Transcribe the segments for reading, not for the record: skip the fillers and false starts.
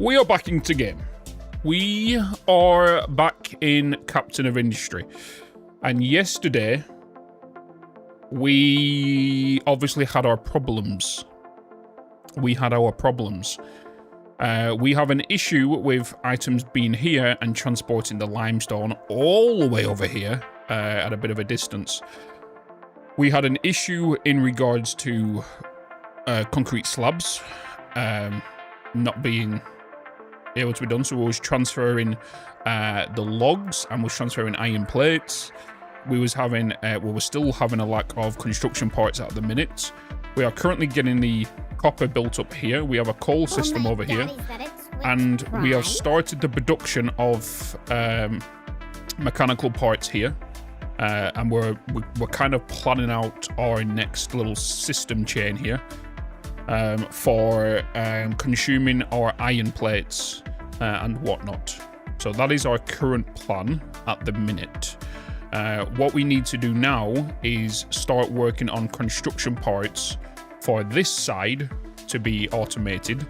We are back into game. We are back in Captain of Industry. And yesterday, we obviously had our problems. We have an issue with items being here and transporting the limestone all the way over here at a bit of a distance. We had an issue in regards to concrete slabs not being able to be done, so we was transferring the logs and was transferring iron plates. We were still having a lack of construction parts at the minute. We are currently getting the copper built up here. We have a coal system over here, and we have started the production of mechanical parts here. And we're kind of planning out our next little system chain here for consuming our iron plates and whatnot. So that is our current plan at the minute. What we need to do now is start working on construction parts for this side to be automated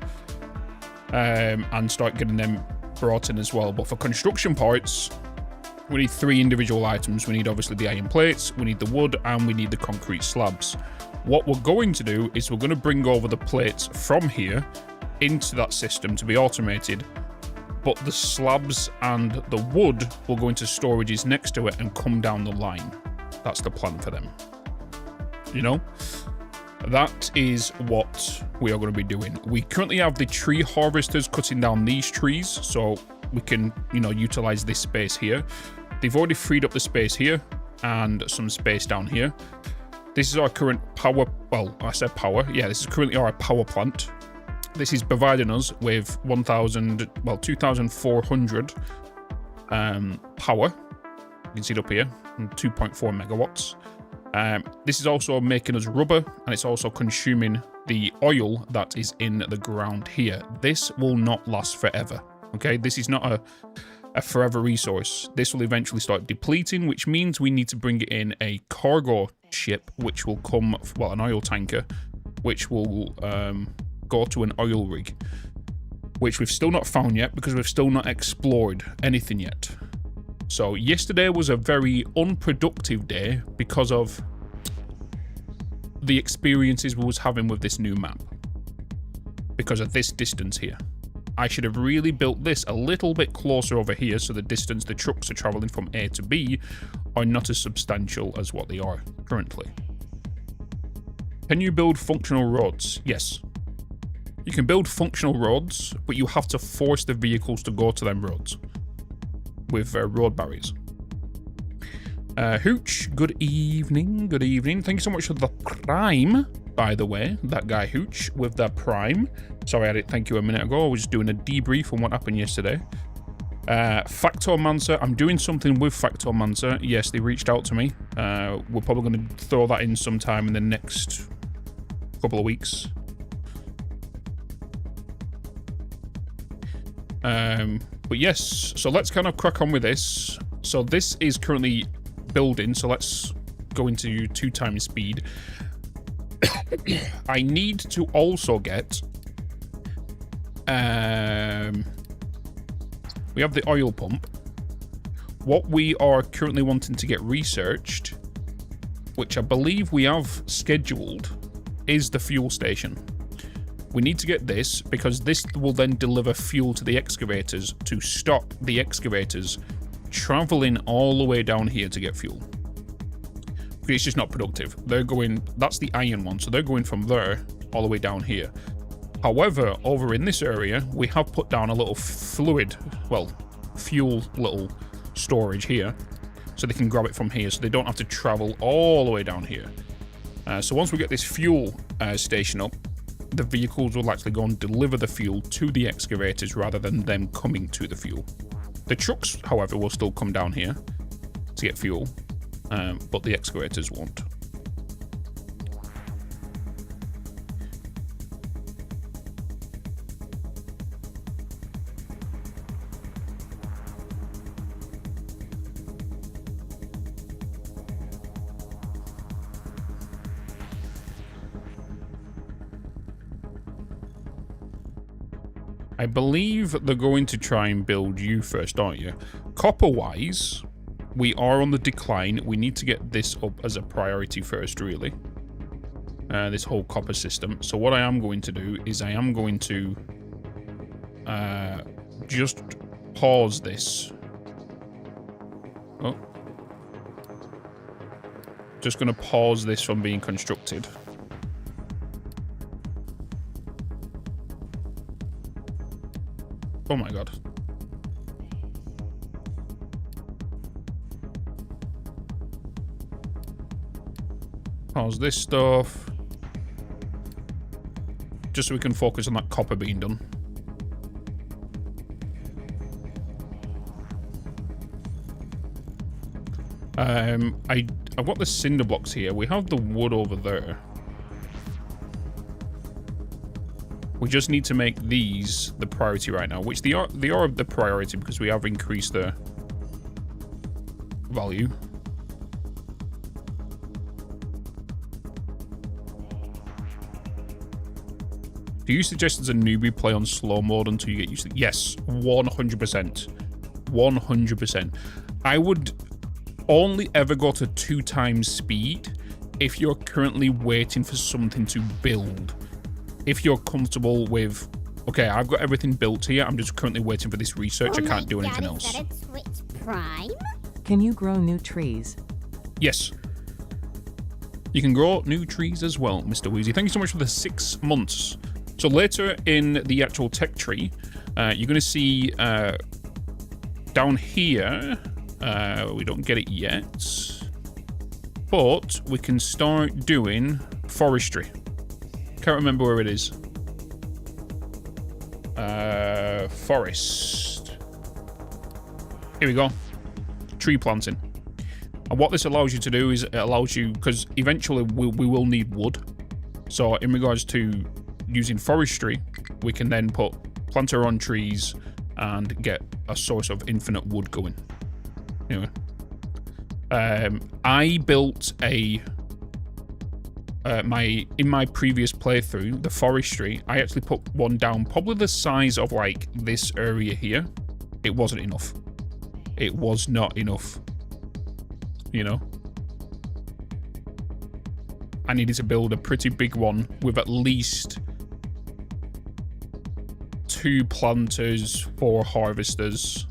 and start getting them brought in as well. But for construction parts, we need 3 individual items. We need obviously the iron plates, we need the wood, and we need the concrete slabs. What we're going to do is we're going to bring over the plates from here into that system to be automated, but the slabs and the wood will go into storages next to it and come down the line. That's the plan for them. You know? That is what we are going to be doing. We currently have the tree harvesters cutting down these trees, so we can, you know, utilize this space here. They've already freed up the space here and some space down here. This is our current power, well, I said power. Yeah, this is currently our power plant. This is providing us with 2,400 power. You can see it up here, 2.4 megawatts. This is also making us rubber, and it's also consuming the oil that is in the ground here. This will not last forever. Okay, this is not a forever resource. This will eventually start depleting, which means we need to bring in a cargo ship, which will come, well, an oil tanker, which will go to an oil rig, which we've still not found yet because we've still not explored anything yet. So yesterday was a very unproductive day because of the experiences we was having with this new map, because of this distance here. I should have really built this a little bit closer over here so the distance the trucks are traveling from A to B are not as substantial as what they are currently. Can you build functional roads? Yes. You can build functional roads, but you have to force the vehicles to go to them roads with road barriers. Hooch, good evening, good evening. Thank you so much for the prime, by the way, that guy Hooch with the prime. Sorry, I didn't thank you a minute ago. I was doing a debrief on what happened yesterday. Factomancer, I'm doing something with Factomancer. Yes, they reached out to me. We're probably going to throw that in sometime in the next couple of weeks. But yes, so let's kind of crack on with this. So this is currently building, so let's go into 2 times speed. I need to also get we have the oil pump. What we are currently wanting to get researched, which I believe we have scheduled, is the fuel station. We need to get this because this will then deliver fuel to the excavators to stop the excavators traveling all the way down here to get fuel. Because it's just not productive. They're going, that's the iron one, so they're going from there all the way down here. However, over in this area, we have put down a little fluid, well, fuel little storage here, so they can grab it from here, so they don't have to travel all the way down here. So once we get this fuel station up, the vehicles will actually go and deliver the fuel to the excavators rather than them coming to the fuel. The trucks, however, will still come down here to get fuel, but the excavators won't. I believe they're going to try and build you first, aren't you? Copper-wise, we are on the decline. We need to get this up as a priority first, really. This whole copper system. So what I am going to do is I am going to just pause this. Oh. Just going to pause this from being constructed. Oh my god. Pause this stuff. Just so we can focus on that copper being done. I've got the cinder blocks here. We have the wood over there. We just need to make these the priority right now, which they are the priority because we have increased the value. Do you suggest as a newbie play on slow mode until you get used to it? Yes, 100%. 100%. I would only ever go to 2 times speed if you're currently waiting for something to build. If you're comfortable with, okay, I've got everything built here, I'm just currently waiting for this research, I can't do anything else. Is that at Switch Prime? Can you grow new trees? Yes. You can grow new trees as well, Mr. Wheezy. Thank you so much for the 6 months. So later in the actual tech tree, you're going to see down here, we don't get it yet, but we can start doing forestry. Can't remember where it is. Forest. Here we go. Tree planting. And what this allows you to do is it allows you, because eventually we will need wood. So in regards to using forestry, we can then plant our own trees and get a source of infinite wood going. Anyway. I built a in my previous playthrough, the forestry, I actually put one down probably the size of like this area here. It wasn't enough. It was not enough. You know? I needed to build a pretty big one with at least 2 planters, 4 harvesters,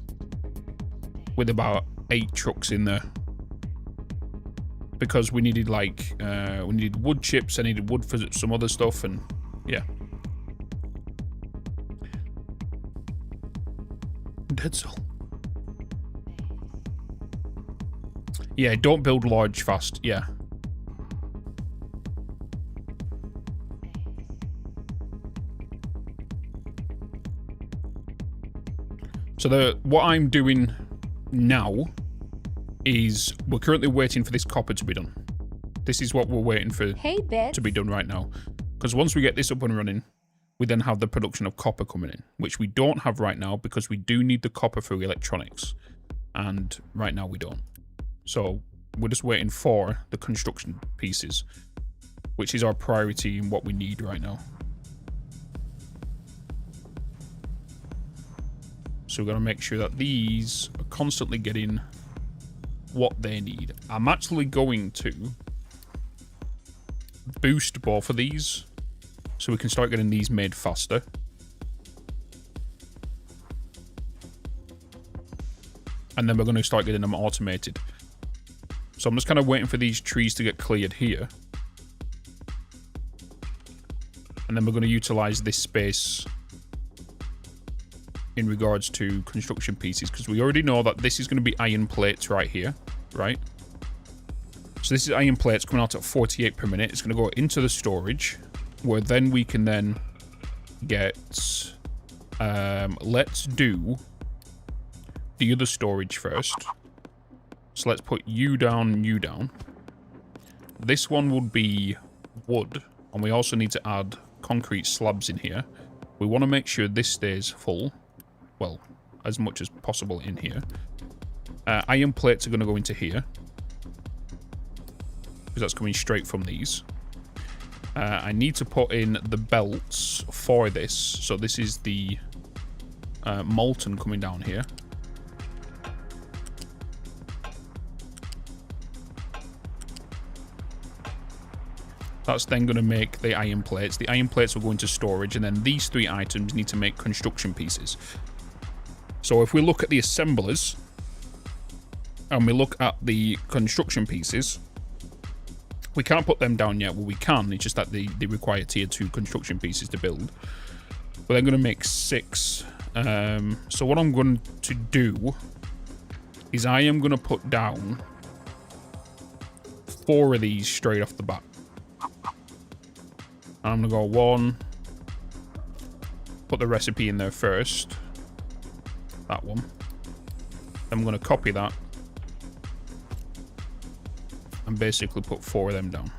with about 8 trucks in there. Because we needed like, we needed wood chips, I needed wood for some other stuff, and yeah. Dead Soul. Yeah, don't build large fast, yeah. So what I'm doing now is we're currently waiting for this copper to be done. This is what we're waiting for to be done right now. Because once we get this up and running, we then have the production of copper coming in, which we don't have right now because we do need the copper for electronics. And right now we don't. So we're just waiting for the construction pieces, which is our priority and what we need right now. So we're going to make sure that these are constantly getting what they need. I'm actually going to boost both of these so we can start getting these made faster. And then we're going to start getting them automated. So I'm just kind of waiting for these trees to get cleared here. And then we're going to utilize this space in regards to construction pieces, because we already know that this is going to be iron plates right here, right? So this is iron plates coming out at 48 per minute. It's going to go into the storage, where then we can then get, let's do the other storage first. So let's put you down, you down. This one would be wood, and we also need to add concrete slabs in here. We want to make sure this stays full. Well, as much as possible in here. Iron plates are going to go into here, because that's coming straight from these. I need to put in the belts for this. So this is the molten coming down here. That's then going to make the iron plates. The iron plates will go into storage, and then these 3 items need to make construction pieces. So if we look at the assemblers, and we look at the construction pieces, we can't put them down yet. Well, we can. It's just that they require tier 2 construction pieces to build. But I'm going to make 6. So what I'm going to do is I am going to put down 4 of these straight off the bat. I'm going to go 1. Put the recipe in there first. That one. Then I'm going to copy that. And basically put 4 of them down.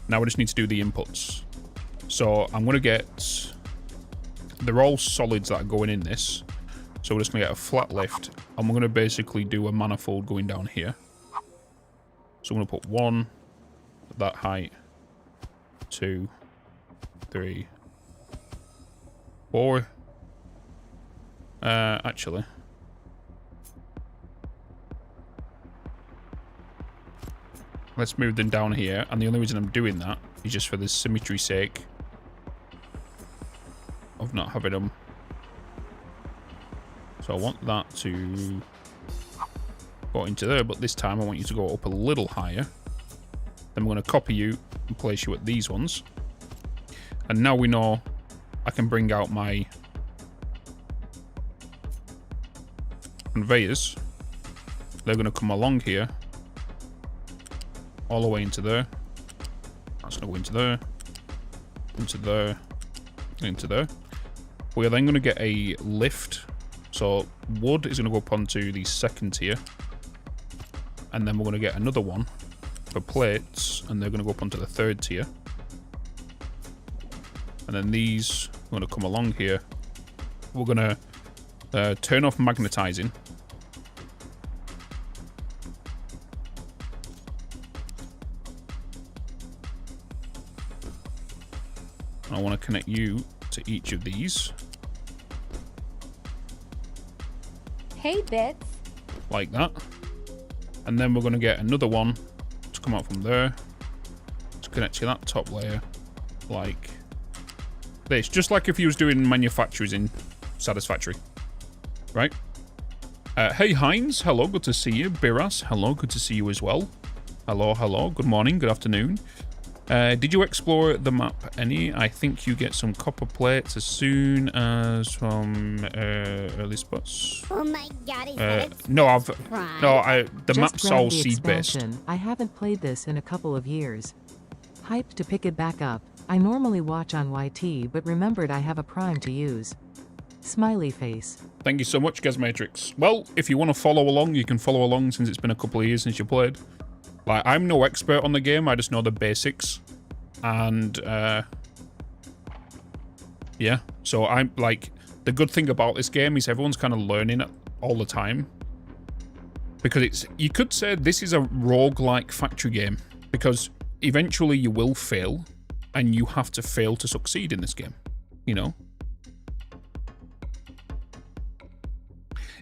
Now we just need to do the inputs. So I'm going to get... They're all solids that are going in this. So we're just going to get a flat lift. And we're going to basically do a manifold going down here. So I'm going to put 1 at that height. 2, 3, 4. Actually. Let's move them down here. And the only reason I'm doing that is just for the symmetry's sake of not having them. So I want that to go into there, but this time I want you to go up a little higher. Then we're going to copy you and place you at these ones. And now we know I can bring out my conveyors. They're going to come along here. All the way into there. That's going to go into there. Into there. Into there. We are then going to get a lift. So wood is going to go up onto the 2nd tier. And then we're going to get another one for plates, and they're going to go up onto the 3rd tier. And then these are going to come along here. We're going to turn off magnetizing. I want to connect you to each of these. Hey, Bitz. Like that. And then we're going to get another one to come out from there to connect to that top layer like this. Just like if you was doing manufacturers in Satisfactory. Right? Hey, Heinz. Hello, good to see you. Biras. Hello, good to see you as well. Hello, hello. Good morning, good afternoon. Did you explore the map any? I think you get some copper plates as soon as from early spots. Oh my god, no, the Just map's grabbed all the seed-based. expansion. I haven't played this in a couple of years. Hyped to pick it back up. I normally watch on YT, but remembered I have a Prime to use. Smiley face. Thank you so much, Gazmatrix. Well, if you want to follow along, you can follow along since it's been a couple of years since you played. Like, I'm no expert on the game, I just know the basics. And, yeah. So I'm, like, the good thing about this game is everyone's kind of learning it all the time. Because it's, you could say this is a roguelike factory game. Because eventually you will fail, and you have to fail to succeed in this game. You know?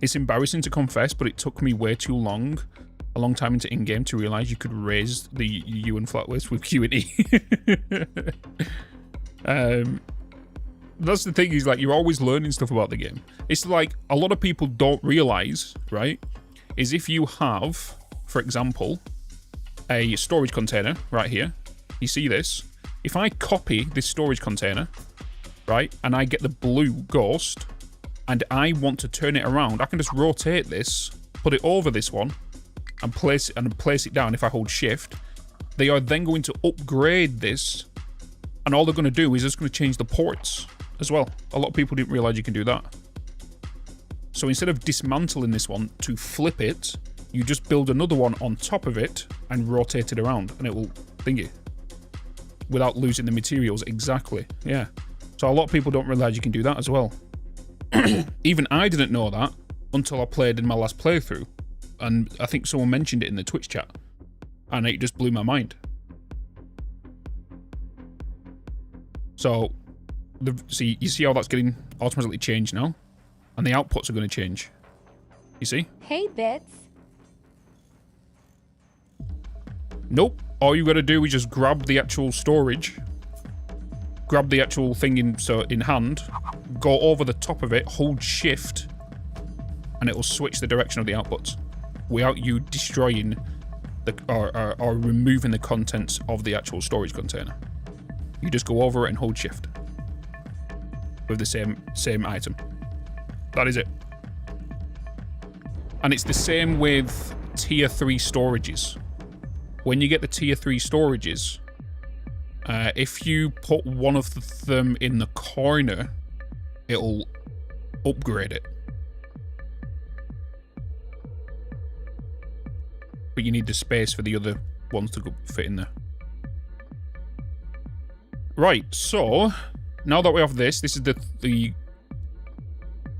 It's embarrassing to confess, but it took me way too long. A long time into in-game to realize you could raise the U and flat list with Q and E. That's the thing, is like you're always learning stuff about the game. It's like a lot of people don't realize, right, is if you have, for example, a storage container right here, you see this, if I copy this storage container, right, and I get the blue ghost, and I want to turn it around, I can just rotate this, put it over this one, and place it down if I hold shift. They are then going to upgrade this, and all they're going to do is just going to change the ports as well. A lot of people didn't realize you can do that. So instead of dismantling this one to flip it, you just build another one on top of it and rotate it around, and it will thingy without losing the materials. Exactly, yeah. So a lot of people don't realize you can do that as well. Even I didn't know that until I played in my last playthrough. And I think someone mentioned it in the Twitch chat. And it just blew my mind. So, see, you see how that's getting automatically changed now? And the outputs are going to change. You see? Hey, Bitz. Nope. All you got to do is just grab the actual storage. Grab the actual thing in hand. Go over the top of it. Hold shift. And it will switch the direction of the outputs. Without you destroying or removing the contents of the actual storage container. You just go over it and hold shift. With the same item. That is it. And it's the same with tier 3 storages. When you get the tier 3 storages, if you put one of them in the corner, it'll upgrade it. But you need the space for the other ones to go fit in there. Right, so now that we have this is the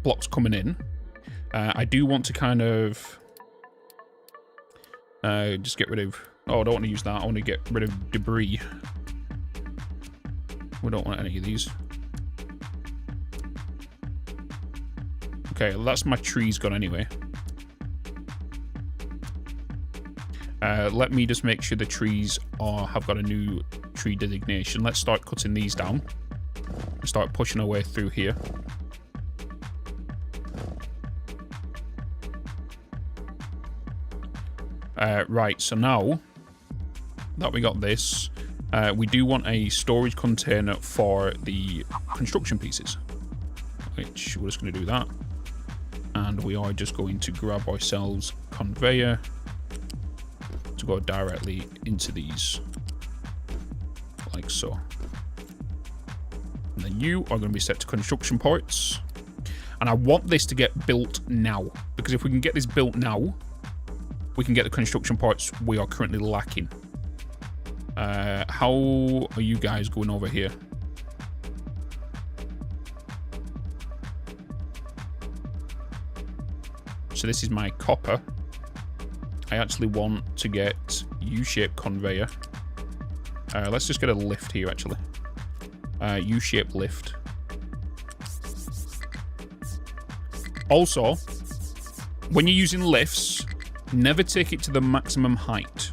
blocks coming in. I do want to kind of just get rid of... Oh, I don't want to use that. I want to get rid of debris. We don't want any of these. Okay, well, that's my trees gone anyway. Let me just make sure the trees have got a new tree designation. Let's start cutting these down. Start pushing our way through here. Right, so now that we got this, we do want a storage container for the construction pieces, which we're just going to do that. And we are just going to grab ourselves conveyor to go directly into these, like so. And then you are going to be set to construction parts. And I want this to get built now, because if we can get this built now, we can get the construction parts we are currently lacking. How are you guys going over here? So this is my copper. I actually want to get U-shaped conveyor. Let's just get a lift here, actually. U-shaped lift. Also, when you're using lifts, never take it to the maximum height.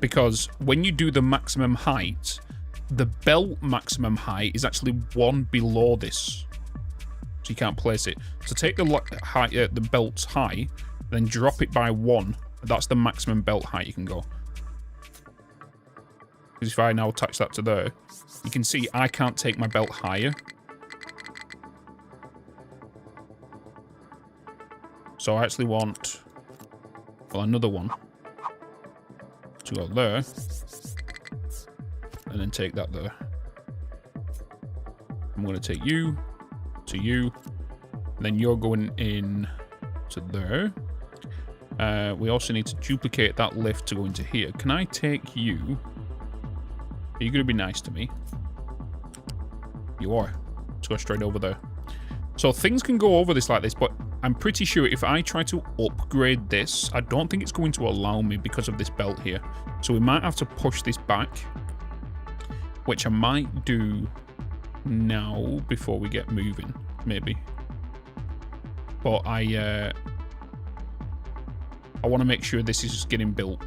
Because when you do the maximum height, the belt maximum height is actually one below this. So you can't place it. So take the belt's height, then drop it by 1. That's the maximum belt height you can go. Because if I now attach that to there, you can see I can't take my belt higher. So I actually want, well, another one to go there. And then take that there. I'm going to take you to you. And then you're going in to there. We also need to duplicate that lift to go into here. Can I take you? Are you going to be nice to me? You are. Let's go straight over there. So things can go over this like this, but I'm pretty sure if I try to upgrade this, I don't think it's going to allow me because of this belt here. So we might have to push this back, which I might do now before we get moving, maybe. But I want to make sure this is just getting built.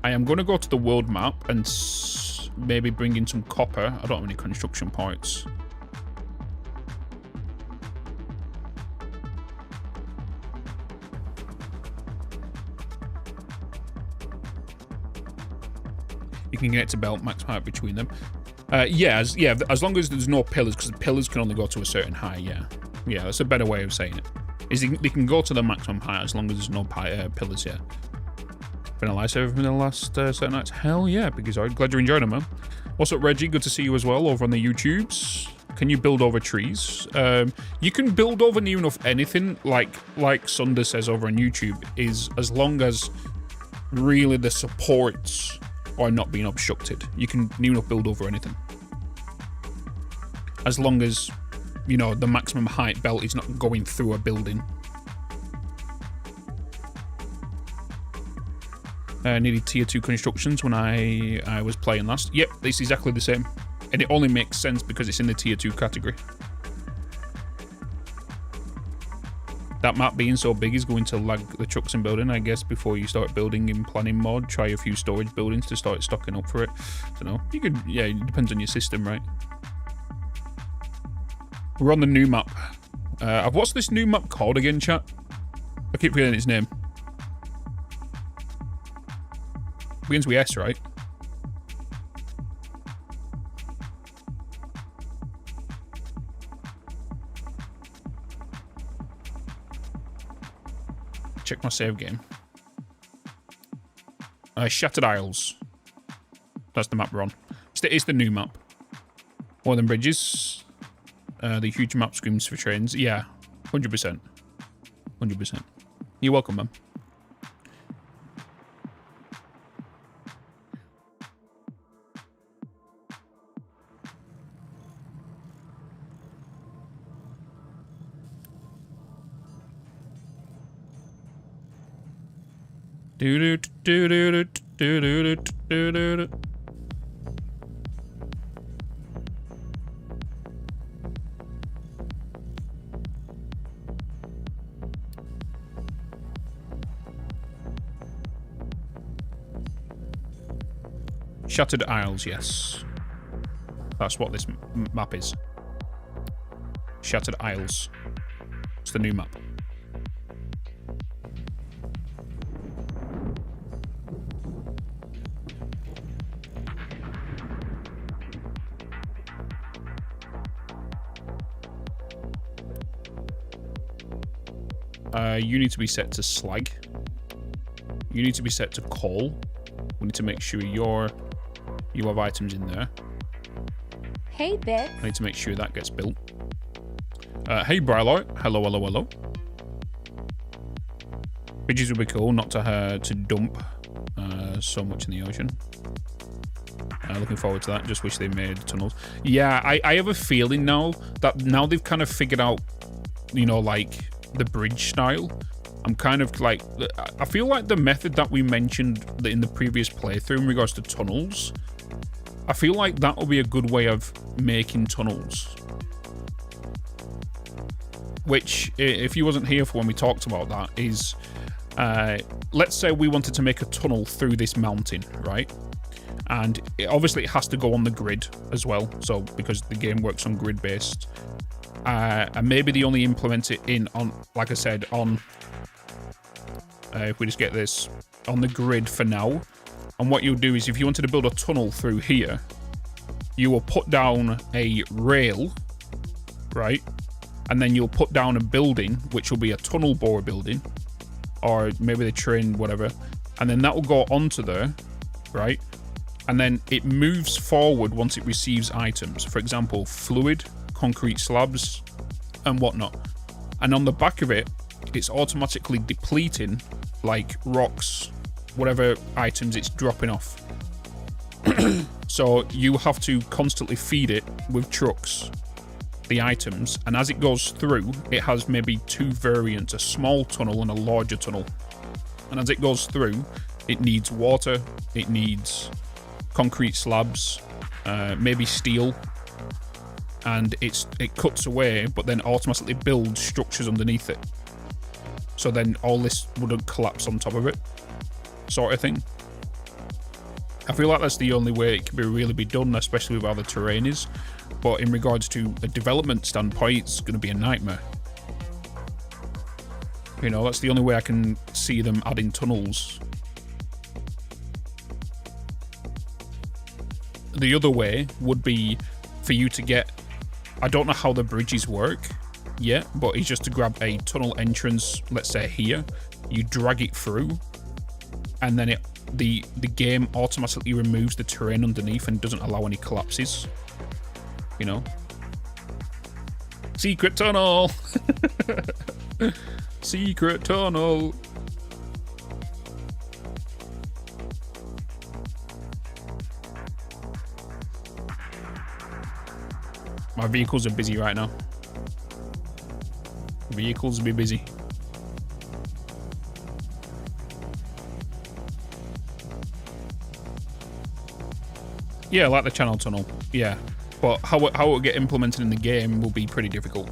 I am going to go to the world map and maybe bring in some copper. I don't have any construction parts. You can get to belt max height between them. Yeah, as long as there's no pillars, because the pillars can only go to a certain height. Yeah, that's a better way of saying it. Is they can go to the maximum height as long as there's no pillars. Yeah. Been a lifesaver for the last certain nights. Hell yeah, because I'm glad you're enjoying them, man. What's up, Reggie? Good to see you as well over on the YouTubes. Can you build over trees? You can build over near enough anything, like Sunder says over on YouTube, is as long as really the supports are not being obstructed. You can near enough build over anything. As long as, you know, the maximum height belt is not going through a building. Needed tier 2 constructions when I was playing last. Yep, it's exactly the same. And it only makes sense because it's in the tier 2 category. That map being so big is going to lag the trucks in building, I guess, before you start building in planning mode. Try a few storage buildings to start stocking up for it. I don't know. You could, yeah, it depends on your system, right? We're on the new map. What's this new map called again, chat? I keep forgetting its name. Begins with S, right? Check my save game. Shattered Isles. That's the map we're on. It's the new map. More than bridges. The huge map screams for trains. Yeah, 100%. 100%. You're welcome, man. Do do do do do do do do do. Shattered Isles, yes. That's what this map is. Shattered Isles. It's the new map. You need to be set to slag. You need to be set to coal. We need to make sure you have items in there. Hey, Bitz. I need to make sure that gets built. Hey, Brylar. Hello, hello, hello. Bridges would be cool, not to dump so much in the ocean. Looking forward to that. Just wish they made tunnels. Yeah, I have a feeling now that they've kind of figured out, you know, like the bridge style. I'm kind of like, I feel like the method that we mentioned in the previous playthrough in regards to tunnels, I feel like that will be a good way of making tunnels. Which, if you wasn't here for when we talked about that, is, let's say we wanted to make a tunnel through this mountain, right? And obviously it has to go on the grid as well, so because the game works on grid based. And maybe they only implement it on, like I said, on, if we just get this, on the grid for now. And what you'll do is if you wanted to build a tunnel through here, you will put down a rail, right? And then you'll put down a building, which will be a tunnel bore building, or maybe the train, whatever. And then that will go onto there, right? And then it moves forward once it receives items. For example, fluid, concrete slabs, and whatnot. And on the back of it, it's automatically depleting, like rocks, whatever items it's dropping off. So you have to constantly feed it with trucks, the items, and as it goes through, it has maybe two variants, a small tunnel and a larger tunnel. And as it goes through, it needs water, it needs concrete slabs, maybe steel, and it cuts away, but then automatically builds structures underneath it. So then all this wouldn't collapse on top of it, sort of thing. I feel like that's the only way it can really be done, especially with how the terrain is. But in regards to a development standpoint, it's going to be a nightmare. You know, that's the only way I can see them adding tunnels. The other way would be for you to get, I don't know how the bridges work yet, but it's just to grab a tunnel entrance, let's say here, you drag it through, and then the game automatically removes the terrain underneath and doesn't allow any collapses. You know? Secret tunnel! Secret tunnel! My vehicles are busy right now. Vehicles be busy. Yeah, like the channel tunnel. Yeah. But how it will get implemented in the game will be pretty difficult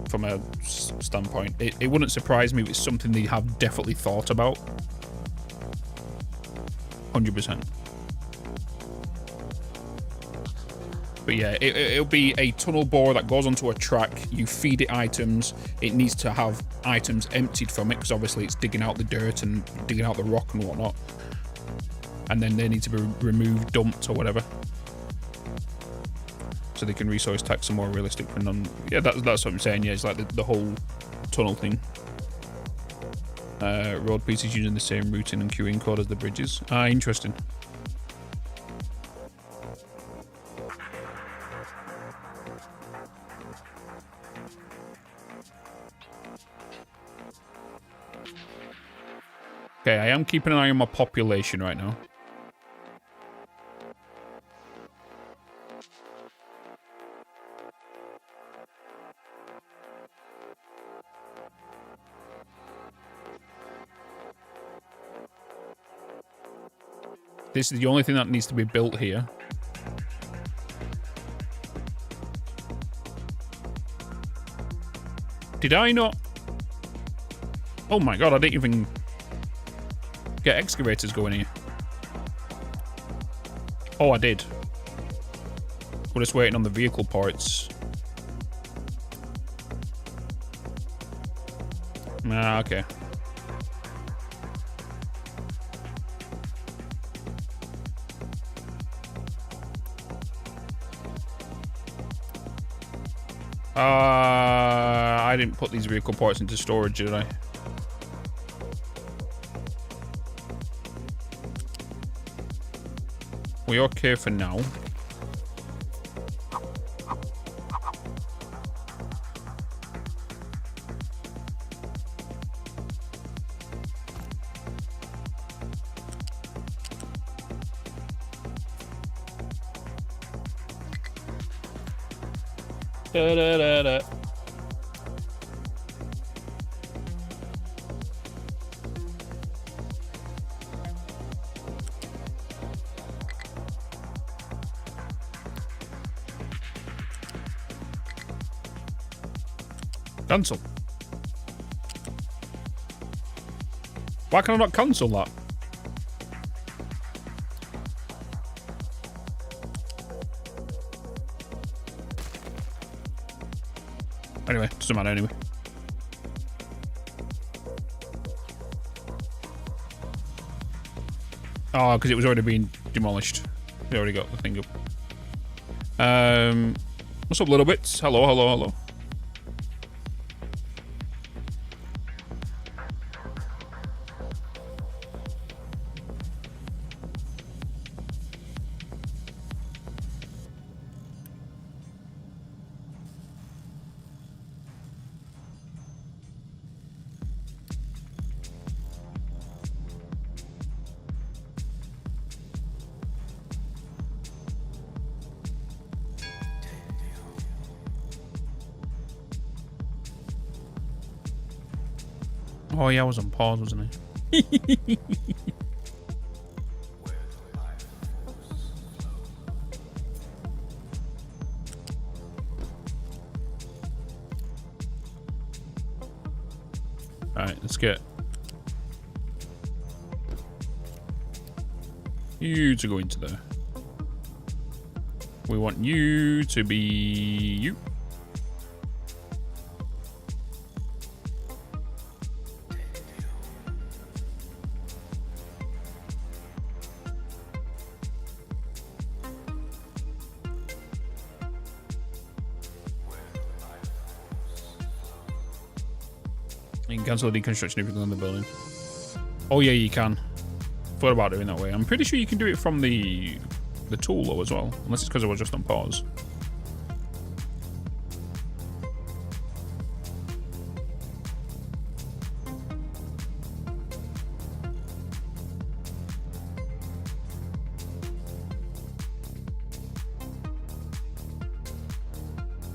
from a standpoint. It wouldn't surprise me if it's something they have definitely thought about. 100%. But yeah, it'll be a tunnel bore that goes onto a track. You feed it items. It needs to have items emptied from it because obviously it's digging out the dirt and digging out the rock and whatnot. And then they need to be removed, dumped, or whatever. So they can resource tax some more realistic print on. Yeah, that's what I'm saying. Yeah, it's like the whole tunnel thing. Road pieces using the same routing and queuing code as the bridges. Ah, interesting. Okay, I am keeping an eye on my population right now. This is the only thing that needs to be built here. Did I not? Oh my god, I didn't even get excavators going here. Oh, I did. We're just waiting on the vehicle parts. Ah, okay. I didn't put these vehicle parts into storage, did I? We okay for now. Da, da, da, da. Cancel. Why can I not cancel that? Anyway, doesn't matter anyway. Oh, because it was already being demolished. We already got the thing up. What's up, little bits? Hello, hello, hello. Oh yeah, I was on pause, wasn't I? Alright, let's get you to go into there. We want you to be you. You can cancel the deconstruction if you're on the building. Oh yeah, you can. Thought about doing it that way. I'm pretty sure you can do it from the tool though as well, unless it's because I was just on pause.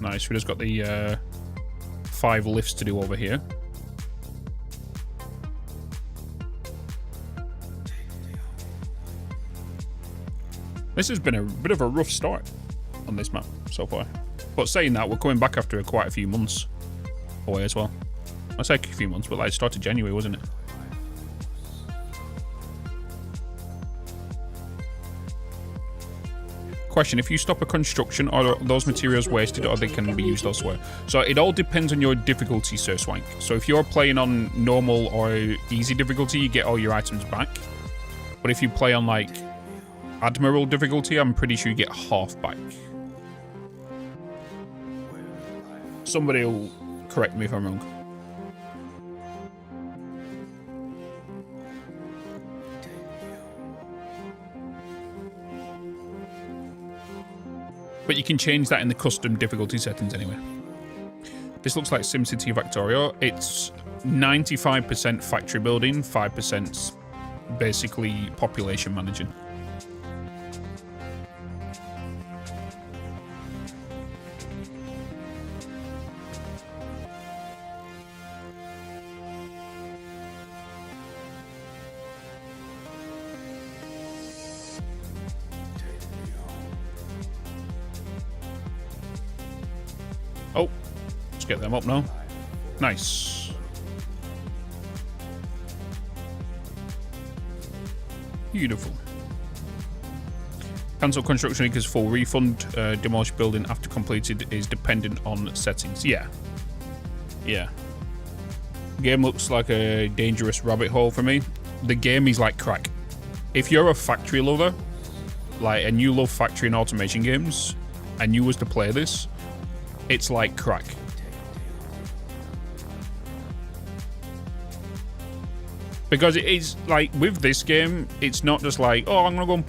Nice. We just got the 5 lifts to do over here. This has been a bit of a rough start on this map so far. But saying that, we're coming back after quite a few months away as well. I say a few months, but like it started January, wasn't it? Question, if you stop a construction, are those materials wasted or they can be used elsewhere? So it all depends on your difficulty, Sir Swank. So if you're playing on normal or easy difficulty, you get all your items back. But if you play on like Admiral difficulty, I'm pretty sure you get half back. Somebody will correct me if I'm wrong. But you can change that in the custom difficulty settings anyway. This looks like SimCity Victoria. It's 95% factory building, 5% basically population managing. Oh, let's get them up now. Nice. Beautiful. Cancel construction because full refund. Demolish building after completed is dependent on settings. Yeah. Yeah. Game looks like a dangerous rabbit hole for me. The game is like crack. If you're a factory lover, like, and you love factory and automation games, and you was to play this, it's like crack. Because it is like, with this game, it's not just like, oh, I'm gonna go and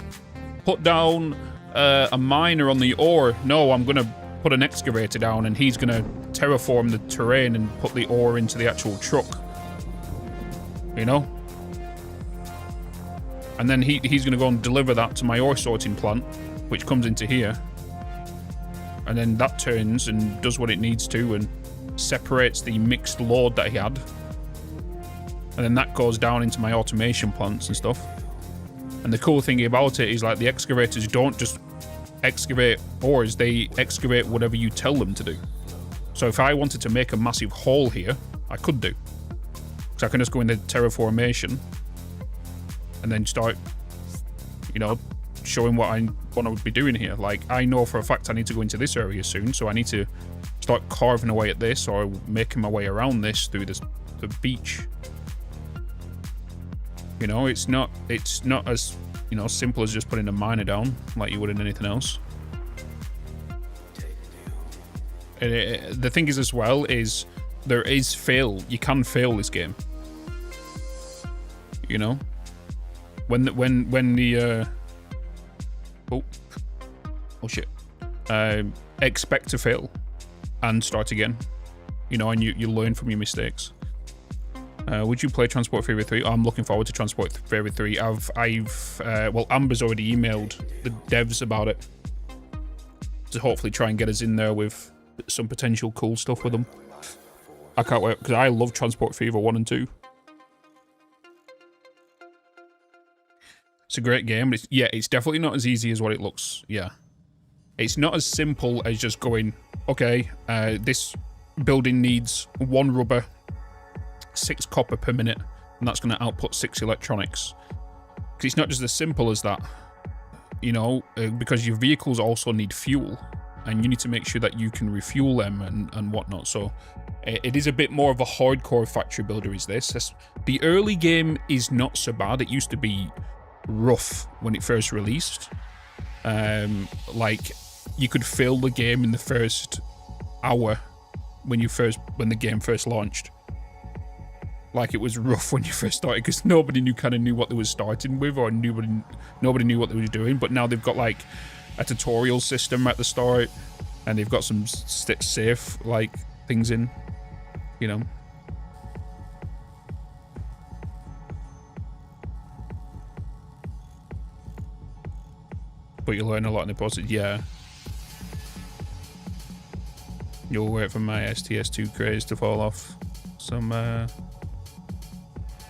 put down a miner on the ore. No, I'm gonna put an excavator down and he's gonna terraform the terrain and put the ore into the actual truck. You know? And then he's gonna go and deliver that to my ore sorting plant, which comes into here. And then that turns and does what it needs to and separates the mixed load that he had. And then that goes down into my automation plants and stuff. And the cool thing about it is, like, the excavators don't just excavate ores, they excavate whatever you tell them to do. So if I wanted to make a massive hole here, I could do. So I can just go into terraformation and then start, you know, showing what I would be doing here. Like, I know for a fact I need to go into this area soon, so I need to start carving away at this or making my way around this through the beach. You know, it's not as, you know, simple as just putting a miner down like you would in anything else. The thing is as well is there is fail. You can fail this game. You know, when the oh shit, expect to fail and start again. You know, and you learn from your mistakes. Would you play Transport Fever 3? Oh, I'm looking forward to Transport Fever 3. Well, Amber's already emailed the devs about it to hopefully try and get us in there with some potential cool stuff with them. I can't wait, because I love Transport Fever 1 and 2. It's a great game, but it's definitely not as easy as what it looks. Yeah. It's not as simple as just going, okay, this building needs 1 rubber, 6 copper per minute, and that's going to output 6 electronics. Because it's not just as simple as that, you know, because your vehicles also need fuel, and you need to make sure that you can refuel them and whatnot. So it is a bit more of a hardcore factory builder, is this. The early game is not so bad. It used to be rough when it first released. Like, you could fill the game in the first hour when the game first launched. Like, it was rough when you first started because nobody knew what they were starting with, or nobody knew what they were doing. But now they've got like a tutorial system at the start, and they've got some safe like things in, you know. But you learn a lot in the process. Yeah. You'll wait for my STS2 craze to fall off. Some if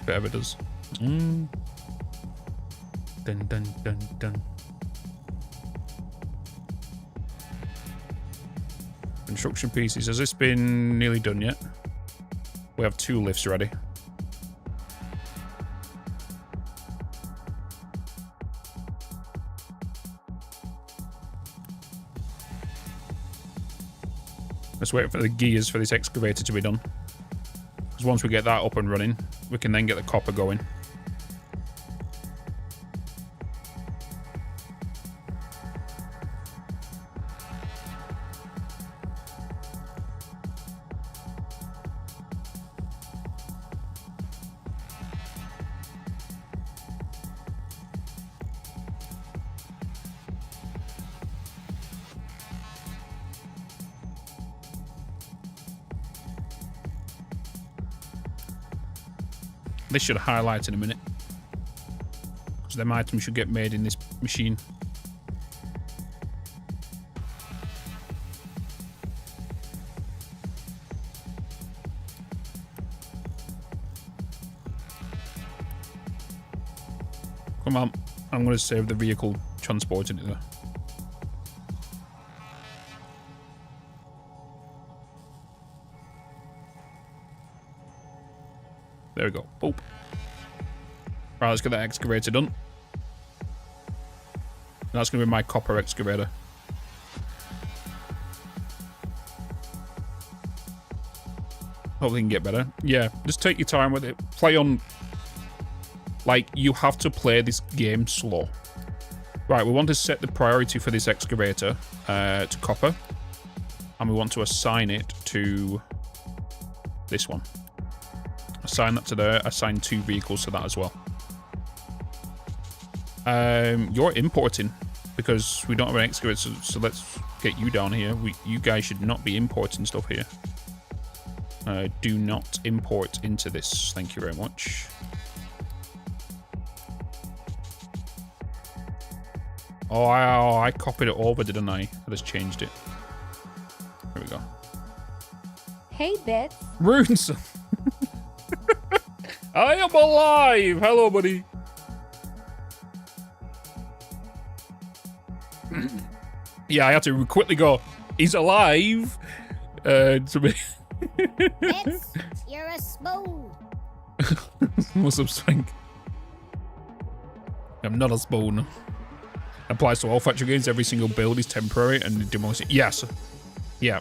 it ever does. Dun dun dun dun. Construction pieces. Has this been nearly done yet? We have 2 lifts ready. Let's wait for the gears for this excavator to be done. Because once we get that up and running, we can then get the copper going. This should highlight in a minute. Because them items should get made in this machine. Come on. I'm going to save the vehicle transporting it there. There we go. Boop. Right, let's get that excavator done. That's going to be my copper excavator. Hopefully, can get better. Yeah, just take your time with it. Play on. Like, you have to play this game slow. Right, we want to set the priority for this excavator to copper. And we want to assign it to this one. Assign that to there. Assign 2 vehicles to that as well. You're importing because we don't have an excavator, so let's get you down here. You guys should not be importing stuff here. Do not import into this. Thank you very much. Oh, I copied it over, didn't I? I just changed it. There we go. Hey, Bitz. Runes. I am alive! Hello, buddy. Yeah, I had to quickly go, he's alive! To me. Bitz, you're a spoon. What's up, Spank? I'm not a spoon. Applies to all factory games. Every single build is temporary and demolish. Yes. Yeah.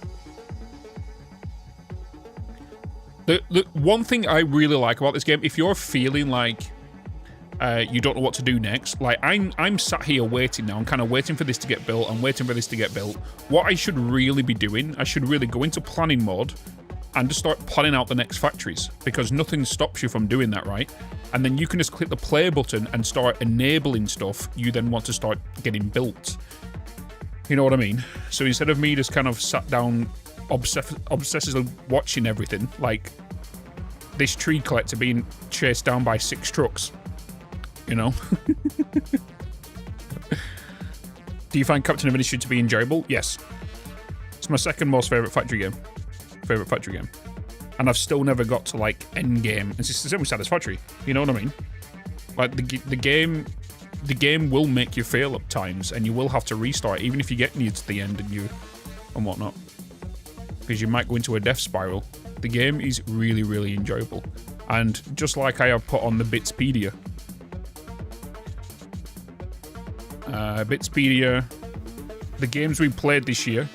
The one thing I really like about this game, if you're feeling like you don't know what to do next, like I'm sat here waiting now. I'm kind of waiting for this to get built. I'm waiting for this to get built. What I should really be doing, I should really go into planning mode and just start planning out the next factories, because nothing stops you from doing that, right? And then you can just click the play button and start enabling stuff you then want to start getting built. You know what I mean? So instead of me just kind of sat down obsessively watching everything, like this tree collector being chased down by 6 trucks, you know? Do you find Captain of Industry to be enjoyable? Yes. It's my second most favourite factory game. And I've still never got to like end game. It's just the same with Satisfactory. You know what I mean? Like the game will make you fail at times, and you will have to restart even if you get near to the end and whatnot, because you might go into a death spiral. The game is really, really enjoyable, and just like I have put on the Bitzpedia. Bitzpedia, the games we played this year.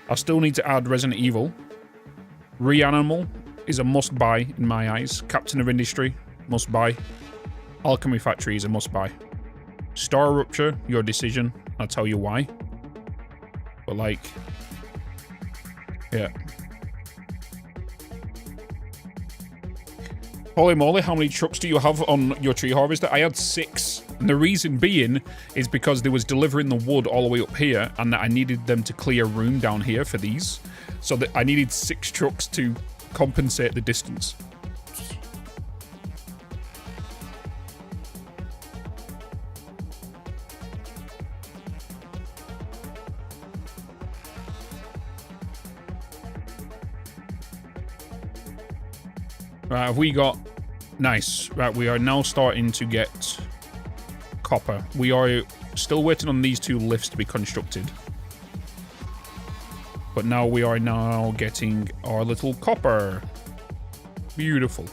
I still need to add Resident Evil. Reanimal is a must-buy in my eyes. Captain of Industry, must-buy. Alchemy Factory is a must-buy. Star Rupture, your decision. I'll tell you why. But like, yeah. Holy moly, how many trucks do you have on your tree harvester? I had 6. And the reason being is because they was delivering the wood all the way up here, and I needed them to clear room down here for these. So that I needed 6 trucks to compensate the distance. Right, have we got... Nice. Right, we are now starting to get copper. We are still waiting on these 2 lifts to be constructed. But now we are now getting our little copper. Beautiful.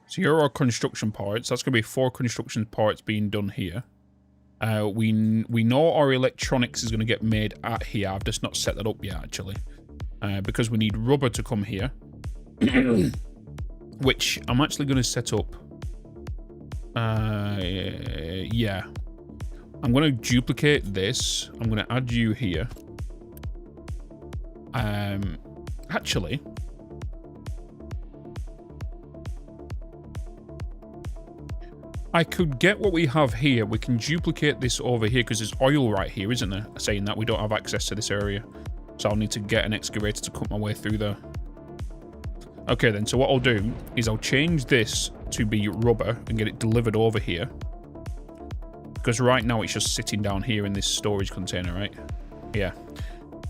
So here are our construction parts. That's going to be 4 construction parts being done here. We know our electronics is going to get made at here. I've just not set that up yet, actually. Because we need rubber to come here. Which I'm actually going to set up. Yeah. I'm going to duplicate this. I'm going to add you here. Actually... I could get what we have here. We can duplicate this over here because there's oil right here, isn't there? Saying that we don't have access to this area. So I'll need to get an excavator to cut my way through there. Okay then, so what I'll do is I'll change this to be rubber and get it delivered over here. Because right now it's just sitting down here in this storage container, right? Yeah.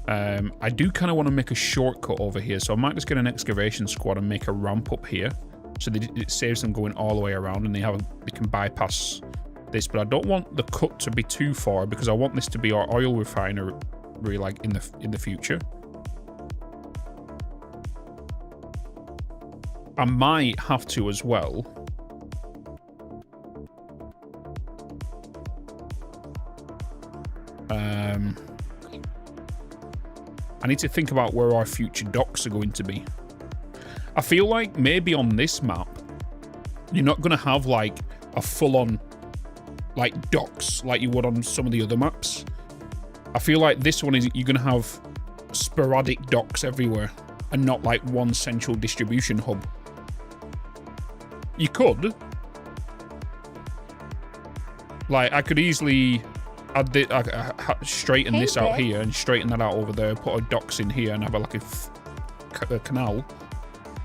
I do kind of want to make a shortcut over here. So I might just get an excavation squad and make a ramp up here. So it saves them going all the way around and they can bypass this. But I don't want the cut to be too far because I want this to be our oil refinery like in the future. I might have to as well. I need to think about where our future docks are going to be. I feel like maybe on this map, you're not going to have like a full-on like docks like you would on some of the other maps. I feel like this one is you're going to have sporadic docks everywhere and not like one central distribution hub. You could. Like I could easily add this, straighten this out here and straighten that out over there, put our docks in here and have like a canal.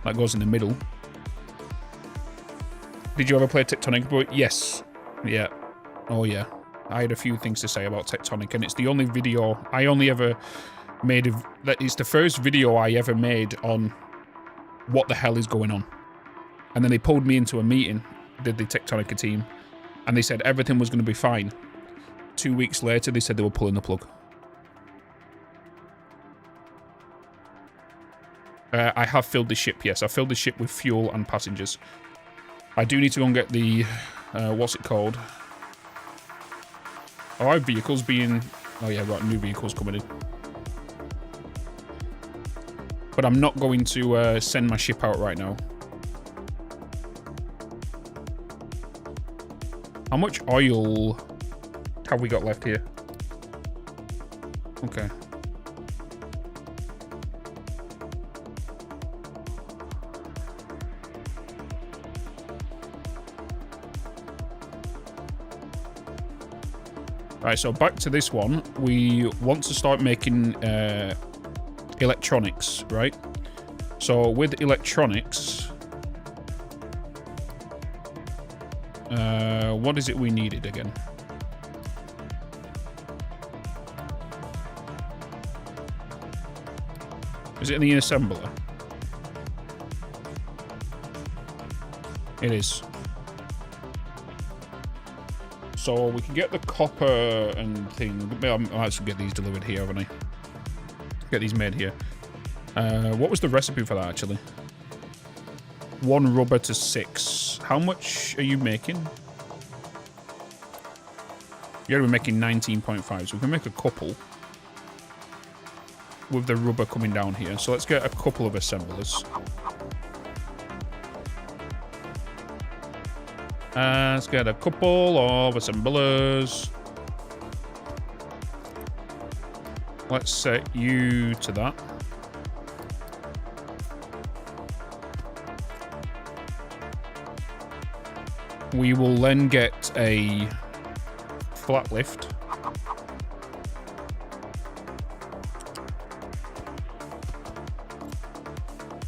That goes in the middle. Did you ever play Tectonic? But yes. Yeah. Oh, yeah. I had a few things to say about Tectonic, and it's the only video I only ever made of... It's the first video I ever made on what the hell is going on. And then they pulled me into a meeting, the Tectonica team, and they said everything was going to be fine. 2 weeks later, they said they were pulling the plug. I have filled the ship, yes. I filled the ship with fuel and passengers. I do need to go and get the... what's it called? Oh, our vehicles being... Oh, yeah, right, new vehicles coming in. But I'm not going to send my ship out right now. How much oil have we got left here? Okay. Right, so back to this one. We want to start making electronics, right? So with electronics, what is it we needed again? Is it in the assembler? It is. So we can get the copper and thing. I might actually get these delivered here, haven't I? Get these made here. What was the recipe for that, actually? 1 rubber to 6. How much are you making? You're going to be making 19.5, so we can make a couple. With the rubber coming down here. So let's get a couple of assemblers. Let's get a couple of assemblers. Let's set you to that. We will then get a flat lift.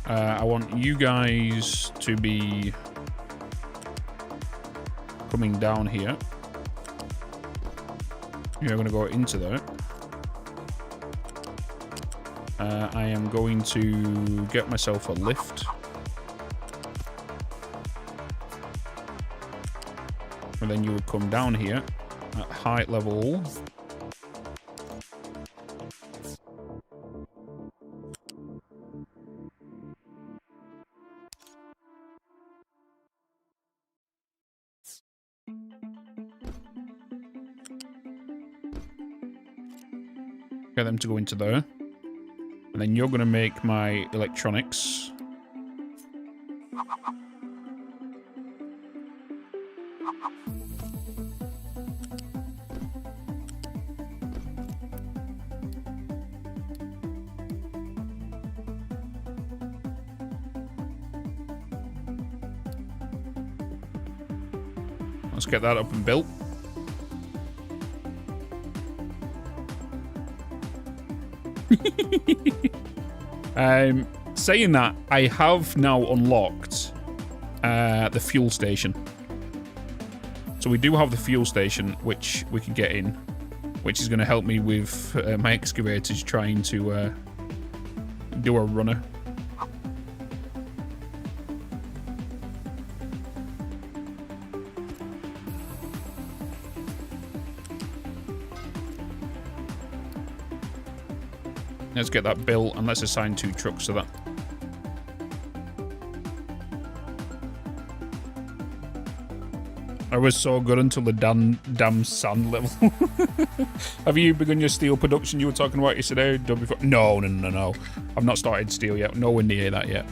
I want you guys to be coming down here. You're going to go into there. I am going to get myself a lift. And then you would come down here at height level. Get them to go into there. And then you're going to make my electronics. Let's get that up and built. Saying that, I have now unlocked the fuel station. So we do have the fuel station, which we can get in, which is going to help me with my excavators trying to do a runner. Let's get that built and let's assign 2 trucks to that. I was so good until the damn sand level. Have you begun your steel production you were talking about yesterday? No. I've not started steel yet. Nowhere near that yet.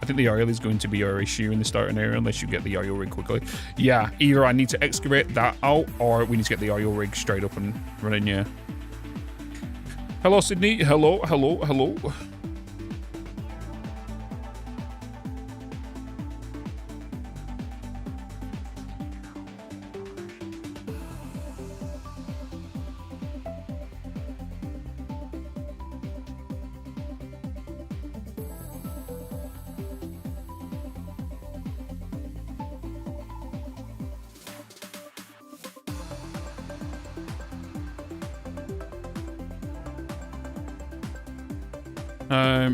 I think the oil is going to be our issue in the starting area unless you get the oil rig quickly. Yeah, either I need to excavate that out or we need to get the oil rig straight up and running, yeah. Hello, Sydney. Hello.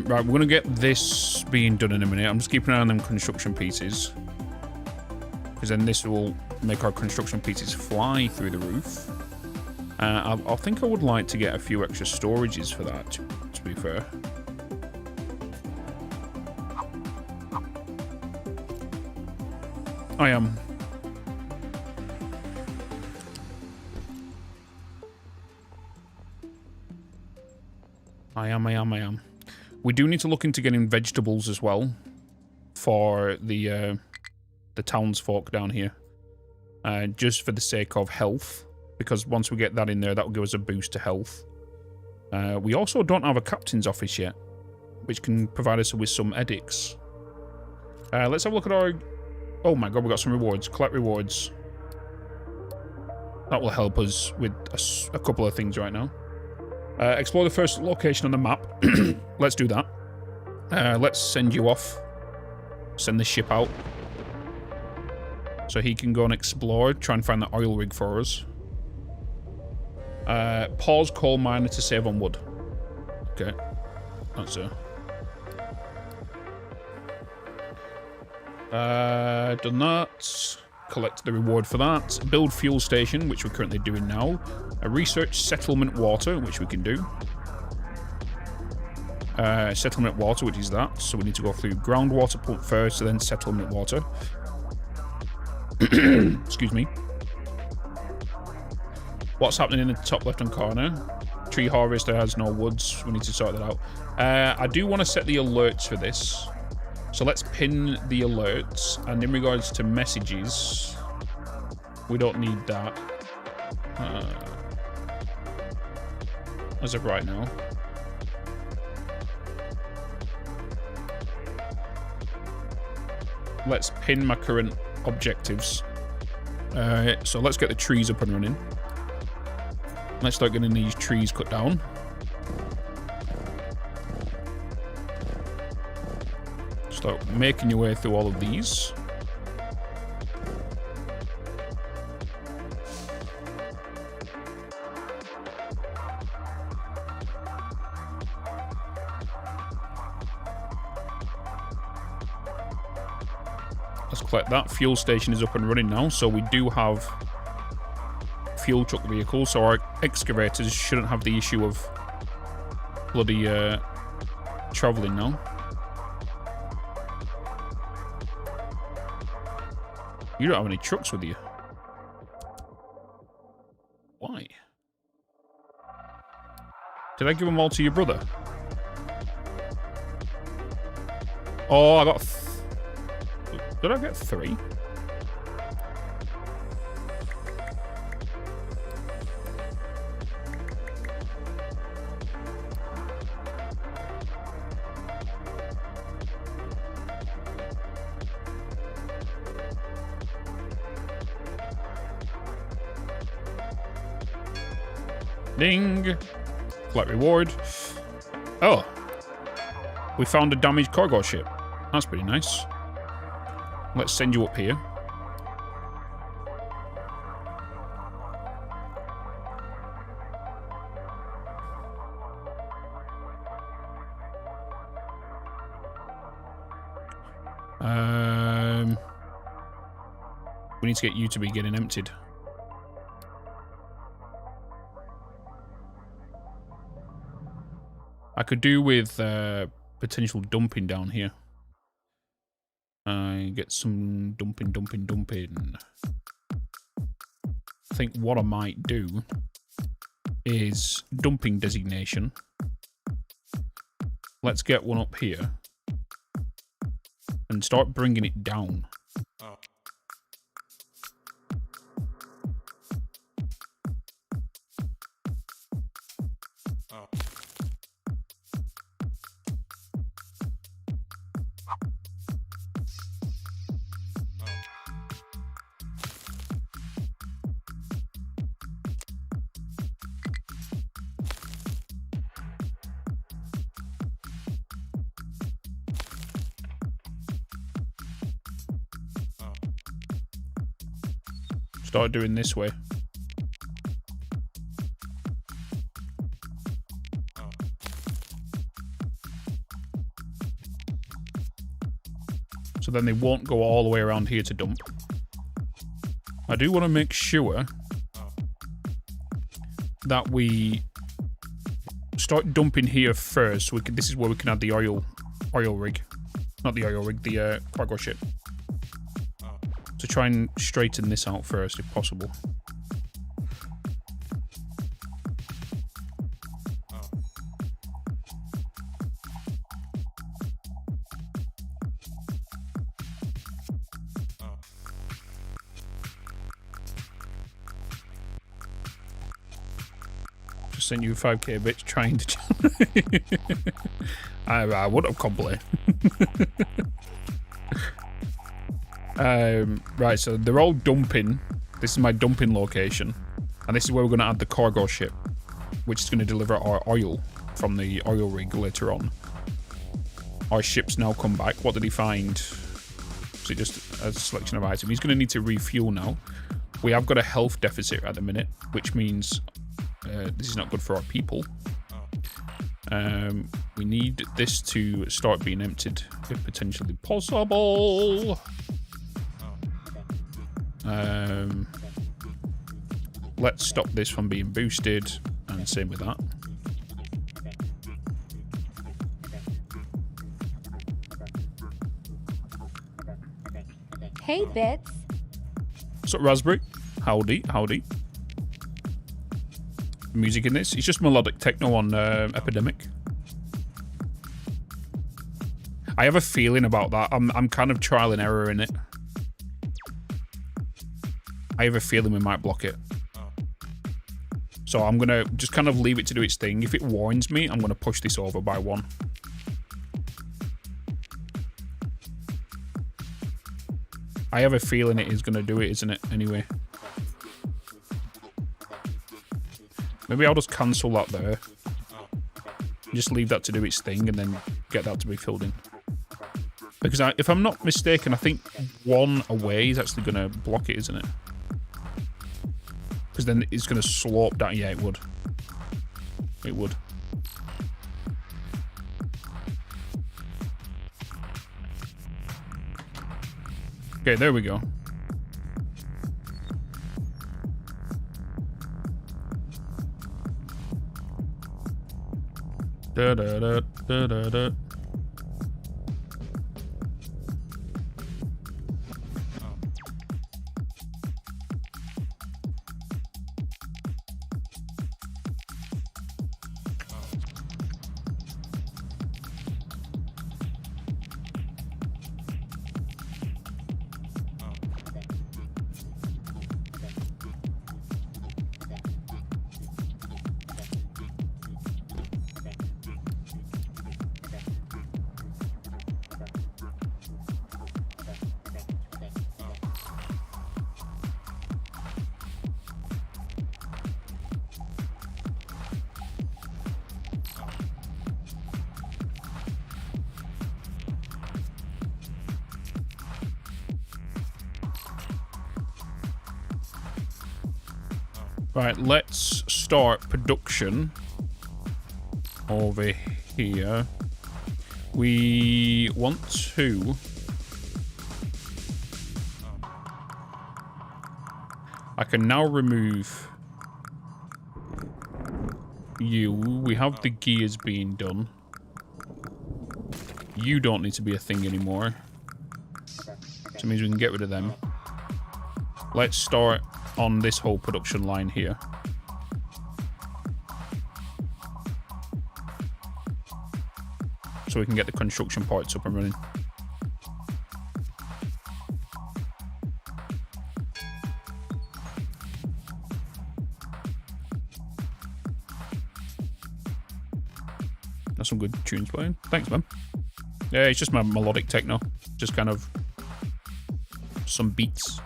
Right, we're going to get this being done in a minute. I'm just keeping an eye on them construction pieces. Because then this will make our construction pieces fly through the roof. I think I would like to get a few extra storages for that, to be fair. I am. I am. We do need to look into getting vegetables as well for the townsfolk down here. Just for the sake of health. Because once we get that in there, that will give us a boost to health. We also don't have a captain's office yet, which can provide us with some edicts. Let's have a look at our... Oh my god, we got some rewards. Collect rewards. That will help us with a couple of things right now. Explore the first location on the map. Let's do that. Let's send you off. Send the ship out. So he can go and explore. Try and find the oil rig for us. Pause coal miner to save on wood. Okay. That's it. Done that. Collect the reward for that. Build fuel station, which we're currently doing now. Research settlement water, which we can do. Settlement water, which is that. So we need to go through groundwater pump first, and then settlement water. Excuse me. What's happening in the top left-hand corner? Tree harvester has no woods. We need to sort that out. I do want to set the alerts for this. So let's pin the alerts. And in regards to messages, we don't need that. As of right now. Let's pin my current objectives. So let's get the trees up and running. Let's start getting these trees cut down. Start making your way through all of these. Let's collect that. Fuel station is up and running now, so we do have fuel truck vehicles, so our excavators shouldn't have the issue of bloody traveling now. You don't have any trucks with you. Why? Did I give them all to your brother? Oh, I got... Did I get 3? Ding! Collect reward. Oh. We found a damaged cargo ship. That's pretty nice. Let's send you up here. We need to get you to be getting emptied. I could do with potential dumping down here. Get some dumping. I think what I might do is dumping designation. Let's get one up here and start bringing it down. Start doing this way. So then they won't go all the way around here to dump. I do want to make sure that we start dumping here first. So this is where we can add the oil rig. Not the oil rig, the cargo ship. To try and straighten this out first, if possible. Just sent you a 5k bitch trying to... I would have complained. Right, so they're all dumping. This is my dumping location. And this is where we're going to add the cargo ship, which is going to deliver our oil from the oil rig later on. Our ship's now come back. What did he find? Was it just a selection of items? He's going to need to refuel now. We have got a health deficit at the minute, which means this is not good for our people. We need this to start being emptied if potentially possible. Let's stop this from being boosted, and same with that. Hey, Bitz. What's up, Raspberry? Howdy. Music in this? It's just melodic techno on Epidemic. I have a feeling about that. I'm kind of trial and error in it. I have a feeling we might block it. So I'm going to just kind of leave it to do its thing. If it warns me, I'm going to push this over by 1. I have a feeling it is going to do it, isn't it? Anyway. Maybe I'll just cancel that there. Just leave that to do its thing and then get that to be filled in. Because if I'm not mistaken, I think 1 away is actually going to block it, isn't it? Because then it's going to slope down. Yeah, it would. It would. Okay, there we go. Da da da da da da. Right, let's start production over here. We want to... I can now remove you. We have the gears being done. You don't need to be a thing anymore. So it means we can get rid of them. Let's start on this whole production line here. So we can get the construction parts up and running. That's some good tunes playing. Thanks, man. Yeah, it's just my melodic techno. Just kind of some beats.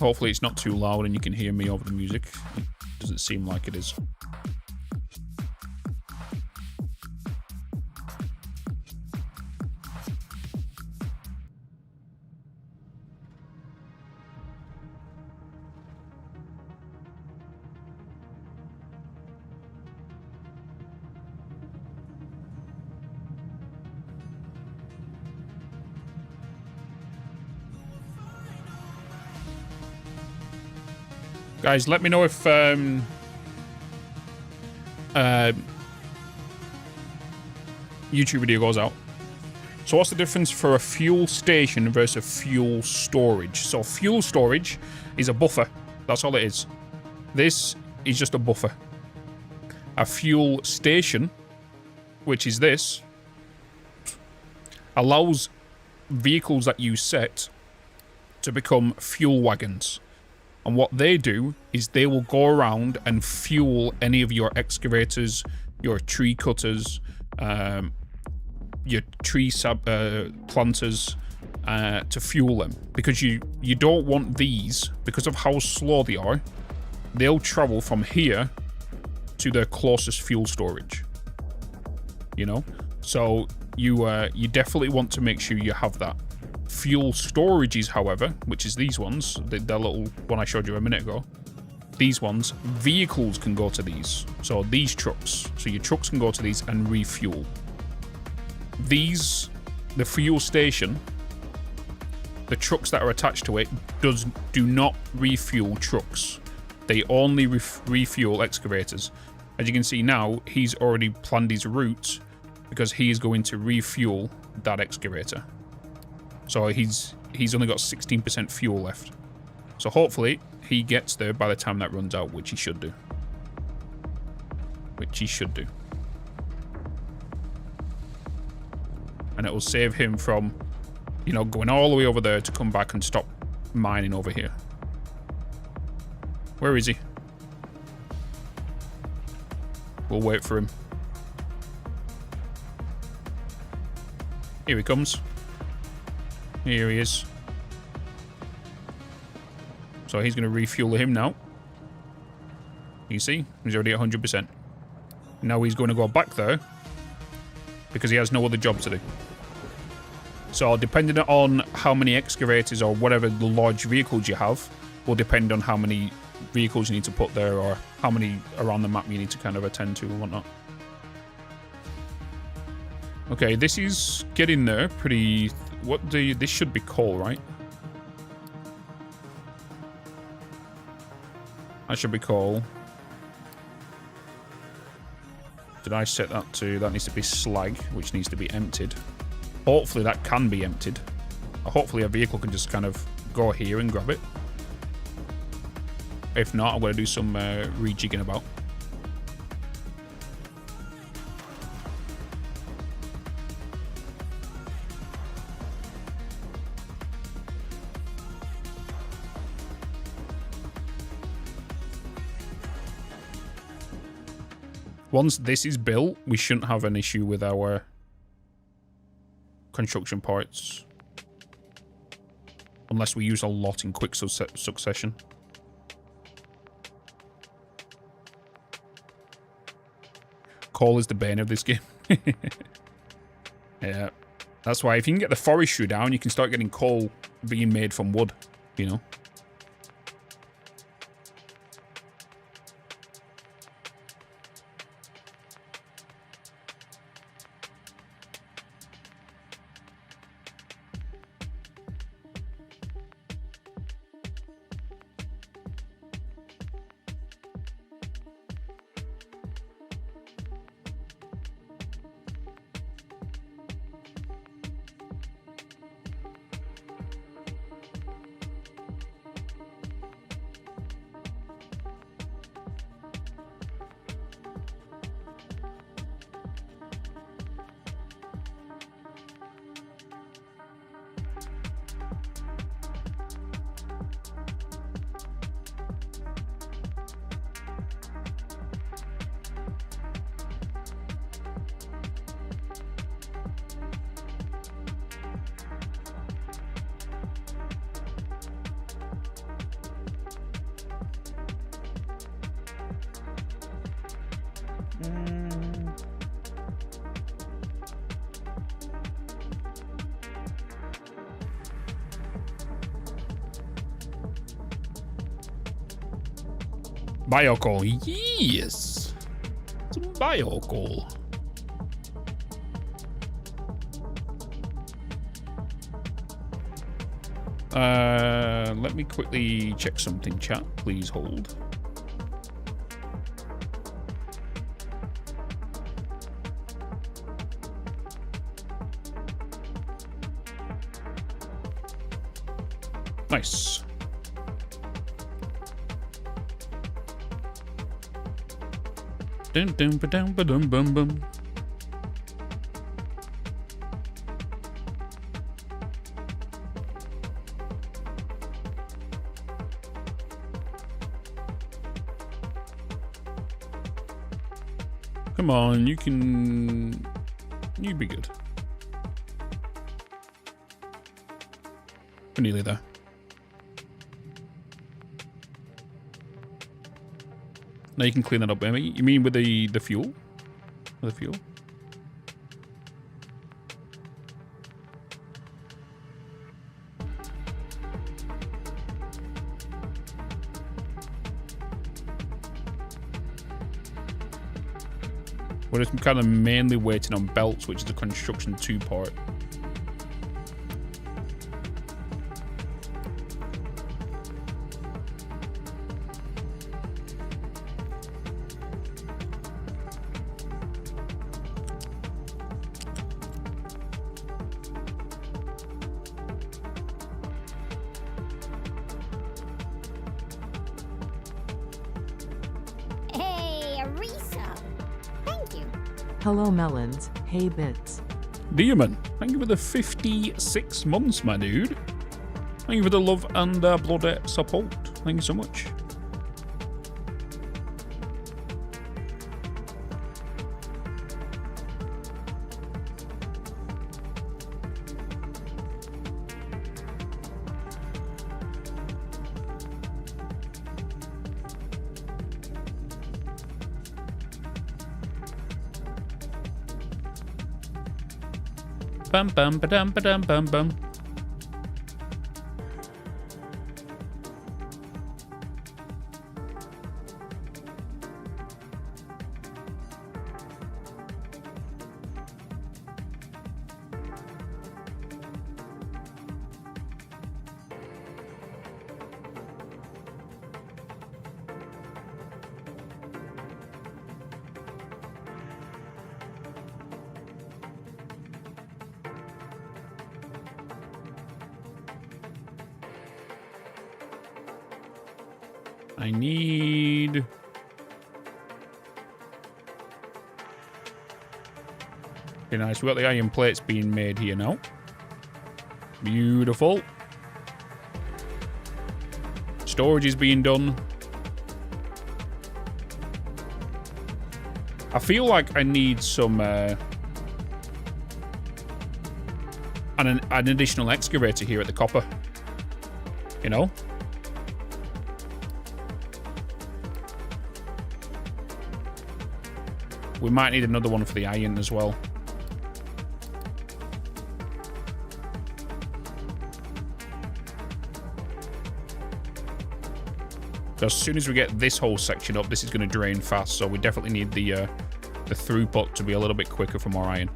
Hopefully it's not too loud and you can hear me over the music. It doesn't seem like it is. Guys, let me know if YouTube video goes out. So what's the difference for a fuel station versus fuel storage? So fuel storage is a buffer. That's all it is. This is just a buffer. A fuel station, which is this, allows vehicles that you set to become fuel wagons. And what they do is they will go around and fuel any of your excavators, your tree cutters, your tree planters, to fuel them. Because you don't want these, because of how slow they are, they'll travel from here to their closest fuel storage. You know? So you definitely want to make sure you have that. Fuel storages, however, which is these ones, the little one I showed you a minute ago, these ones, vehicles can go to these. So these trucks, so your trucks can go to these and refuel. These, the fuel station, the trucks that are attached to it do not refuel trucks. They only refuel excavators. As you can see now, he's already planned his route because he is going to refuel that excavator. So he's only got 16% fuel left. So hopefully he gets there by the time that runs out, which he should do. Which he should do. And it will save him from, you know, going all the way over there to come back and stop mining over here. Where is he? We'll wait for him. Here he comes. Here he is. So he's going to refuel him now. You see? He's already at 100%. Now he's going to go back there because he has no other job to do. So depending on how many excavators or whatever the large vehicles you have will depend on how many vehicles you need to put there or how many around the map you need to kind of attend to and whatnot. Okay, this is getting there pretty what do you... This should be coal, right? That should be coal. Did I set that to... That needs to be slag, which needs to be emptied. Hopefully that can be emptied. Hopefully a vehicle can just kind of go here and grab it. If not, I'm going to do some rejigging about. Once this is built, we shouldn't have an issue with our construction parts. Unless we use a lot in quick succession. Coal is the bane of this game. Yeah. That's why if you can get the forestry down, you can start getting coal being made from wood, you know? Biocoal, yes! Some biocoal. Let me quickly check something, chat. Please hold. Nice. Dum dum ba dum ba dum bum bum. Come on, you can... You be good. We're nearly there. Now you can clean that up, Emmy. You mean with the fuel? With the fuel? We're just kind of mainly waiting on belts, which is the construction 2 part. Hello, Melons. Hey, Bitz. Demon, thank you for the 56 months, my dude. Thank you for the love and blood support. Thank you so much. Bum bum ba-dum ba-dum bum bum. I need... Okay, nice. We've got the iron plates being made here now. Beautiful. Storage is being done. I feel like I need some... an additional excavator here at the copper. You know? We might need another one for the iron as well. As soon as we get this whole section up, this is going to drain fast, so we definitely need the throughput to be a little bit quicker for more iron.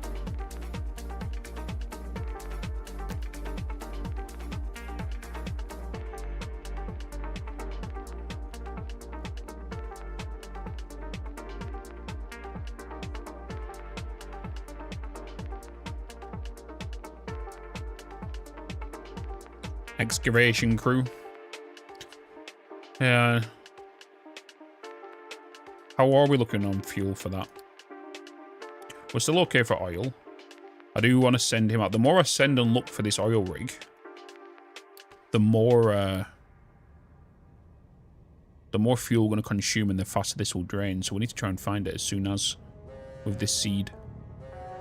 Excavation crew. Yeah. How are we looking on fuel for that? We're still okay for oil. I do want to send him out. The more I send and look for this oil rig, the more fuel we're going to consume and the faster this will drain. So we need to try and find it as soon as with this seed.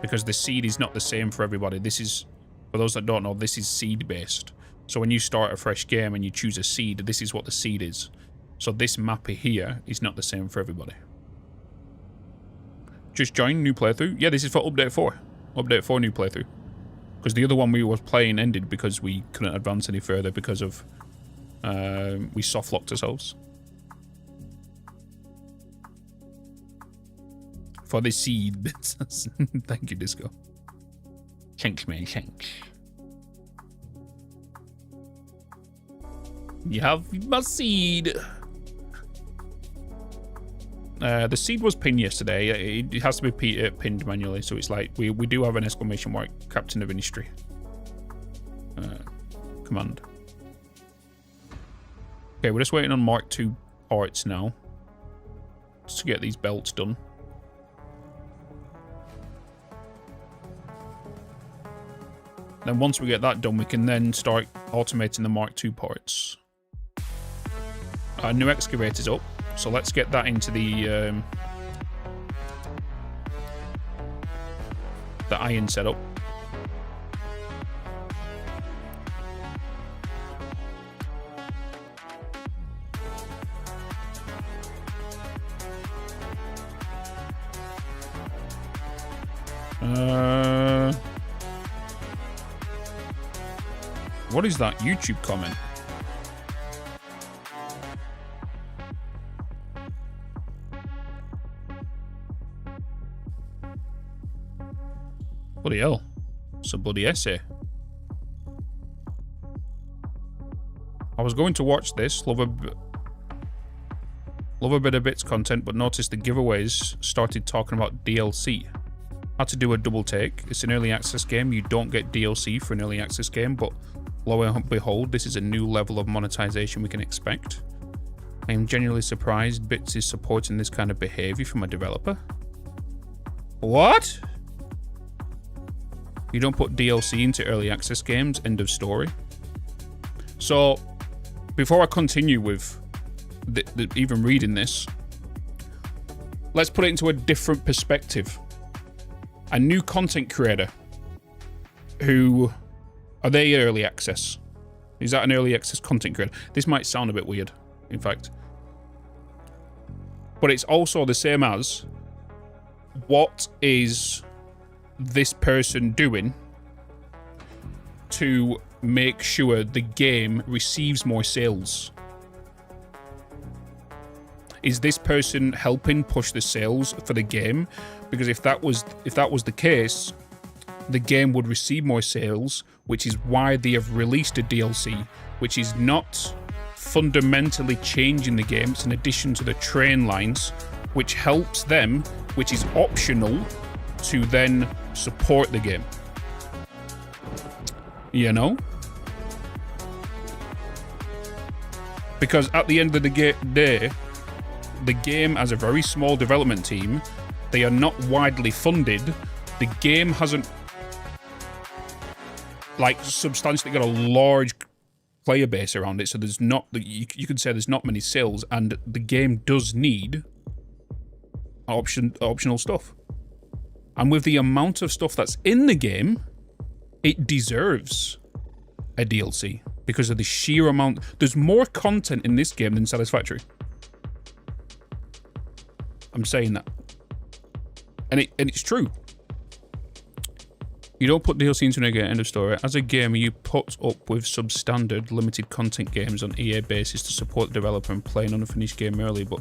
Because the seed is not the same for everybody. This is, for those that don't know, this is seed based. So when you start a fresh game and you choose a seed, this is what the seed is. So this map here is not the same for everybody. Just join new playthrough. Yeah, this is for update 4. Update 4 new playthrough. Because the other one we was playing ended because we couldn't advance any further because of we soft locked ourselves. For the seed bits. Thank you, Disco. Thanks, man. Thanks. You have my seed. The seed was pinned yesterday. It has to be pinned manually, so it's like we do have an exclamation mark Captain of Industry command. Okay, we're just waiting on Mark II parts now just to get these belts done. Then once we get that done, we can then start automating the Mark II parts. Our new excavator's up, so let's get that into the iron setup. What is that YouTube comment? Bloody hell. It's a bloody essay. I was going to watch this, love a bit of Bitz content, but noticed the giveaways started talking about DLC. Had to do a double take. It's an early access game. You don't get DLC for an early access game, but lo and behold, this is a new level of monetization we can expect. I am genuinely surprised Bitz is supporting this kind of behavior from a developer. What? You don't put DLC into early access games, end of story. So, before I continue with even reading this, let's put it into a different perspective. A new content creator who... Are they early access? Is that an early access content creator? This might sound a bit weird, in fact. But it's also the same as... What is this person doing to make sure the game receives more sales? Is this person helping push the sales for the game? Because if that was the case, the game would receive more sales, which is why they have released a DLC, which is not fundamentally changing the game. It's an addition to the train lines, which helps them, which is optional to then support the game. You know? Because at the end of the day, the game has a very small development team. They are not widely funded. The game hasn't, like, substantially got a large player base around it, so there's not, you could say there's not many sales, and the game does need optional stuff. And with the amount of stuff that's in the game, it deserves a DLC because of the sheer amount. There's more content in this game than Satisfactory. I'm saying that. And it's true. You don't put DLC into a game, end of story. As a gamer, you put up with substandard, limited content games on EA basis to support the developer and play an unfinished game early, but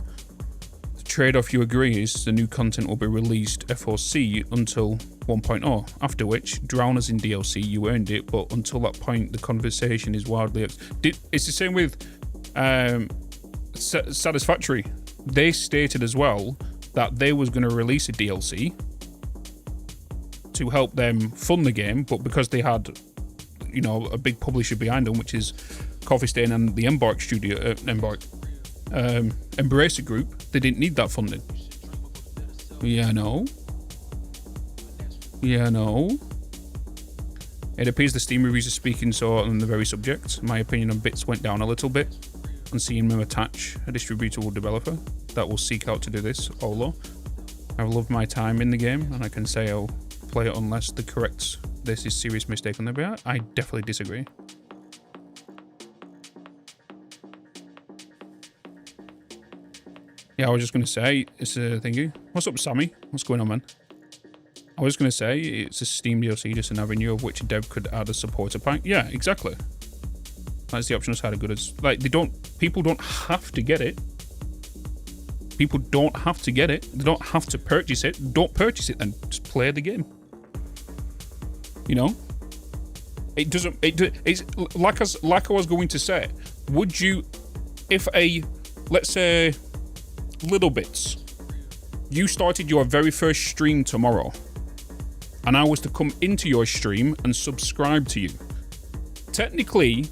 the trade-off you agree is the new content will be released FOC until 1.0, after which, drown us in DLC, you earned it, but until that point, the conversation is wildly... It's the same with Satisfactory. They stated as well that they was going to release a DLC to help them fund the game, but because they had, you know, a big publisher behind them, which is Coffee Stain and the Embracer Group, they didn't need that funding. Yeah, no. It appears the Steam reviews are speaking so on the very subject. My opinion on Bitz went down a little bit on seeing them attach a distributable developer that will seek out to do this, although I've loved my time in the game and I can say I'll play it unless this is serious mistake on their behalf. I definitely disagree. Yeah, I was just going to say, it's a thingy. What's up, Sammy? What's going on, man? I was going to say, it's a Steam DLC, just an avenue of which a dev could add a supporter pack. Yeah, exactly. That's the optional side of good as... Like, people don't have to get it. People don't have to get it. They don't have to purchase it. Don't purchase it then. Just play the game. You know? It doesn't... It's like I was going to say. Would you... If let's say... Little Bits. You started your very first stream tomorrow. And I was to come into your stream and subscribe to you. Technically,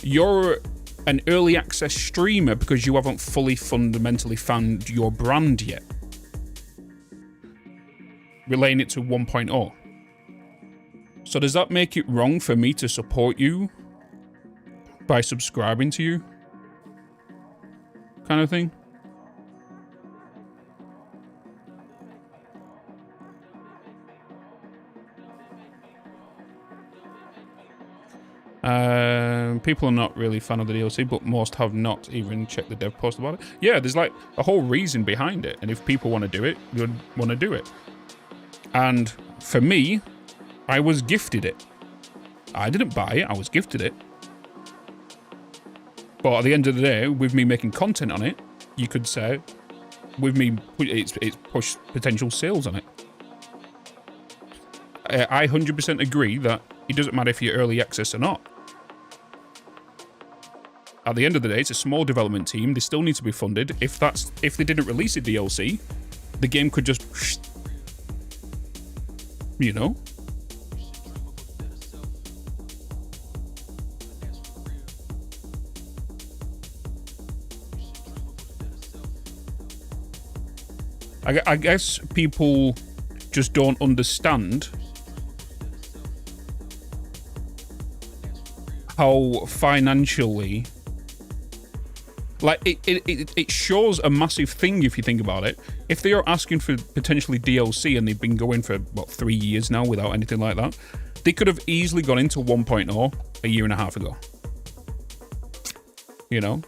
you're an early access streamer because you haven't fully fundamentally found your brand yet. Relaying it to 1.0. So does that make it wrong for me to support you by subscribing to you? Kind of thing? People are not really fan of the DLC, but most have not even checked the dev post about it. Yeah, there's like a whole reason behind it, and if people want to do it, you'd want to do it. And for me, I was gifted it. I didn't buy it, I was gifted it. But at the end of the day, with me making content on it, you could say, with me, it's pushed potential sales on it. I 100% agree that it doesn't matter if you're early access or not. At the end of the day, it's a small development team. They still need to be funded. If they didn't release a DLC, the game could just, you know. I guess people just don't understand how financially, like, it shows a massive thing if you think about it. If they are asking for potentially DLC and they've been going for, what, 3 years now without anything like that, they could have easily gone into 1.0 a year and a half ago. You know?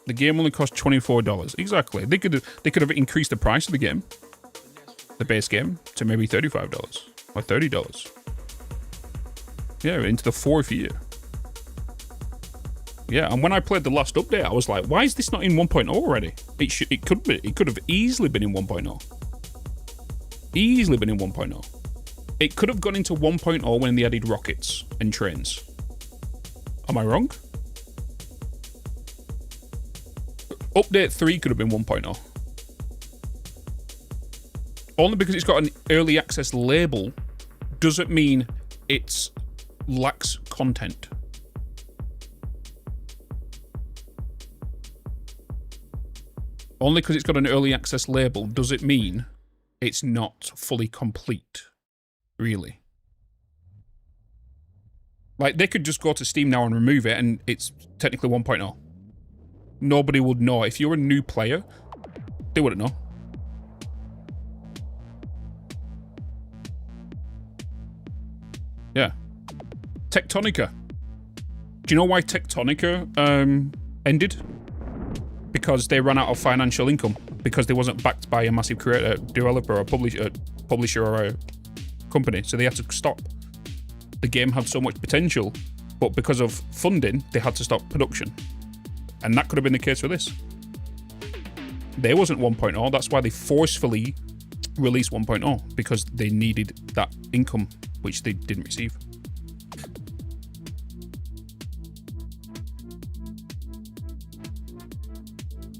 The game only cost $24. Exactly. They could have increased the price of the game, the base game, to maybe $35 or $30. Yeah, into the 4th year. Yeah, and when I played the last update, I was like, why is this not in 1.0 already? It could have easily been in 1.0. Easily been in 1.0. It could have gone into 1.0 when they added rockets and trains. Am I wrong? Update 3 could have been 1.0. Only because it's got an early access label doesn't mean it's lacks content. Only because it's got an early access label does it mean it's not fully complete, really. Like, they could just go to Steam now and remove it, and it's technically 1.0. Nobody would know. If you're a new player, they wouldn't know. Yeah. Tectonica. Do you know why Tectonica ended? Because they ran out of financial income. Because they wasn't backed by a massive creator, developer, or publisher or a company. So they had to stop. The game had so much potential, but because of funding, they had to stop production. And that could have been the case for this. There wasn't 1.0, that's why they forcefully released 1.0, because they needed that income, which they didn't receive.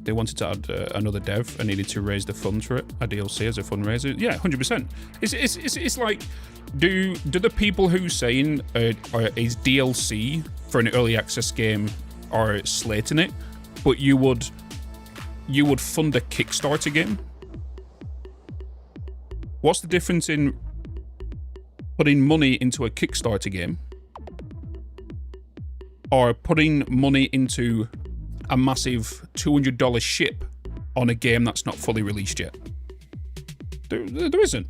They wanted to add another dev and needed to raise the funds for it, a DLC as a fundraiser. Yeah, 100%. It's like, do the people who saying is DLC for an early access game are slating it, but you would fund a Kickstarter game? What's the difference in putting money into a Kickstarter game or putting money into a massive $200 ship on a game that's not fully released yet? There isn't.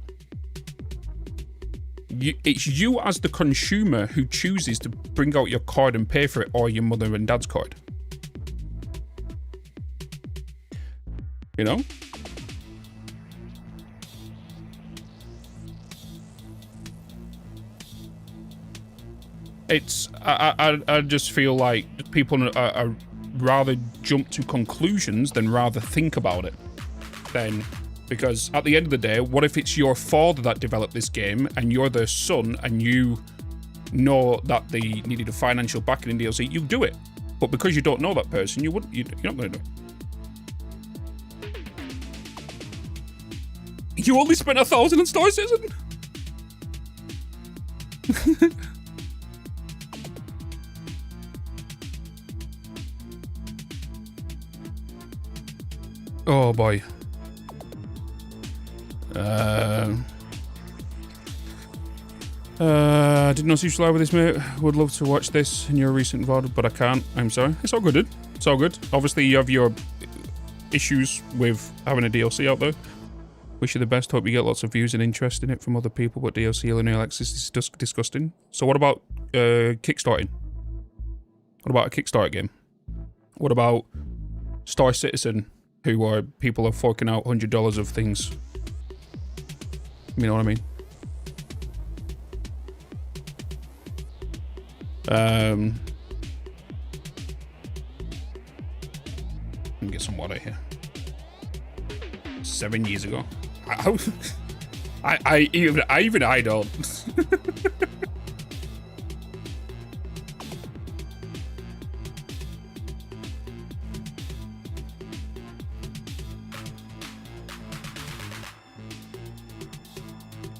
It's you as the consumer who chooses to bring out your card and pay for it, or your mother and dad's card. You know? It's I just feel like people are rather jump to conclusions than rather think about it. Then, because at the end of the day, what if it's your father that developed this game and you're their son and you know that they needed a financial backing in DLC, you do it. But because you don't know that person, you're not going to do it. You only spent 1,000 on Star Citizen? Oh boy. I did not see you live with this, mate. Would love to watch this in your recent VOD, but I can't. I'm sorry. It's all good, dude. It's all good. Obviously, you have your issues with having a DLC out there. Wish you the best. Hope you get lots of views and interest in it from other people, but DLC and early access is just disgusting. So what about kickstarting? What about a Kickstarter game? What about Star Citizen, who are people are forking out $100 of things? You know what I mean? Let me get some water here. 7 years ago. Even I don't.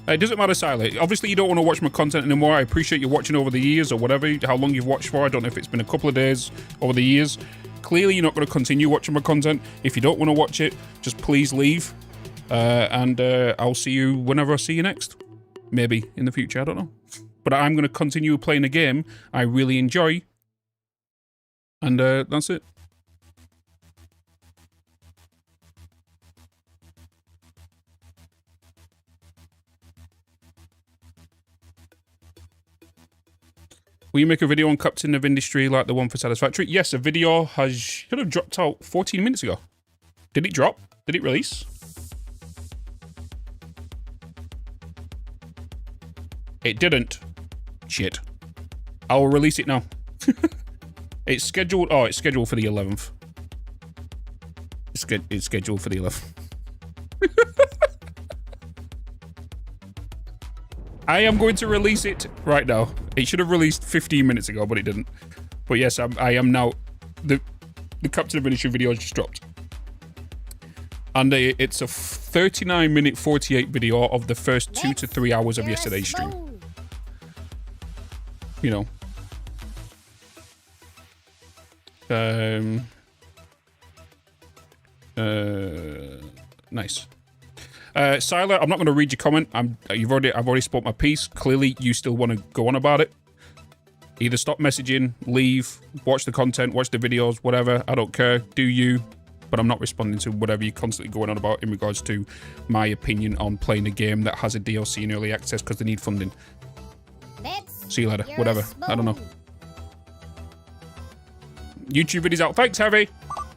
It doesn't matter, Silent. Obviously, you don't want to watch my content anymore. I appreciate you watching over the years or whatever, how long you've watched for. I don't know if it's been a couple of days over the years. Clearly, you're not going to continue watching my content. If you don't want to watch it, just please leave. And I'll see you whenever I see you next. Maybe in the future, I don't know. But I'm going to continue playing a game I really enjoy. And that's it. Will you make a video on Captain of Industry like the one for Satisfactory? Yes, a video should have dropped out 14 minutes ago. Did it drop? Did it release? It didn't. Shit. I'll release it now. It's scheduled. Oh, it's scheduled for the 11th. It's scheduled for the 11th. I am going to release it right now. It should have released 15 minutes ago, but it didn't. But yes, I am now. The Captain of Industry video just dropped. And it's a 39-minute 48 video of the first 2 to 3 hours of yesterday's stream. you know. Nice. Siler, I'm not going to read your comment. I've already spoke my piece. Clearly, you still want to go on about it. Either stop messaging, leave, watch the content, watch the videos, whatever. I don't care. Do you? But I'm not responding to whatever you're constantly going on about in regards to my opinion on playing a game that has a DLC in early access because they need funding. Bitz, See you later. you're Whatever. a I don't know. spoon. YouTube video's out. Thanks, Heavy.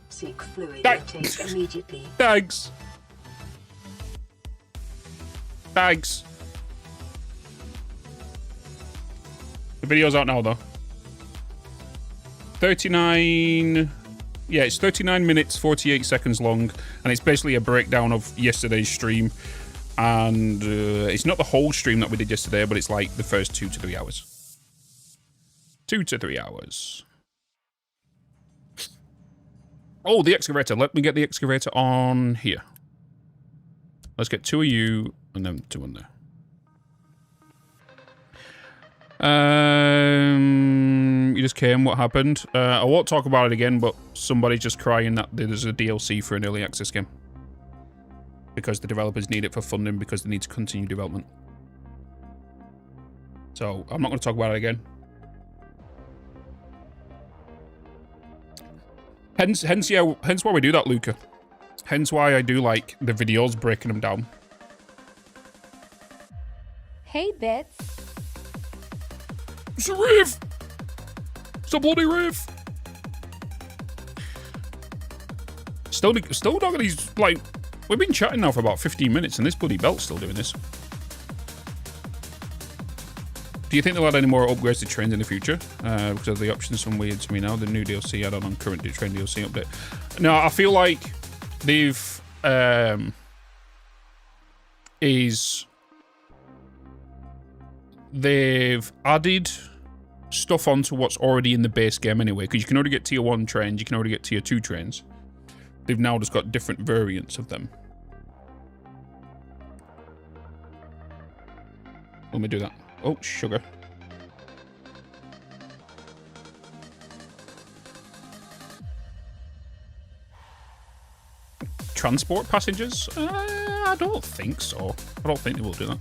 Seek fluid Thanks. intake immediately. Thanks. Thanks. The video's out now, though. 39... Yeah, it's 39 minutes, 48 seconds long, and it's basically a breakdown of yesterday's stream. And it's not the whole stream that we did yesterday, but it's like the first 2 to 3 hours. 2 to 3 hours. Oh, the excavator. Let me get the excavator on here. Let's get 2 of you, and then 2 on there. You just came. What happened? I won't talk about it again, but somebody's just crying that there's a DLC for an early access game. Because the developers need it for funding because they need to continue development. So, I'm not going to talk about it again. Hence why we do that, Luca. Hence why I do like the videos, breaking them down. Hey, Bitz. It's a riff! It's a bloody riff! Still not got these, like... We've been chatting now for about 15 minutes and this bloody belt's still doing this. Do you think they'll add any more upgrades to trains in the future? Because of the options some weird to me now. The new DLC add-on on current train DLC update. No, I feel like they've... They've added stuff onto what's already in the base game anyway, because you can already get tier 1 trains, you can already get tier 2 trains. They've now just got different variants of them. Let me do that. Oh, sugar. Transport passengers? I don't think so. I don't think they will do that.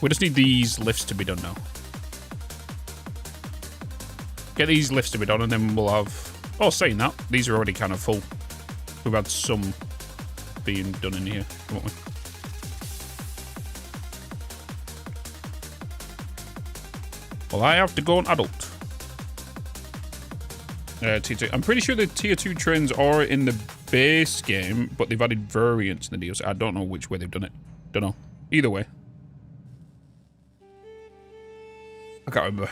We just need these lifts to be done now. Get these lifts to be done and then we'll have... Oh, saying that, these are already kind of full. We've had some being done in here, haven't we? Well, I have to go on adult. Tier 2. I'm pretty sure the tier 2 trains are in the base game, but they've added variants in the DLC. I don't know which way they've done it. Don't know. Either way. I can't remember.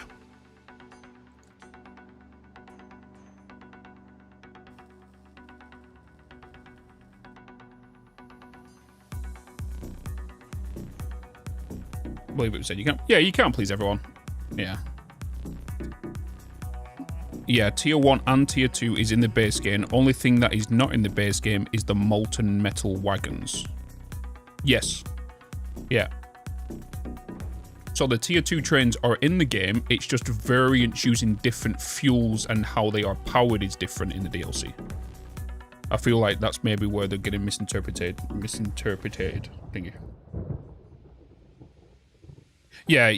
I believe it said you can't. Yeah, you can't please everyone. Yeah. Yeah, tier 1 and tier 2 is in the base game. Only thing that is not in the base game is the molten metal wagons. Yes. Yeah. So the tier 2 trains are in the game, it's just variants using different fuels and how they are powered is different in the DLC. I feel like that's maybe where they're getting misinterpreted thingy. Yeah,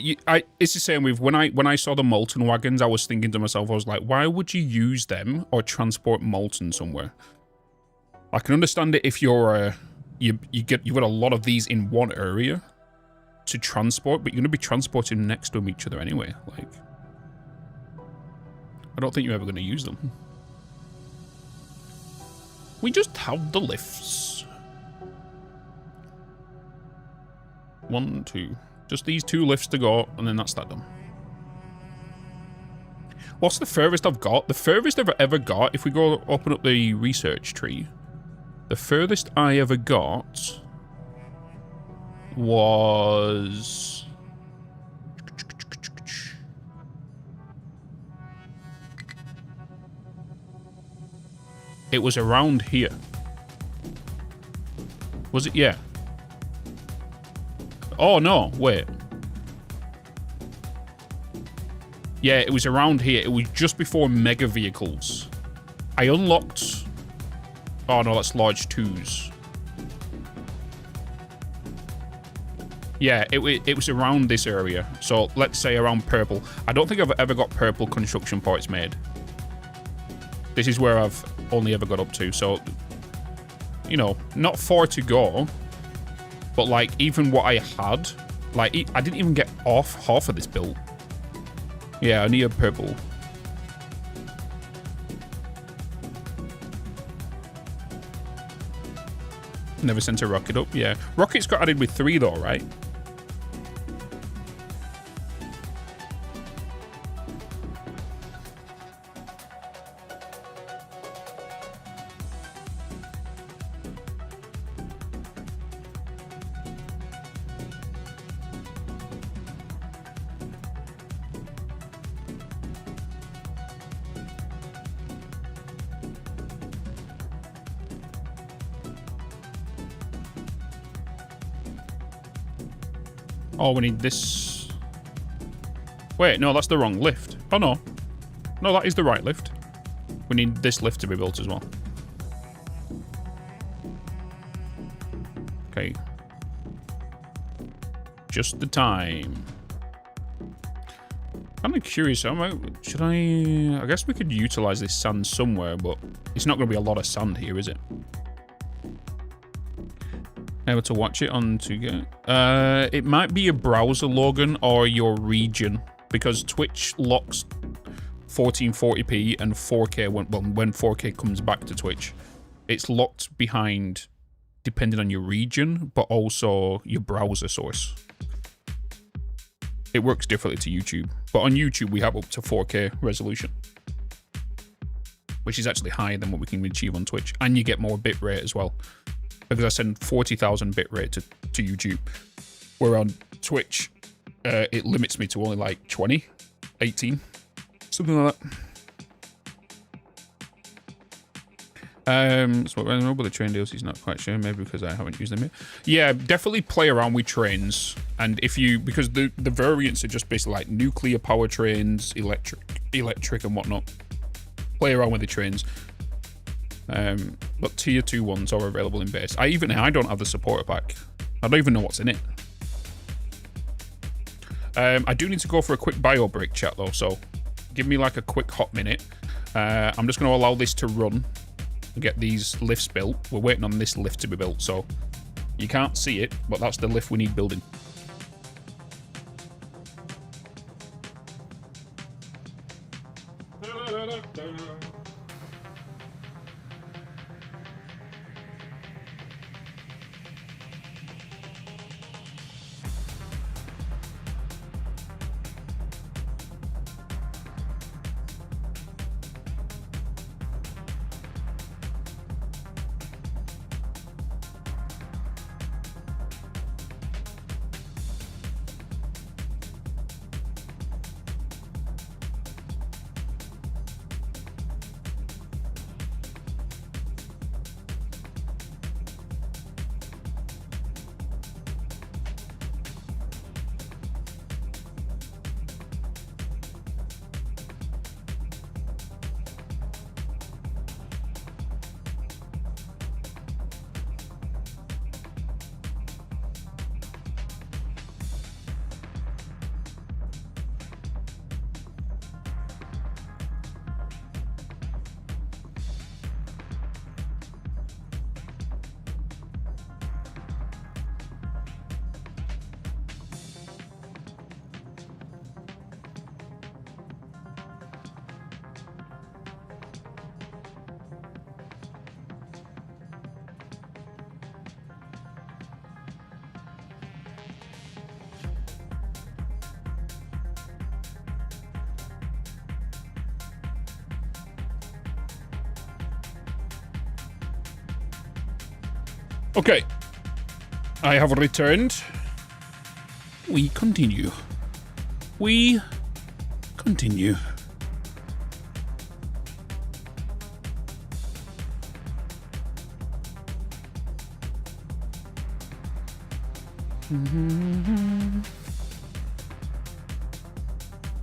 it's the same with when I saw the molten wagons, I was thinking to myself, I was like, why would you use them or transport molten somewhere? I can understand it if you're you've got a lot of these in one area to transport, but you're gonna be transporting next to each other anyway. Like, I don't think you're ever gonna use them. We just have the lifts. 1, 2. Just these 2 lifts to go, and then that's that done. What's the furthest I've got? The furthest I've ever got, if we go open up the research tree, the furthest I ever got was... It was around here. Was it? Yeah. Oh, no. Wait. Yeah, it was around here. It was just before mega vehicles. I unlocked... Oh, no, that's large 2s. Yeah, it was around this area. So, let's say around purple. I don't think I've ever got purple construction parts made. This is where I've only ever got up to. So, you know, not far to go. But, like, even what I had... Like, I didn't even get off half of this build. Yeah, I need a purple. Never sent a rocket up. Yeah. Rockets got added with 3 though, right? Oh, we need this. Wait, no, that's the wrong lift. Oh, no. No, that is the right lift. We need this lift to be built as well. Okay. Just the time. I'm curious. Should I guess we could utilize this sand somewhere, but it's not going to be a lot of sand here, is it? Able to watch it on to get. It might be your browser login or your region, because Twitch locks 1440p and 4K when 4K comes back to Twitch. It's locked behind depending on your region, but also your browser source. It works differently to YouTube, but on YouTube we have up to 4K resolution, which is actually higher than what we can achieve on Twitch, and you get more bitrate as well. Because I send 40,000 bitrate to YouTube, where on Twitch, it limits me to only like 20, 18, something like that. So I know about the train deals, he's not quite sure, maybe because I haven't used them yet. Yeah, definitely play around with trains, and if you, because the variants are just basically like nuclear power trains, electric and whatnot. Play around with the trains. But tier 2 ones are available in base. I don't have the supporter pack. I don't even know what's in it. I do need to go for a quick bio break, chat, though, so give me like a quick hot minute. I'm just going to allow this to run and get these lifts built. We're waiting on this lift to be built, so you can't see it, but that's the lift we need building. Okay, I have returned. We continue. We continue.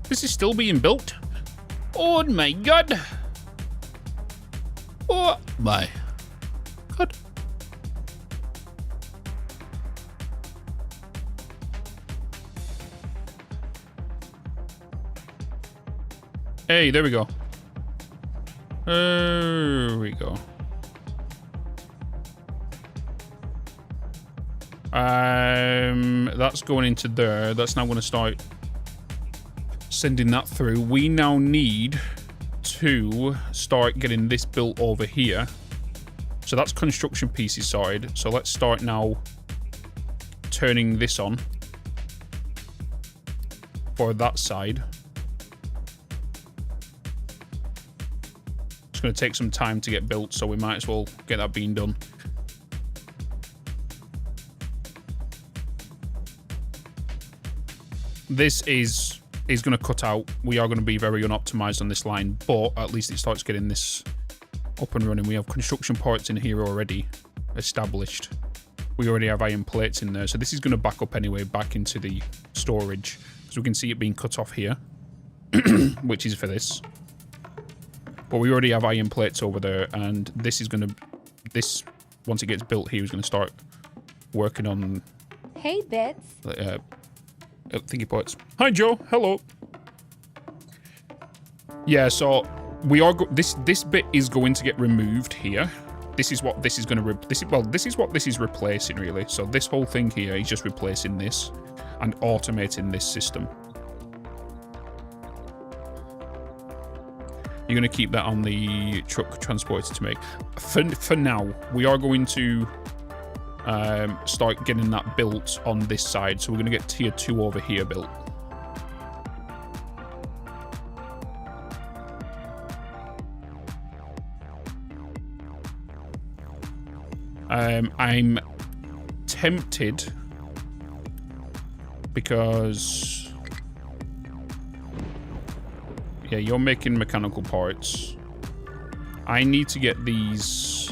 This is still being built. Oh my god. Oh my god. Hey, there we go. There we go. That's going into there. That's now going to start sending that through. We now need to start getting this built over here. So that's construction pieces sorted. So let's start now turning this on for that side. It's going to take some time to get built, so we might as well get that being done. This is going to cut out. We are going to be very unoptimized on this line, but at least it starts getting this up and running. We have construction parts in here already established. We already have iron plates in there, so this is going to back up anyway back into the storage, because we can see it being cut off here, which is for this. But we already have iron plates over there, and this is going to, this, once it gets built here, is going to start working on... Hey, Bitz. Thingy parts. Hi, Joe. Hello. Yeah, so we are... this bit is going to get removed here. This is what this is going to... this is what this is replacing, really. So this whole thing here is just replacing this and automating this system. You're going to keep that on the truck transporter to make. For now, we are going to start getting that built on this side. So we're going to get tier 2 over here built. I'm tempted because... yeah, you're making mechanical parts. I need to get these...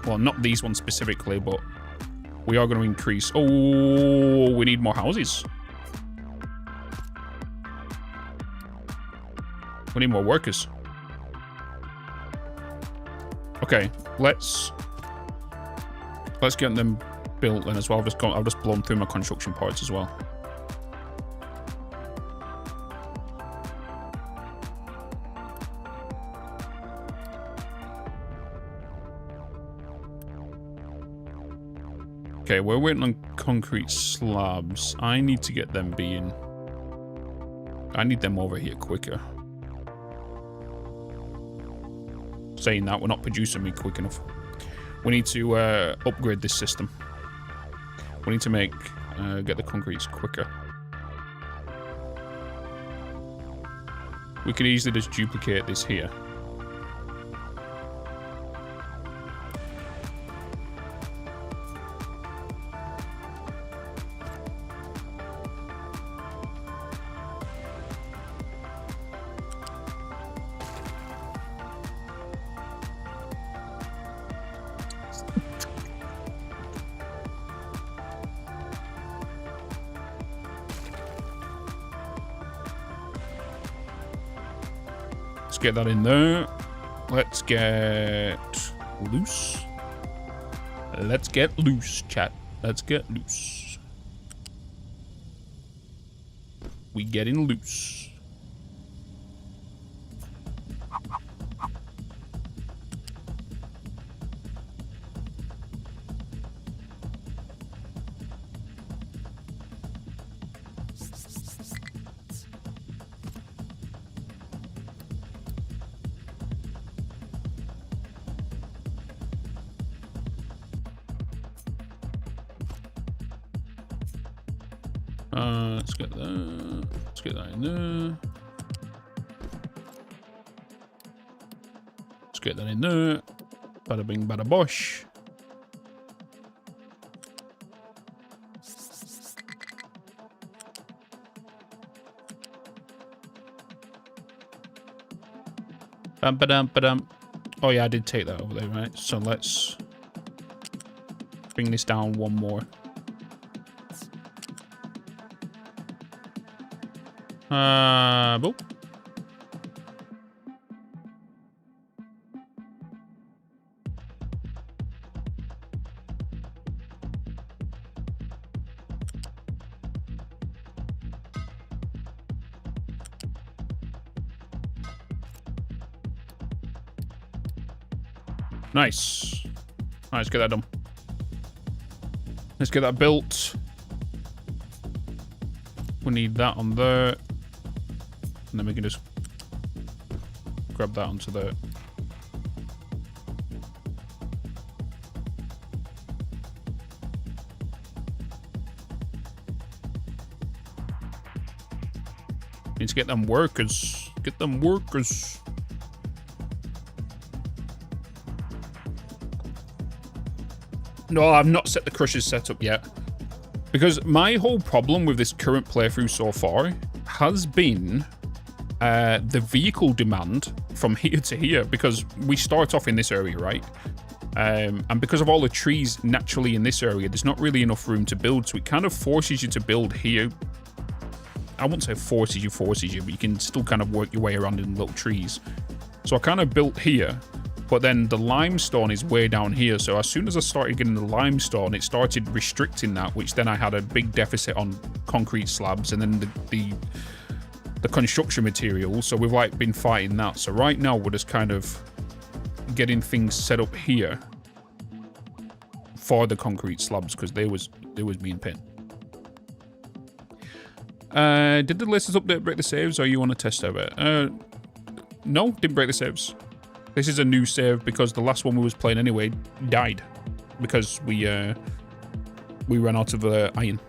well, not these ones specifically, but we are going to increase... oh, we need more houses. We need more workers. Okay, let's get them built then as well. I've just blown through my construction parts as well. Okay, we're waiting on concrete slabs. I need to get them being... I need them over here quicker. Saying that, we're not producing me quick enough. We need to upgrade this system. We need to make... get the concretes quicker. We could easily just duplicate this here. Get that in there. Let's get loose. Let's get loose, chat. Let's get loose. We getting loose. Let's get that. Let's get that in there. Let's get that in there. Bada bing, bada bosh. Bam, badam, badam. Oh yeah, I did take that over there, right? So let's bring this down one more. Boop. Nice. Alright, let's get that done. Let's get that built. We need that on there. And then we can just grab that onto there. Need to get them workers. Get them workers. No, I've not set the crushers set up yet. Because my whole problem with this current playthrough so far has been the vehicle demand from here to here. Because we start off in this area, right? And because of all the trees naturally in this area, there's not really enough room to build. So it kind of forces you to build here. I wouldn't say forces you, but you can still kind of work your way around in little trees. So I kind of built here. But then the limestone is way down here, so as soon as I started getting the limestone, it started restricting that, which then I had a big deficit on concrete slabs and then the construction materials. So we've like been fighting that. So right now we're just kind of getting things set up here for the concrete slabs because they was being pinned. Did the latest update break the saves, or are you on a test server? No, didn't break the saves. This is a new save because the last one we was playing anyway died because we ran out of iron.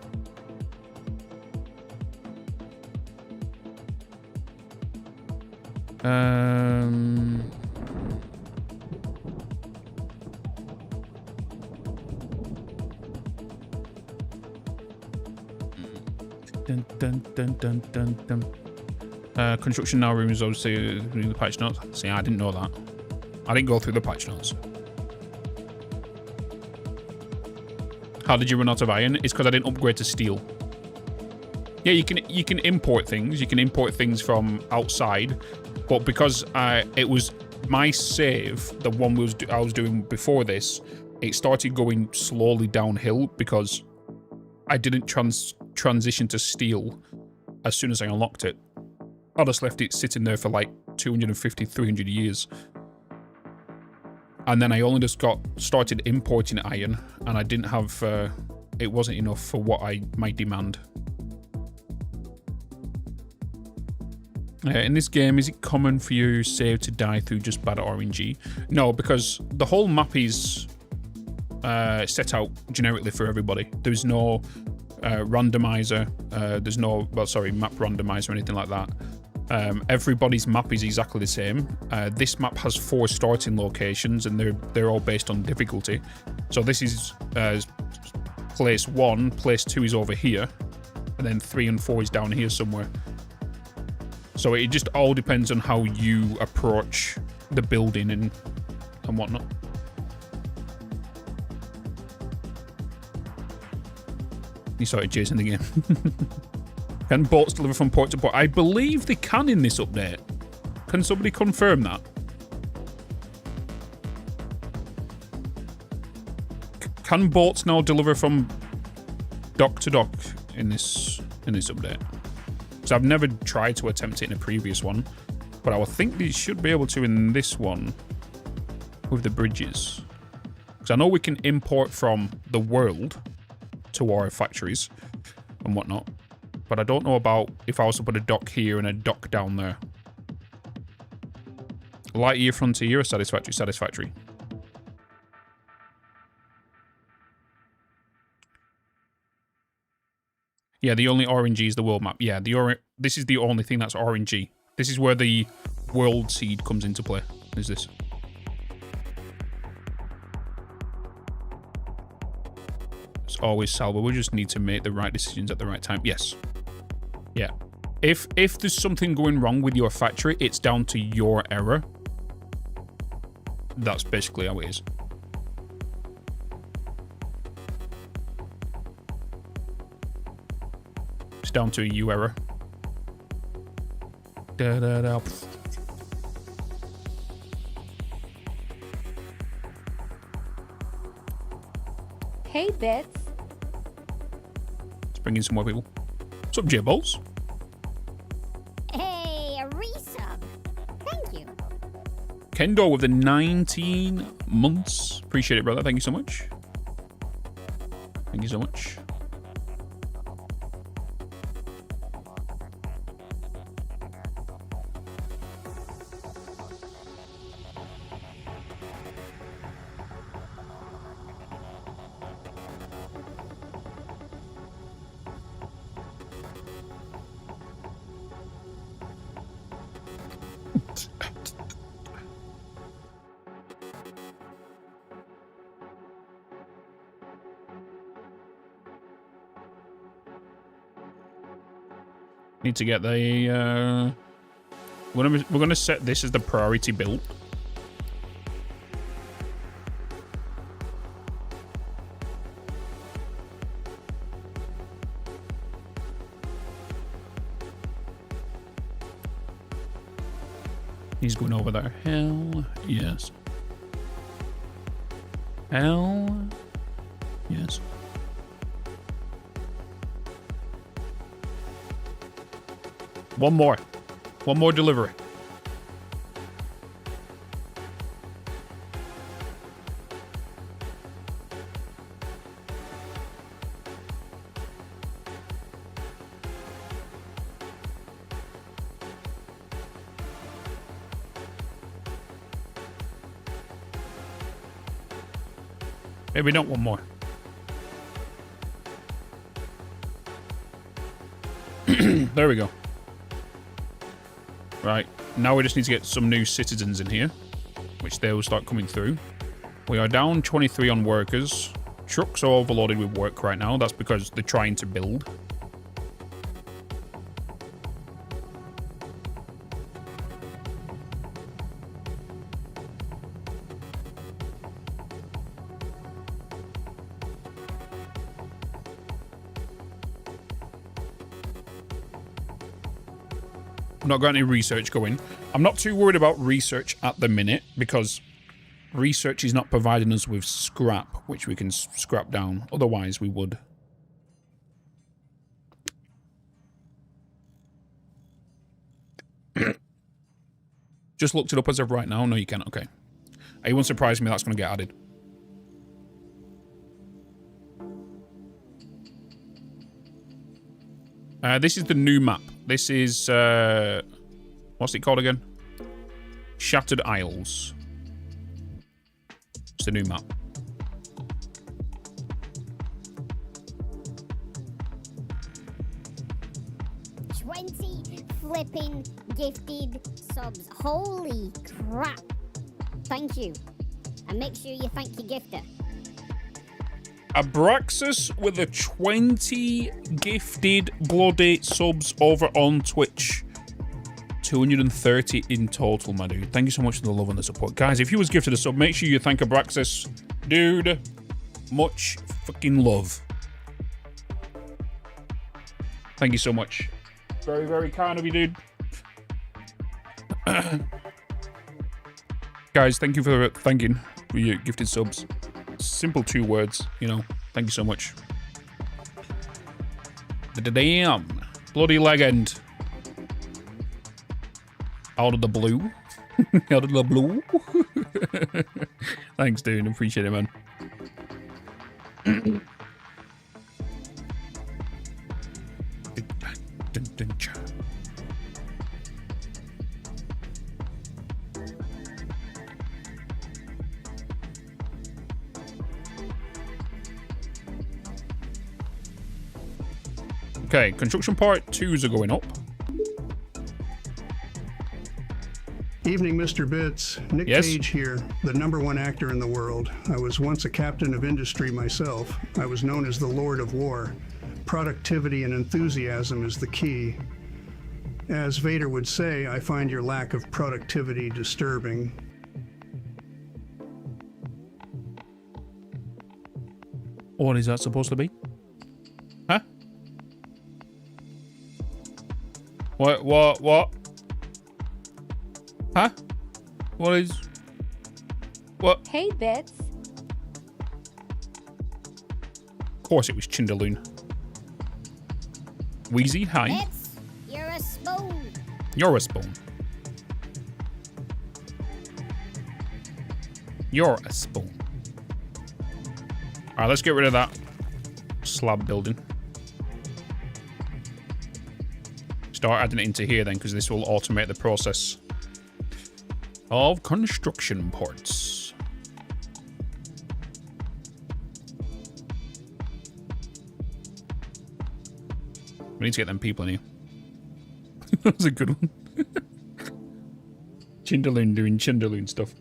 Dun, dun, dun, dun, dun, dun. Construction now rooms obviously the patch notes. See, I didn't know that. I didn't go through the patch notes. How did you run out of iron? It's because I didn't upgrade to steel. Yeah, you can import things. You can import things from outside, but because it was my save, the one I was doing before this, it started going slowly downhill because I didn't transition to steel as soon as I unlocked it. I just left it sitting there for like 250, 300 years. And then I only just started importing iron, and I didn't have, it wasn't enough for what I might demand. In this game, is it common for you save to die through just bad RNG? No, because the whole map is set out generically for everybody. There's no randomizer, there's no, well, sorry, map randomizer or anything like that. Everybody's map is exactly the same. This map has 4 starting locations, and they're all based on difficulty. So this is place 1, place 2 is over here, and then 3 and 4 is down here somewhere. So it just all depends on how you approach the building and whatnot. You started chasing the game. Can boats deliver from port to port? I believe they can in this update. Can somebody confirm that? Can boats now deliver from dock to dock in this update? Because I've never tried to attempt it in a previous one, but I would think they should be able to in this one with the bridges. Because I know we can import from the world to our factories and whatnot. But I don't know about if I was to put a dock here and a dock down there. Lightyear, Frontier, or Satisfactory? Satisfactory. Yeah, the only RNG is the world map. Yeah, this is the only thing that's RNG. This is where the world seed comes into play. Is this? It's always Salva. We just need to make the right decisions at the right time. Yes. Yeah. If there's something going wrong with your factory, it's down to your error. That's basically how it is. It's down to a you error. Hey, Bitz. Let's bring in some more people. What's up, J-Balls? Hey, a resub. Thank you. Kendor with the 19 months. Appreciate it, brother. Thank you so much. Thank you so much. Need to get the we're gonna set this as the priority build. He's going over there. Hell yes. Hell yes. One more. One more delivery. Maybe not one more. There we go. Right, now we just need to get some new citizens in here, which they will start coming through. We are down 23 on workers. Trucks are overloaded with work right now. That's because they're trying to build. I've not got any research going. I'm not too worried about research at the minute because research is not providing us with scrap, which we can scrap down. Otherwise, we would. Just looked it up as of right now. No, you can't. Okay. It won't surprise me that's going to get added. This is the new map. This is, what's it called again? Shattered Isles. It's the new map. Flipping gifted subs. Holy crap. Thank you. And make sure you thank your gifter. Abraxas with a 20 gifted bloody subs over on Twitch. 230 in total, my dude. Thank you so much for the love and the support. Guys, if you was gifted a sub, make sure you thank Abraxas. Dude, much fucking love. Thank you so much. Very, very kind of you, dude. Guys, thank you for thanking for your gifted subs. Simple 2 words, you know. Thank you so much. Damn. Bloody legend. Out of the blue. Out of the blue. Thanks, dude. Appreciate it, man. Okay, construction part 2s are going up. Evening, Mr. Bitz. Nick Yes? Cage here, the #1 actor in the world. I was once a captain of industry myself. I was known as the Lord of War. Productivity and enthusiasm is the key. As Vader would say, I find your lack of productivity disturbing. What is that supposed to be? Huh? What? Huh? What is... What? Hey, Bitz. Of course it was Chindaloon. Wheezy, hi. Bitz, you're a spoon. You're a spoon. You're a spoon. Alright, let's get rid of that slab building. Start adding it into here then, because this will automate the process of construction parts. We need to get them people in here. That was a good one. Chindaloon doing Chindaloon stuff.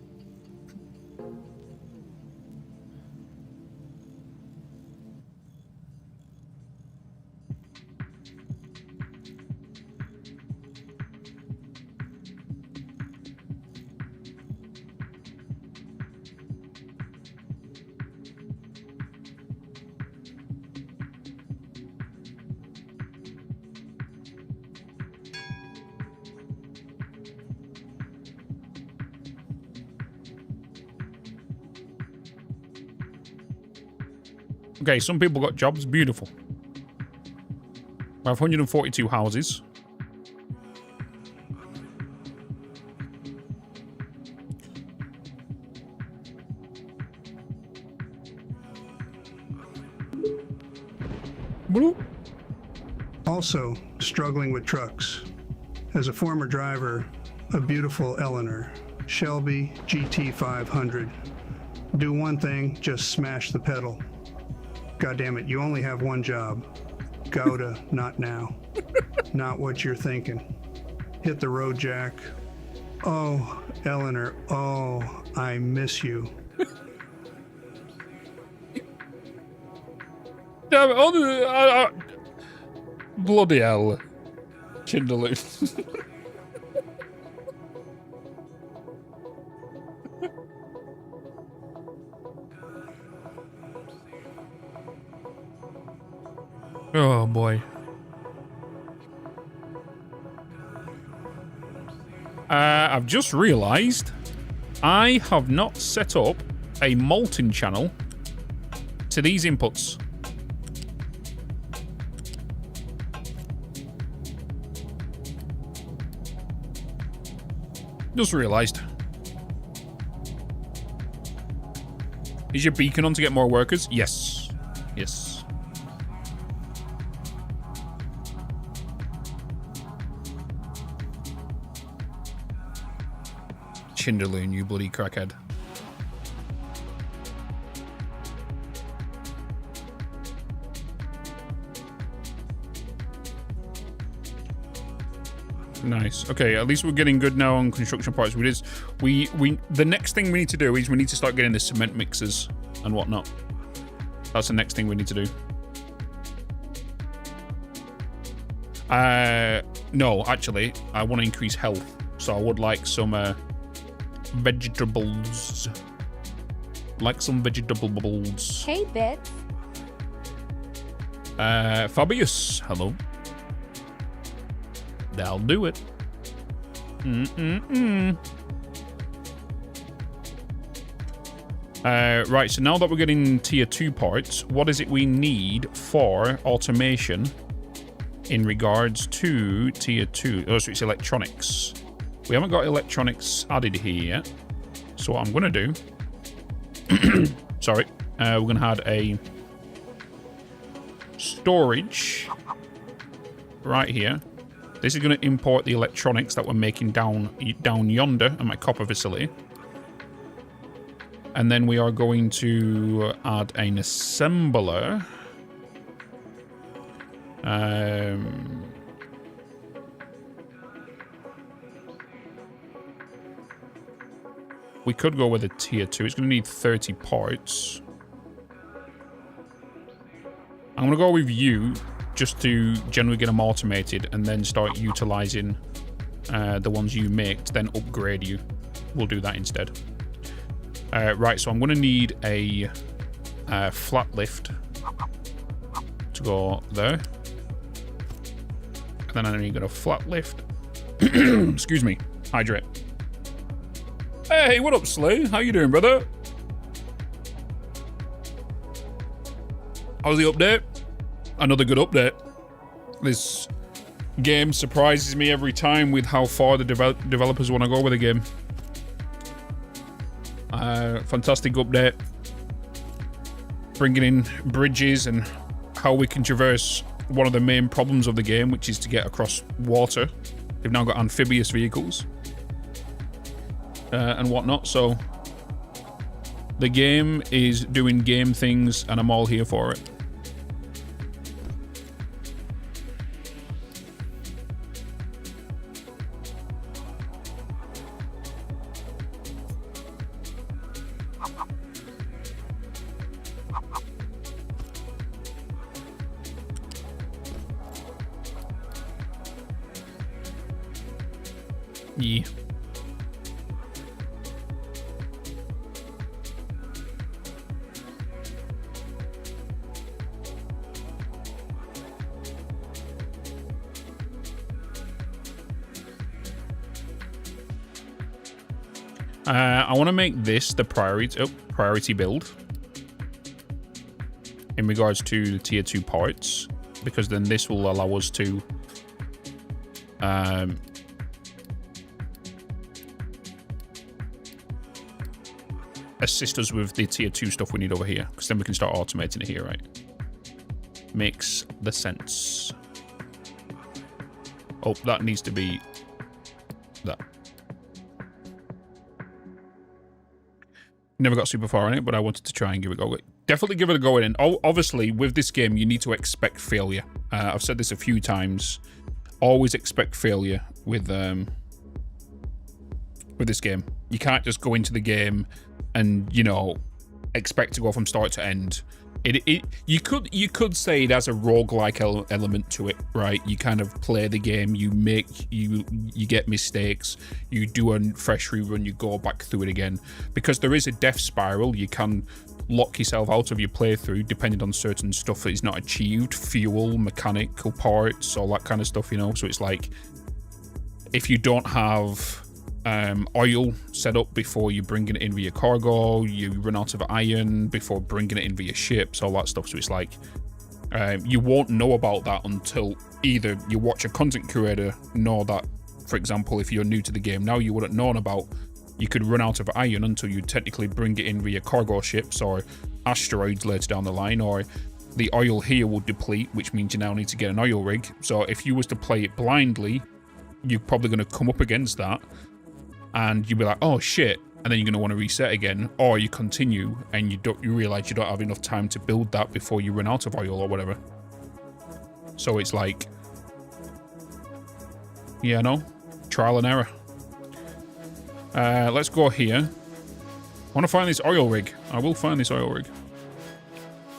Okay, some people got jobs. Beautiful. We have 142 houses. Also, struggling with trucks. As a former driver, a beautiful Eleanor, Shelby GT500. Do one thing, just smash the pedal. God damn it, you only have one job. Go to not now. Not what you're thinking. Hit the road, Jack. Oh, Eleanor, oh, I miss you. Damn it, bloody hell. Chindaloon. Oh boy. I've just realized I have not set up a molten channel to these inputs. Just realized. Is your beacon on to get more workers? Yes. Yes. Chindaloon, you bloody crackhead. Nice. Okay, at least we're getting good now on construction parts. The next thing we need to do is we need to start getting the cement mixers and whatnot. That's the next thing we need to do. No, actually, I want to increase health, so I would like some vegetables. Like some vegetable bubbles. Hey, Bitz. Fabius, hello. That'll do it. Right, so now that we're getting tier 2 parts, what is it we need for automation in regards to tier 2? Oh, so it's electronics. We haven't got electronics added here yet. So what I'm going to do... Sorry. We're going to add a storage right here. This is going to import the electronics that we're making down yonder at my copper facility. And then we are going to add an assembler. We could go with a tier 2. It's going to need 30 parts. I'm going to go with you just to generally get them automated and then start utilizing the ones you make to then upgrade you. We'll do that instead. Right, so I'm going to need a flat lift to go there. And then I need a flat lift. Excuse me. Hydrate. Hey, what up, Slay? How you doing, brother? How's the update? Another good update. This game surprises me every time with how far the developers want to go with the game. Fantastic update. Bringing in bridges and how we can traverse one of the main problems of the game, which is to get across water. They've now got amphibious vehicles and whatnot, so the game is doing game things and I'm all here for it. Yeah. I want to make this the priority build in regards to the tier 2 parts, because then this will allow us to assist us with the tier 2 stuff we need over here, because then we can start automating it here, right? Makes the sense. Oh, that needs to be that. Never got super far in it, but I wanted to try and give it a go. Definitely give it a go in. Obviously, with this game, you need to expect failure. I've said this a few times. Always expect failure with this game. You can't just go into the game and, you know, expect to go from start to end. You could say it has a roguelike element to it, right? You kind of play the game, you get mistakes, you do a fresh rerun, you go back through it again. Because there is a death spiral, you can lock yourself out of your playthrough depending on certain stuff that is not achieved, fuel, mechanical parts, all that kind of stuff, you know? So it's like, if you don't have oil set up before you bring it in via cargo, you run out of iron before bringing it in via ships, all that stuff. So it's like, you won't know about that until either you watch a content creator know that, for example, if you're new to the game now, you wouldn't known about you could run out of iron until you technically bring it in via cargo ships or asteroids later down the line, or the oil here will deplete, which means you now need to get an oil rig. So if you was to play it blindly, you're probably going to come up against that and you'll be like, oh shit, and then you're going to want to reset again, or you continue and you realize you don't have enough time to build that before you run out of oil or whatever. So it's like, yeah, no, trial and error. Let's go here. I want to find this oil rig. I will find this oil rig.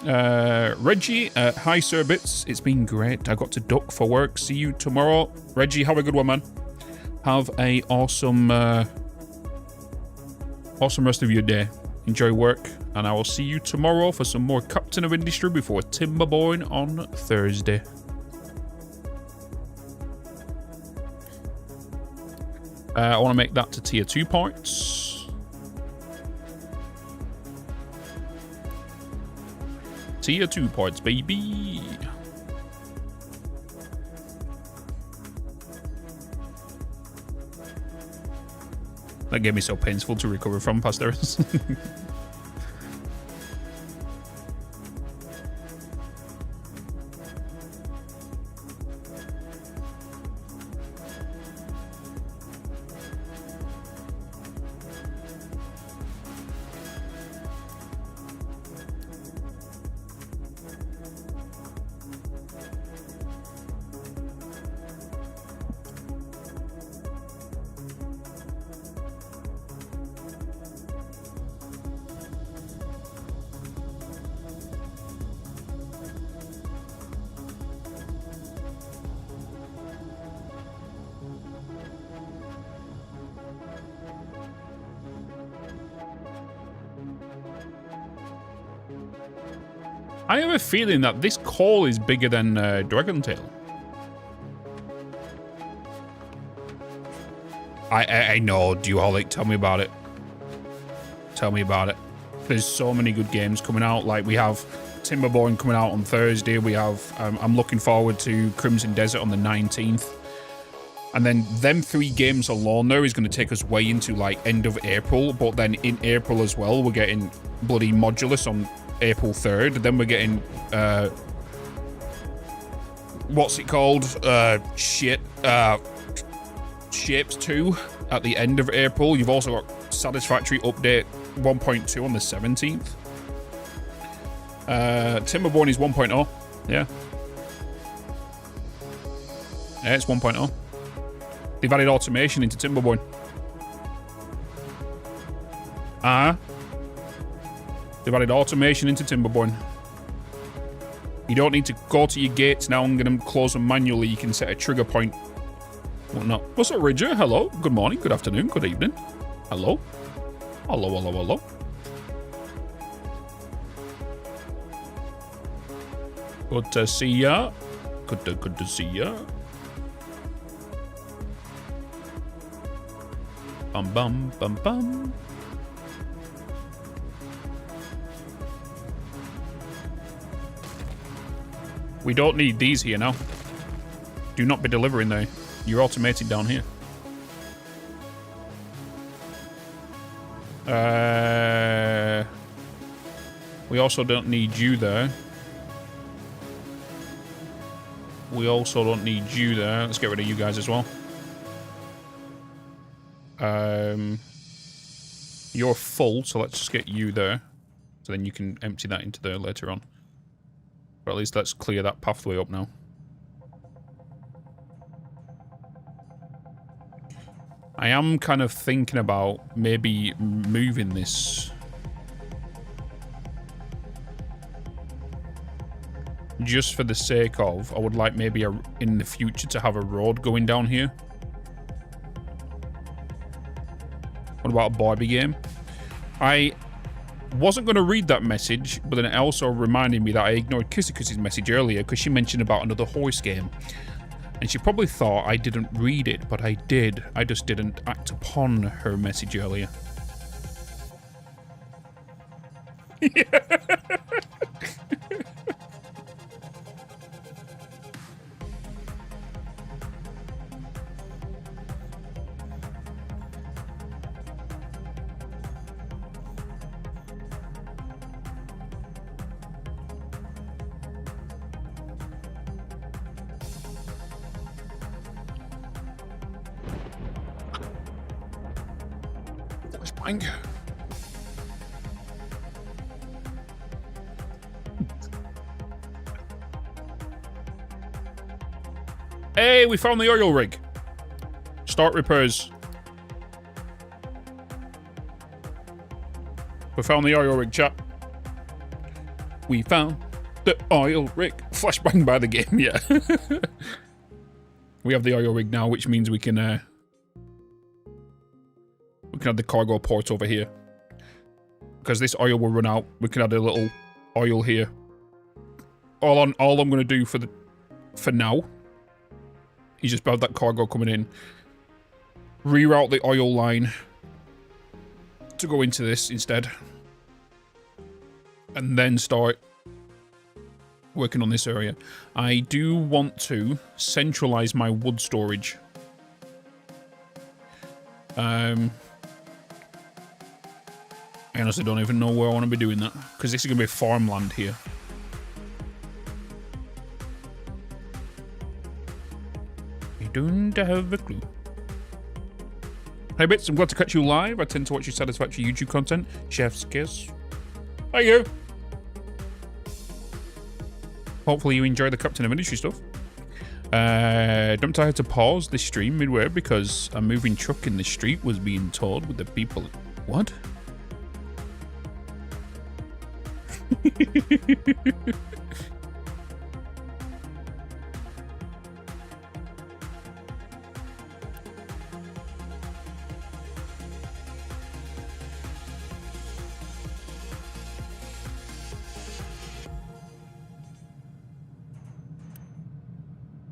Reggie, hi Sir Bitz, it's been great. I got to duck for work. See you tomorrow. Reggie, have a good one, man. Have a awesome rest of your day. Enjoy work, and I will see you tomorrow for some more Captain of Industry before Timberborn on Thursday. I want to make that to tier 2 parts. Tier 2 parts, baby. That gave me so painful to recover from past errors. I have a feeling that this call is bigger than Dragon Tail. I know, Duholic, tell me about it. Tell me about it. There's so many good games coming out. Like, we have Timberborn coming out on Thursday. We have, I'm looking forward to Crimson Desert on the 19th. And then them 3 games alone there is going to take us way into, like, end of April. But then in April as well, we're getting bloody Modulus on April 3rd. Then we're getting, what's it called? Shapes 2 at the end of April. You've also got Satisfactory Update 1.2 on the 17th. Timberborn is 1.0. Yeah. Yeah, it's 1.0. They've added automation into Timberborn. They've added automation into Timberborn. You don't need to go to your gates now and get them close them manually. You can set a trigger point. Whatnot. What's up, Ridger? Hello. Good morning, good afternoon, good evening. Hello. Hello, hello, hello. Good to see ya. Good to see ya. Bum bum bum bum. We don't need these here now. Do not be delivering there. You're automated down here. We also don't need you there. We also don't need you there. Let's get rid of you guys as well. You're full, so let's just get you there. So then you can empty that into there later on. Or at least let's clear that pathway up now. I am kind of thinking about maybe moving this. Just for the sake of, I would like maybe in the future to have a road going down here. What about a Barbie game? I wasn't going to read that message, but then it also reminded me that I ignored Kissy message earlier because she mentioned about another horse game. And she probably thought I didn't read it, but I did. I just didn't act upon her message earlier. Bang. Hey, we found the oil rig. Start repairs. We found the oil rig, chat. We found the oil rig. Flashbang by the game, yeah. We have the oil rig now, which means we can have the cargo port over here. Because this oil will run out, we can add a little oil here. All I'm going to do for now is just have that cargo coming in. Reroute the oil line to go into this instead. And then start working on this area. I do want to centralize my wood storage. I honestly don't even know where I want to be doing that, because this is going to be farmland here. I don't have a clue. Hey Bitz, I'm glad to catch you live. I tend to watch your satisfactory YouTube content. Chef's kiss. Thank you. Hopefully you enjoy the Captain of Industry stuff. Don't I have to pause this stream midway because a moving truck in the street was being towed with the people. What?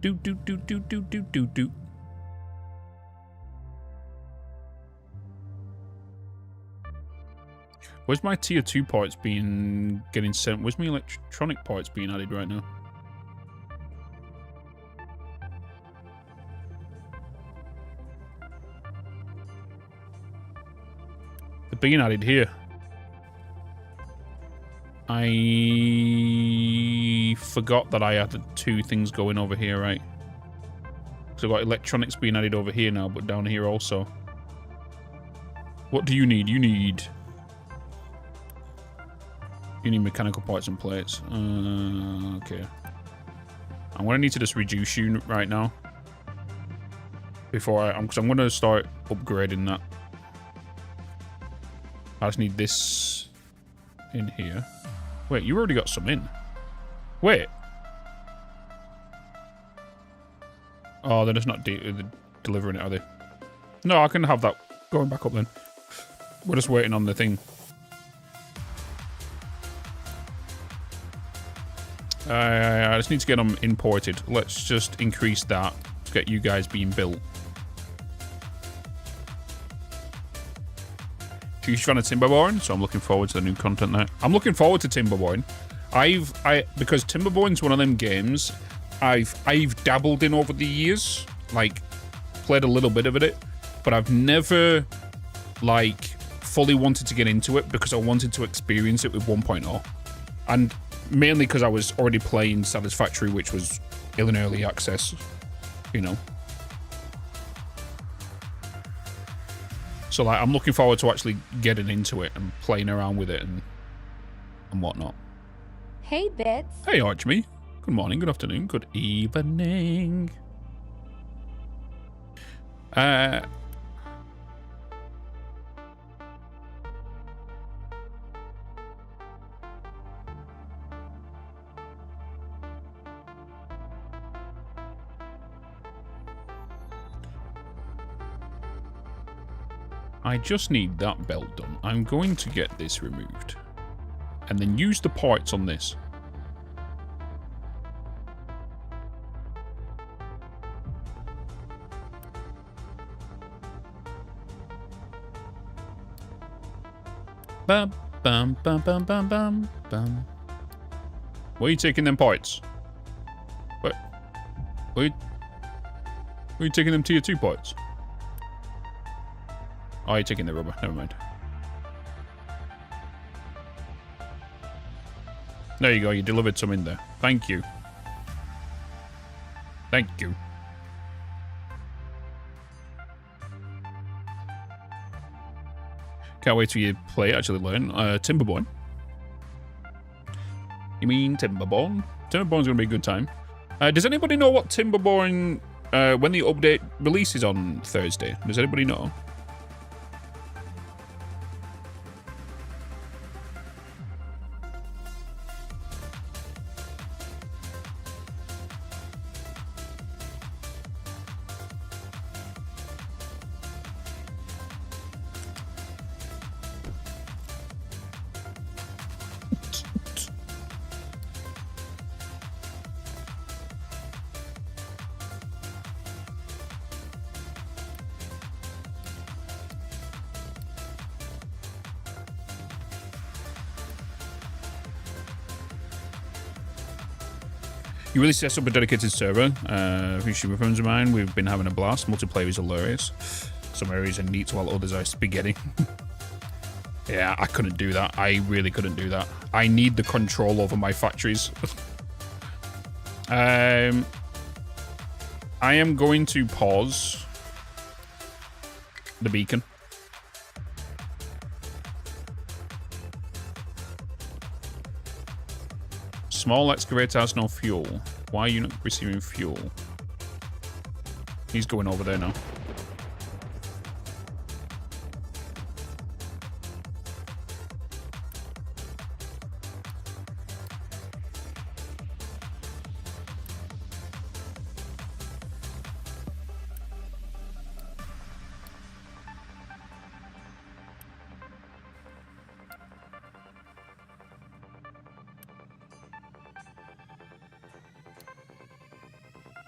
Do. Where's my tier 2 parts getting sent? Where's my electronic parts being added right now? They're being added here. I forgot that I had 2 things going over here, right? So I've got electronics being added over here now, but down here also. What do you need? You need mechanical parts and plates. Okay. I'm gonna need to just reduce you right now. Before because I'm gonna start upgrading that. I just need this in here. Wait, you already got some in. Wait. Oh, they're just not delivering it, are they? No, I can have that going back up then. We're just waiting on the thing. I just need to get them imported. Let's just increase that to get you guys being built. Huge fan of Timberborn, so I'm looking forward to the new content there. I'm looking forward to Timberborn. Because Timberborn's one of them games I've dabbled in over the years, like played a little bit of it, but I've never like fully wanted to get into it because I wanted to experience it with 1.0, and mainly because I was already playing Satisfactory, which was in early access, you know. So like, I'm looking forward to actually getting into it and playing around with it and whatnot. Hey, Bitz. Hey, Archme. Good morning, good afternoon, good evening. I just need that belt done. I'm going to get this removed and then use the parts on this. Bum, bum, bum, bum, bum, bum, bum. Where are you taking them parts? What? Where are you taking them tier 2 parts? Oh, you're taking the rubber. Never mind. There you go. You delivered some in there. Thank you. Thank you. Can't wait till you play, actually learn. Timberborn. You mean Timberborn? Timberborn's going to be a good time. Does anybody know what Timberborn, when the update releases on Thursday? Does anybody know? You really set up a dedicated server. Super friends of mine, we've been having a blast. Multiplayer is hilarious. Some areas are neat while others are spaghetti. Yeah, I couldn't do that. I really couldn't do that. I need the control over my factories. I am going to pause the beacon. Small excavator has no fuel. Why are you not receiving fuel? He's going over there now.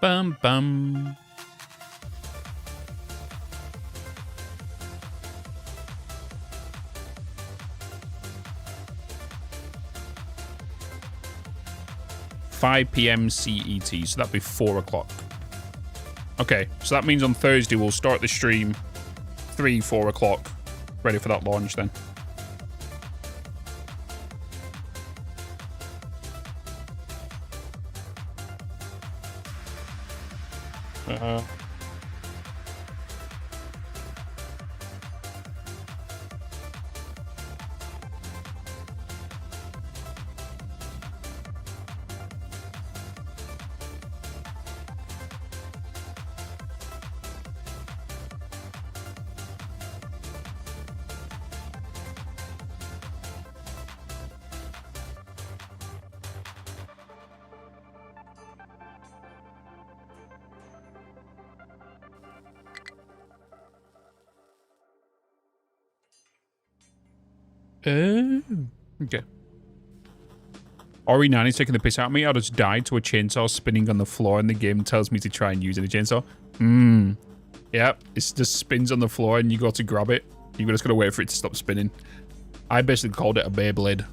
Bum bum. 5 p.m. CET, so that'd be 4 o'clock. Okay, so that means on Thursday we'll start the stream 4 o'clock. Ready for that launch then. Okay. RE9 is taking the piss out of me. I just died to a chainsaw spinning on the floor and the game tells me to try and use a chainsaw. Yeah, it just spins on the floor and you got to grab it. You just gotta wait for it to stop spinning. I basically called it a Beyblade.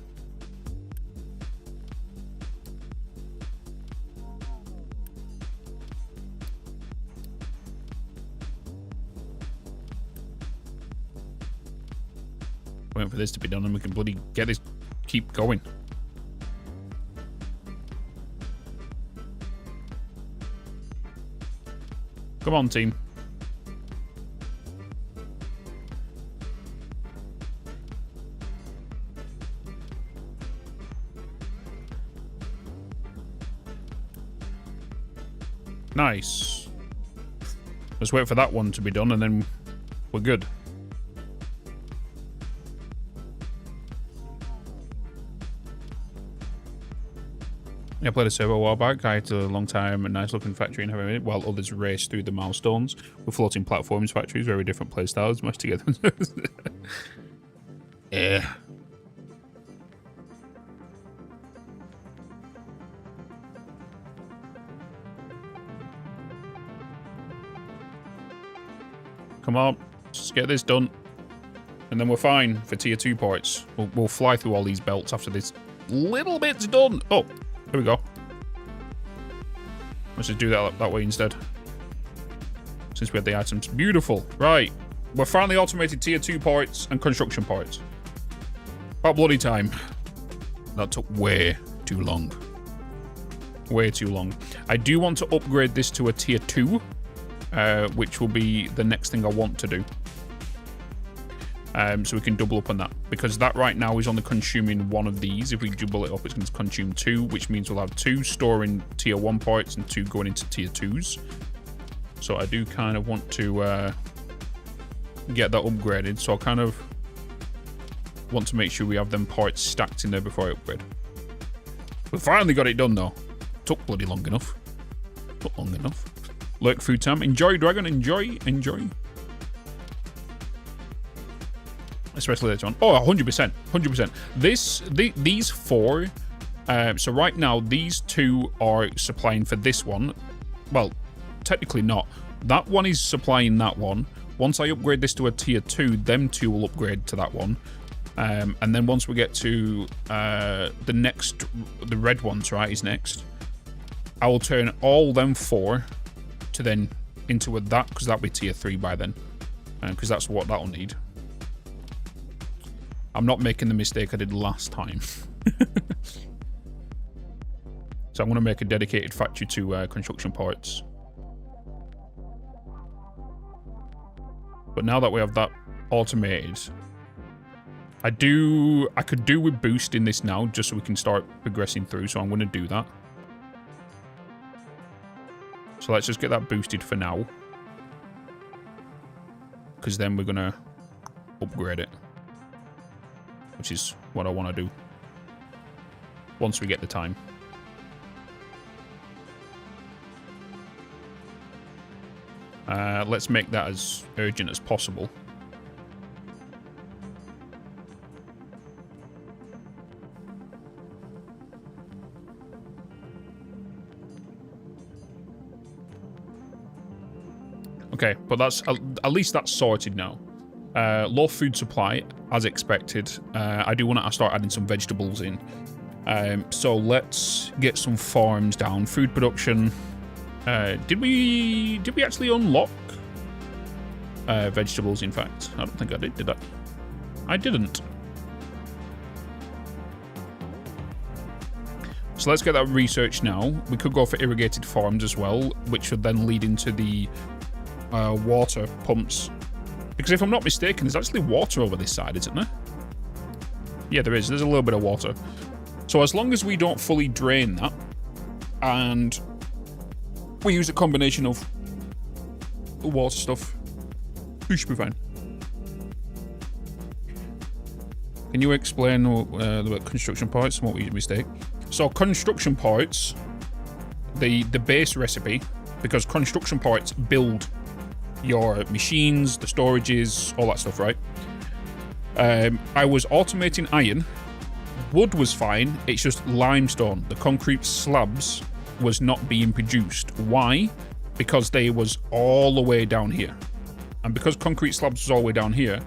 Waiting for this to be done and we can bloody get this, keep going. Come on, team. Nice. Let's wait for that one to be done and then we're good. I played a server a while back. I had a long time, a nice looking factory in Heavy, while others race through the milestones with floating platforms. Factories, very different play styles, mashed together. Yeah. Come on, just get this done. And then we're fine for tier 2 ports. We'll fly through all these belts after this little bit's done. Oh, there we go. Let's just do that way instead. Since we had the items. Beautiful. Right. We're finally automated tier 2 ports and construction ports. About bloody time. That took way too long. Way too long. I do want to upgrade this to a tier 2. Which will be the next thing I want to do. So we can double up on that. Because that right now is only consuming one of these. If we double it up, it's going to consume 2, which means we'll have 2 storing tier 1 ports and 2 going into tier 2s. So I do kind of want to get that upgraded. So I kind of want to make sure we have them ports stacked in there before I upgrade. We finally got it done though. Took bloody long enough. Took long enough. Lurk food time. Enjoy, Dragon. Enjoy. Enjoy. Especially later on. Oh, 100%. 100%. These 4. So right now, these 2 are supplying for this one. Well, technically not. That one is supplying that one. Once I upgrade this to a tier 2, them 2 will upgrade to that one. And then once we get to the red ones, right, is next. I will turn all them 4 to then into that, because that'll be tier 3 by then. Because that's what that'll need. I'm not making the mistake I did last time. So I'm going to make a dedicated factory to construction ports. But now that we have that automated, I could do with boosting this now just so we can start progressing through. So I'm going to do that. So let's just get that boosted for now. Because then we're going to upgrade it. Which is what I want to do. Once we get the time. Let's make that as urgent as possible. Okay, but that's at least that's sorted now. Low food supply, as expected. I do want to start adding some vegetables in. So let's get some farms down. Food production. Did we actually unlock vegetables? In fact, I don't think I did I? I didn't. So let's get that research now. We could go for irrigated farms as well, which would then lead into the water pumps. Because if I'm not mistaken, there's actually water over this side, isn't there? Yeah, there is. There's a little bit of water. So as long as we don't fully drain that, and we use a combination of water stuff, we should be fine. Can you explain the construction parts and what we mistake? So construction parts, the base recipe, because construction parts build your machines, the storages, all that stuff, right? I was automating iron. Wood was fine, it's just limestone. The concrete slabs was not being produced. Why? Because they was all the way down here. And because concrete slabs was all the way down here,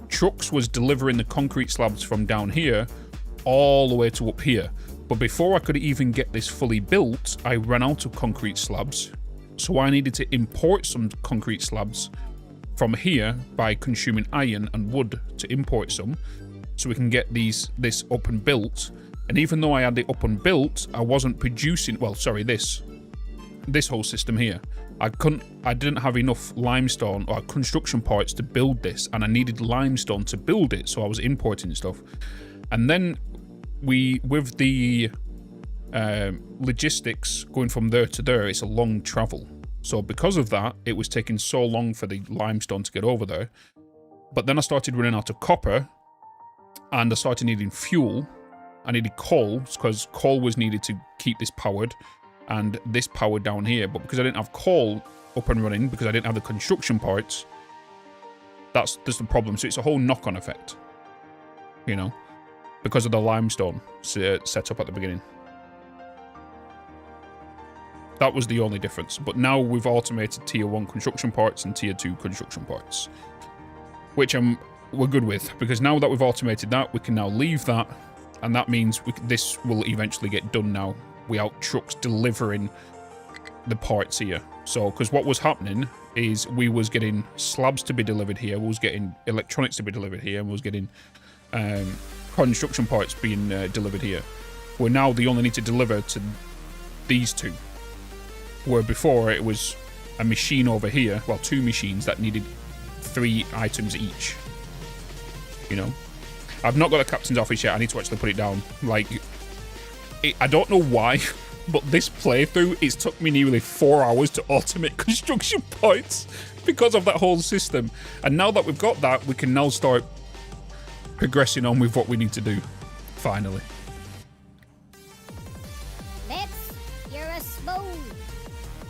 trucks was delivering the concrete slabs from down here all the way to up here. But before I could even get this fully built, I ran out of concrete slabs. So I needed to import some concrete slabs from here by consuming iron and wood to import some, so we can get this up and built. And even though I had it up and built, I wasn't producing, well, sorry, this whole system here. I didn't have enough limestone or construction parts to build this, and I needed limestone to build it, so I was importing stuff. And then with the logistics going from there to there, it's a long travel. So because of that, it was taking so long for the limestone to get over there. But then I started running out of copper, and I started needing fuel. I needed coal, because coal was needed to keep this powered, and this powered down here. But because I didn't have coal up and running, because I didn't have the construction parts, that's the problem. So it's a whole knock-on effect, you know, because of the limestone set up at the beginning. That was the only difference. But now we've automated tier 1 construction parts and tier 2 construction parts, which we're good with, because now that we've automated that, we can now leave that, and that means this will eventually get done now without trucks delivering the parts here. So, because what was happening is we was getting slabs to be delivered here, we was getting electronics to be delivered here, and we was getting construction parts being delivered here. Where now they only need to deliver to these two. Where before it was a machine over here, well, 2 machines that needed 3 items each. You know? I've not got the captain's office yet, I need to actually put it down. Like, I don't know why, but this playthrough, it's took me nearly 4 hours to automate construction parts because of that whole system. And now that we've got that, we can now start progressing on with what we need to do. Finally. Bitz, you're a spoon.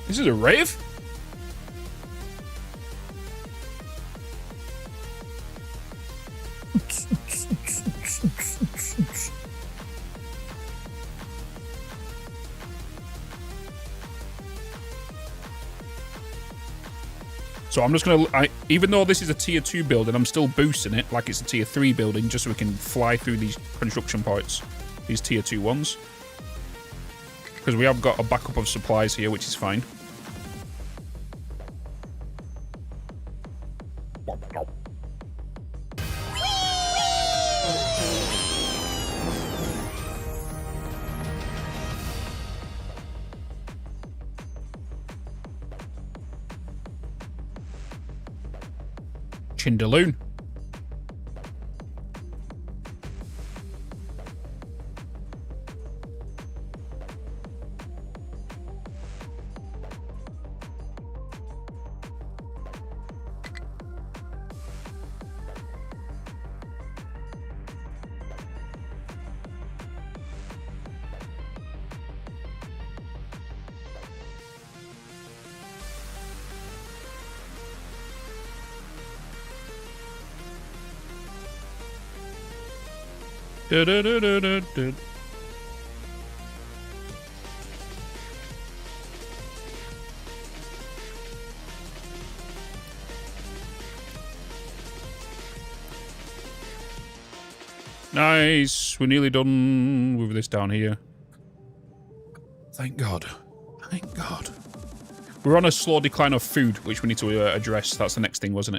This is a rave? So I'm just going to, even though this is a tier 2 building, I'm still boosting it like it's a tier 3 building, just so we can fly through these construction parts, these tier 2 ones. Because we have got a backup of supplies here, which is fine. Chindaloon. Da-da-da-da-da-da. Nice. We're nearly done with this down here. Thank God. Thank God. We're on a slow decline of food, which we need to address. That's the next thing, wasn't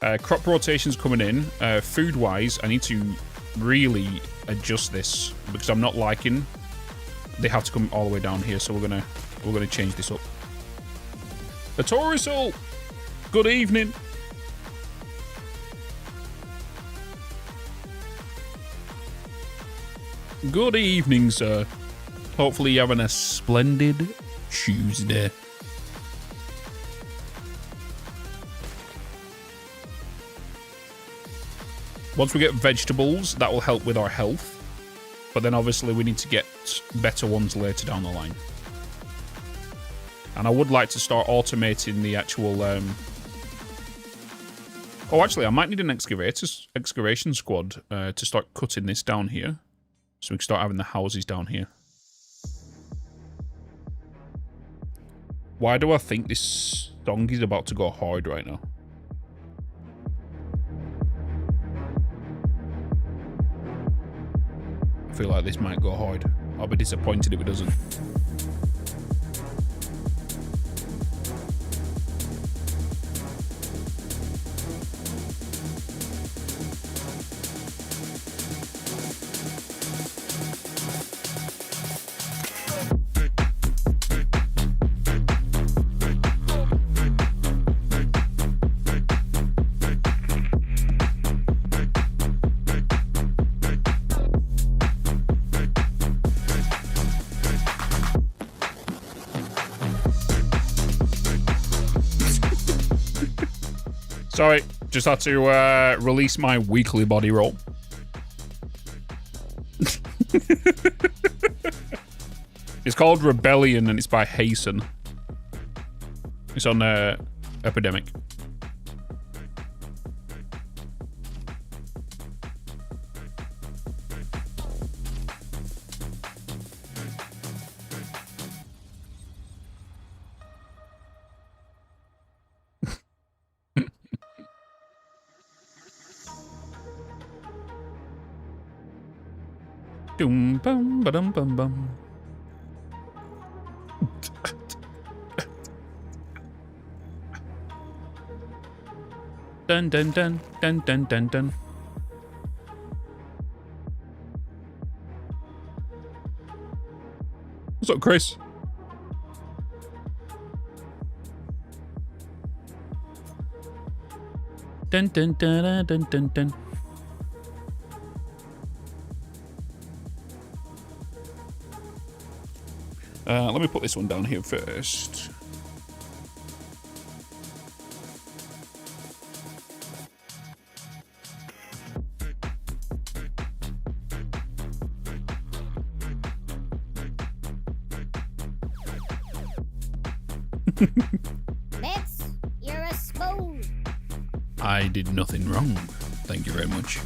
it? Crop rotation's coming in. Food-wise, I need to really adjust this because I'm not liking. They have to come all the way down here, so we're gonna change this up. The Torresol! Good evening. Good evening, sir. Hopefully you're having a splendid Tuesday. Once we get vegetables, that will help with our health. But then obviously we need to get better ones later down the line. And I would like to start automating the actual... Oh, actually, I might need an excavation squad to start cutting this down here. So we can start having the houses down here. Why do I think this song is about to go hard right now? I feel like this might go hard. I'll be disappointed if it doesn't. Sorry, just had to release my weekly body roll. It's called Rebellion and it's by Hasten. It's on Epidemic. Dum bum ba dum bum bum. Dun dun dun dun dun dun dun. What's up, Chris? Dun dun dun dun dun dun. Let me put this one down here first. Bitz, you're a spoon. I did nothing wrong. Thank you very much.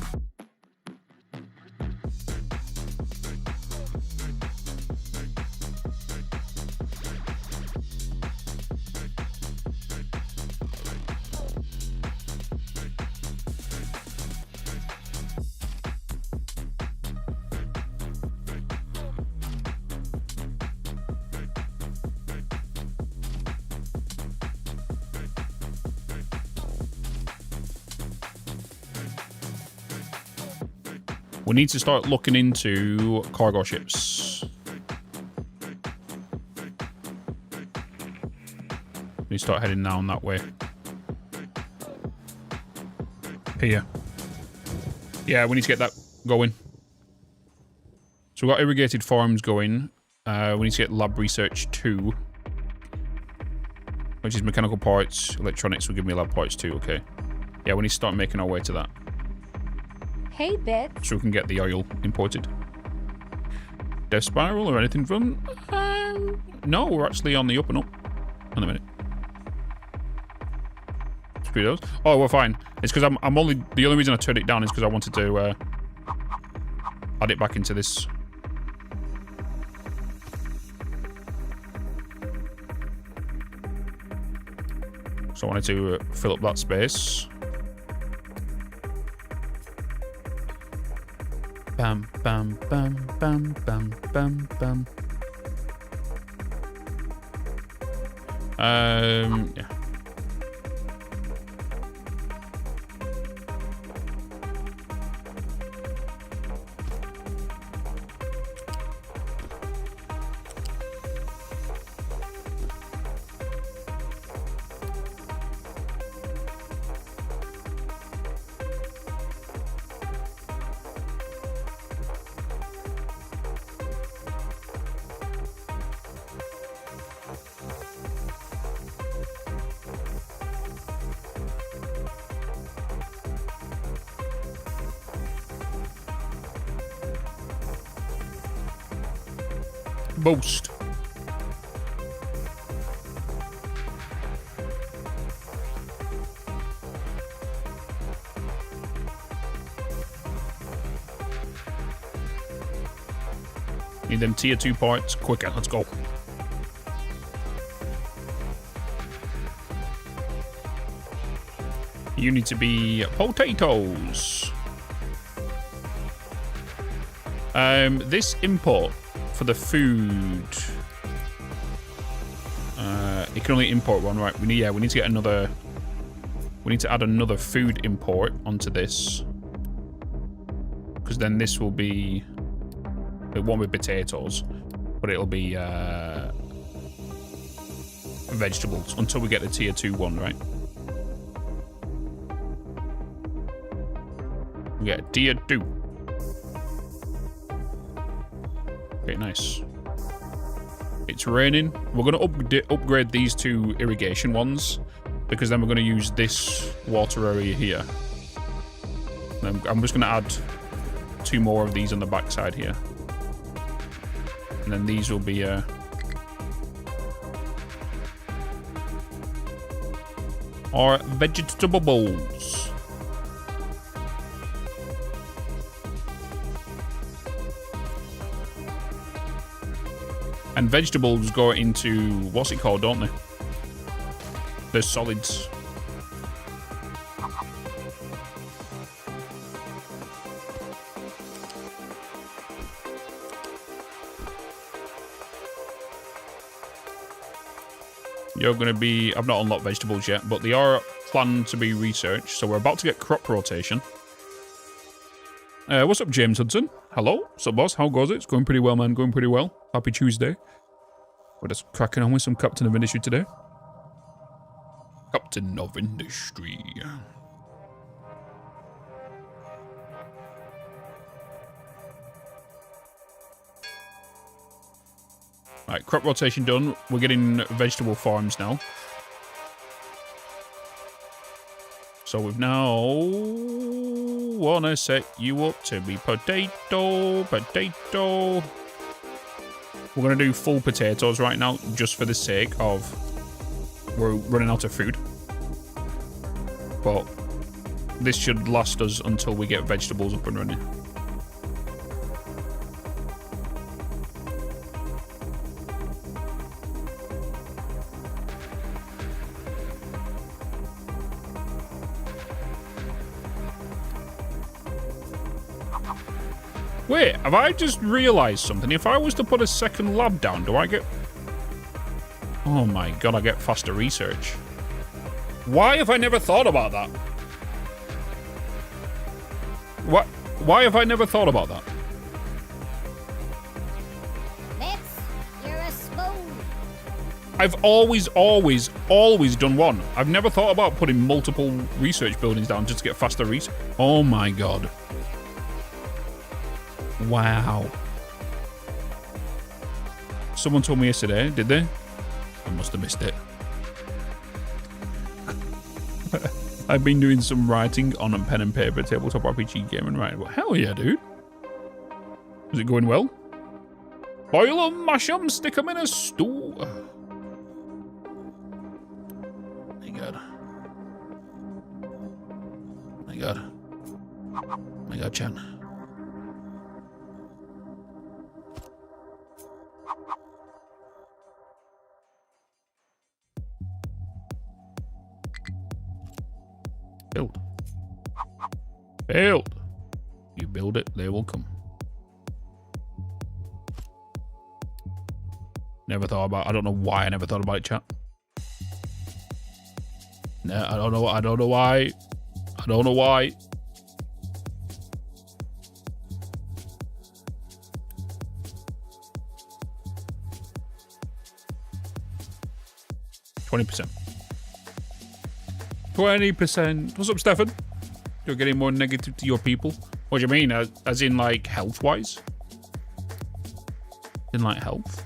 We need to start looking into cargo ships. We start heading down that way. Here. Yeah, we need to get that going. So we've got irrigated farms going. We need to get lab research 2. Which is mechanical parts. Electronics will give me lab parts 2, okay. Yeah, we need to start making our way to that. Hey, Bitz. So we can get the oil imported. Death spiral or anything fun? No, we're actually on the up and up. Wait a minute. Screw those. Oh, we're fine. It's because I'm only... The only reason I turned it down is because I wanted to add it back into this. So I wanted to fill up that space. Bam, bam, bam, bam, bam, bam, bam. Yeah. Boost. Need them tier 2 points quicker. Let's go. You need to be potatoes. This import for the food. You can only import one, right? We need to get another. We need to add another food import onto this, because then this will be. It won't be potatoes, but it'll be vegetables until we get the tier 2 one, right? We get tier 2. Okay, nice. It's raining. We're going to upgrade these 2 irrigation ones, because then we're going to use this water area here. I'm just going to add 2 more of these on the backside here. And then these will be our vegetables. And vegetables go into, what's it called, don't they? They're solids. You're going to be... I've not unlocked vegetables yet, but they are planned to be researched. So we're about to get crop rotation. What's up, James Hudson? Hello? What's up, boss? How goes it? It's going pretty well, man. Going pretty well. Happy Tuesday. We're just cracking on with some Captain of Industry today. Captain of Industry. Right, crop rotation done. We're getting vegetable farms now. So we've now wanna set you up to be potato. We're gonna do full potatoes right now, just for the sake of we're running out of food. But this should last us until we get vegetables up and running. Wait, have I just realised something? If I was to put a second lab down, do I get... Oh my god, I get faster research. Why have I never thought about that? What? Why have I never thought about that? Bitz, you're a spoon. I've always done one. I've never thought about putting multiple research buildings down just to get faster research. Oh my god. Wow. Someone told me yesterday, did they? I must have missed it. I've been doing some writing on a pen and paper tabletop RPG game and writing. Well, hell yeah, dude. Is it going well? Boil them, mash them, stick them in a stew. My god. My god. My god, Chan. Build. Build. You build it, they will come. Never thought about. I don't know why I never thought about it, chat. No, I don't know. I don't know why. I don't know why. %. 20%. What's up, Stefan? You're getting more negative to your people. What do you mean? As in, like, health-wise? In, like, health?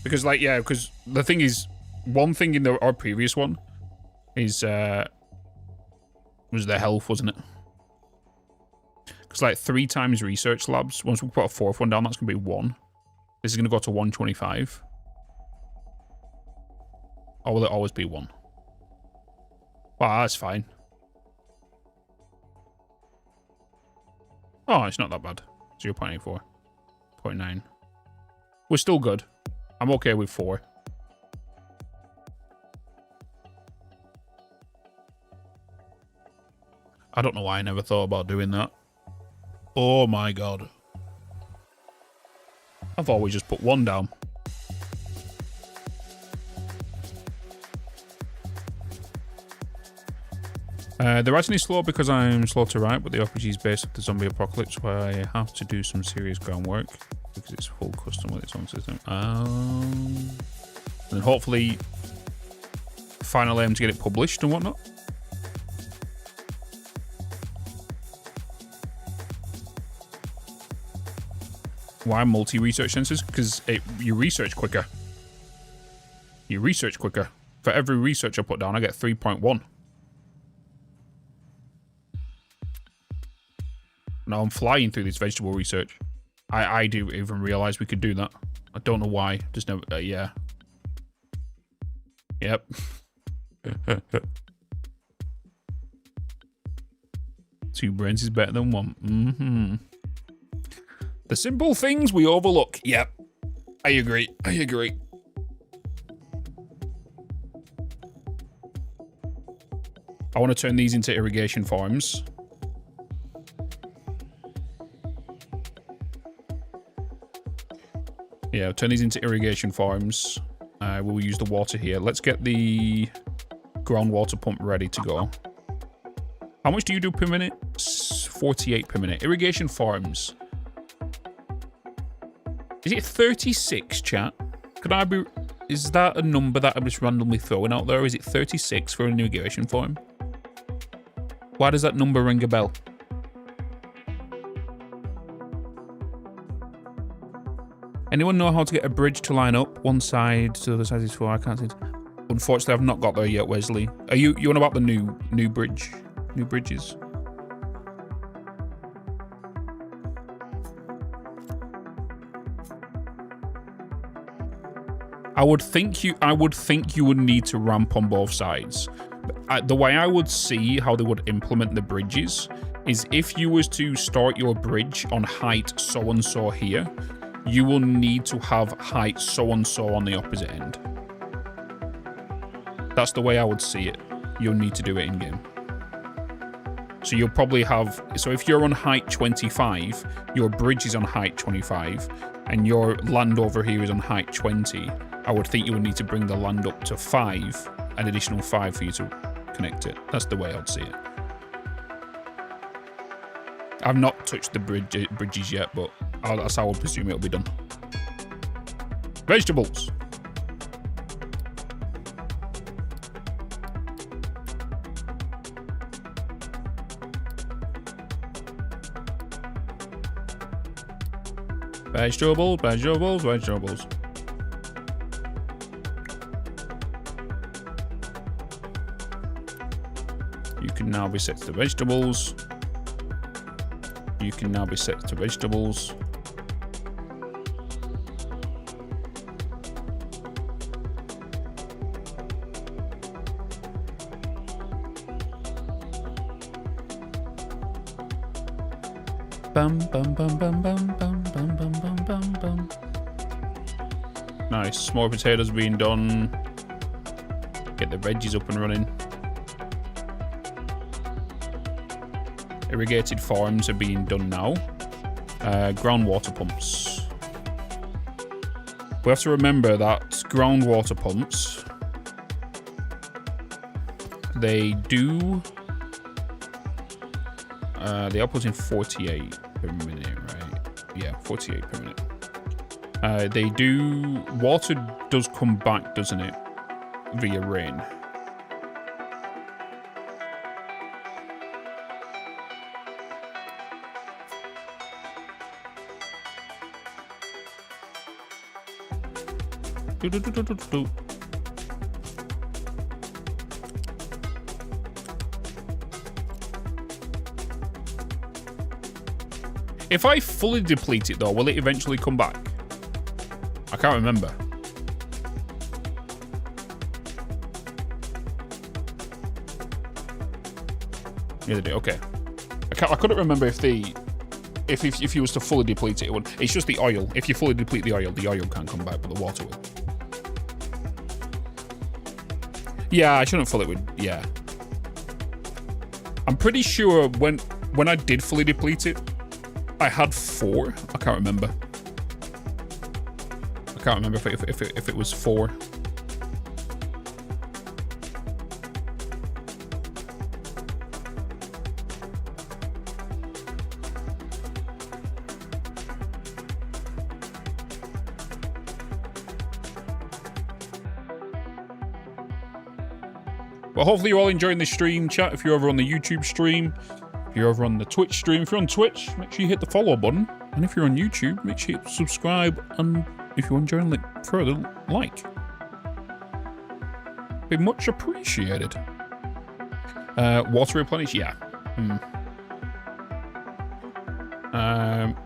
Because, like, yeah, because the thing is, one thing in our previous one is, was the health, wasn't it? Because, like, 3 times research labs. Once we put a 4th one down, that's going to be 1. This is going to go to 125. Or will it always be 1? Well, that's fine. Oh, it's not that bad. 0.84. 0.9. We're still good. I'm okay with 4. I don't know why I never thought about doing that. Oh my god. I've always just put 1 down. The writing is slow because I'm slow to write, but the RPG is based off the zombie apocalypse where I have to do some serious groundwork because it's full custom with its own system. And hopefully final aim to get it published and whatnot. Why multi-research sensors? Because you research quicker. You research quicker. For every research I put down, I get 3.1. Now I'm flying through this vegetable research. I didn't even realize we could do that. I don't know why. Just never. Yeah. Yep. 2 brains is better than 1. Mm-hmm. The simple things we overlook. Yep. I agree. I agree. I want to turn these into irrigation farms. Yeah, turn these into irrigation farms. We'll use the water here. Let's get the groundwater pump ready to go. How much do you do per minute? 48 per minute. Irrigation farms. Is it 36, chat? Could I be... Is that a number that I'm just randomly throwing out there? Is it 36 for an irrigation farm? Why does that number ring a bell? Anyone know how to get a bridge to line up? One side to the other side is 4. I can't see it. Unfortunately, I've not got there yet, Wesley. Are you on about the new bridge? New bridges? I would think you would need to ramp on both sides. The way I would see how they would implement the bridges is if you was to start your bridge on height so and so here, you will need to have height so and so on the opposite end. That's the way I would see it. You'll need to do it in game. So you'll probably have, so if you're on height 25, your bridge is on height 25, and your land over here is on height 20, I would think you would need to bring the land up to 5, an additional 5 for you to connect it. That's the way I'd see it. I've not touched the bridges yet, but that's how I would presume it'll be done. Vegetables. Vegetables, vegetables, vegetables. You can now be set to vegetables. You can now be set to vegetables. Bum bum bum bum bum bum bum bum bum bum bum. Nice. More potatoes being done. Get the veggies up and running. Irrigated farms are being done now. Groundwater pumps. We have to remember that groundwater pumps, they do... the output's in 48 per minute, right? Yeah, 48 per minute. They do... Water does come back, doesn't it? Via rain. If I fully deplete it, though, will it eventually come back? I can't remember. Yeah, they do. Okay. I couldn't remember if you was to fully deplete it, it would. It's just the oil. If you fully deplete the oil can't come back, but the water will. Yeah, I shouldn't fill it with... Yeah. I'm pretty sure when I did fully deplete it, I had 4. I can't remember. I can't remember if it was 4. Well, hopefully you're all enjoying the stream, chat. If you're over on the YouTube stream, if you're over on the Twitch stream, if you're on Twitch, make sure you hit the follow button. And if you're on YouTube, make sure you hit subscribe. And if you're enjoying it further, like. Be much appreciated. Water replenish, yeah.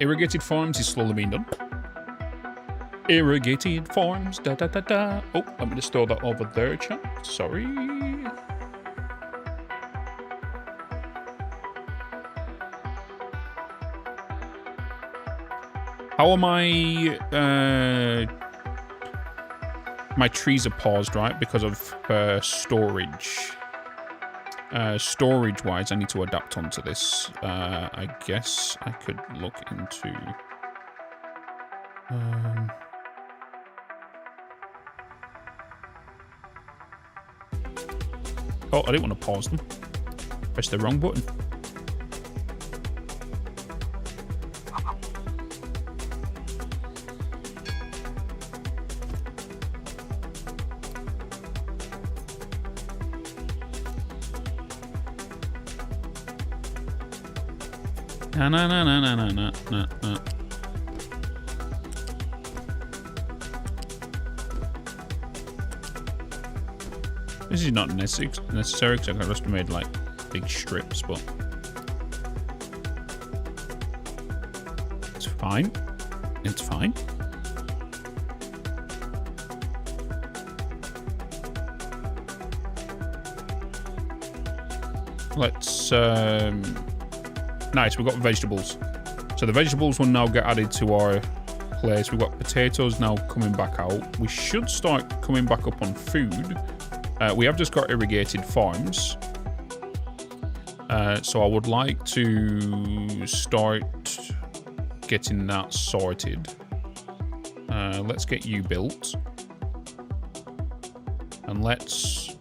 Irrigated farms is slowly being done. Irrigated farms, da da da da. Oh, let me just store that over there, chat. Sorry. How are my trees are paused, right? Because of storage. Storage-wise, I need to adapt onto this. I guess I could look into... Oh, I didn't want to pause them. Press the wrong button. No. This is not necessary because I could have just made like big strips, but it's fine. It's fine. Let's nice, we've got vegetables. So the vegetables will now get added to our place. We've got potatoes now coming back out. We should start coming back up on food. We have just got irrigated farms. So I would like to start getting that sorted. Let's get you built. And let's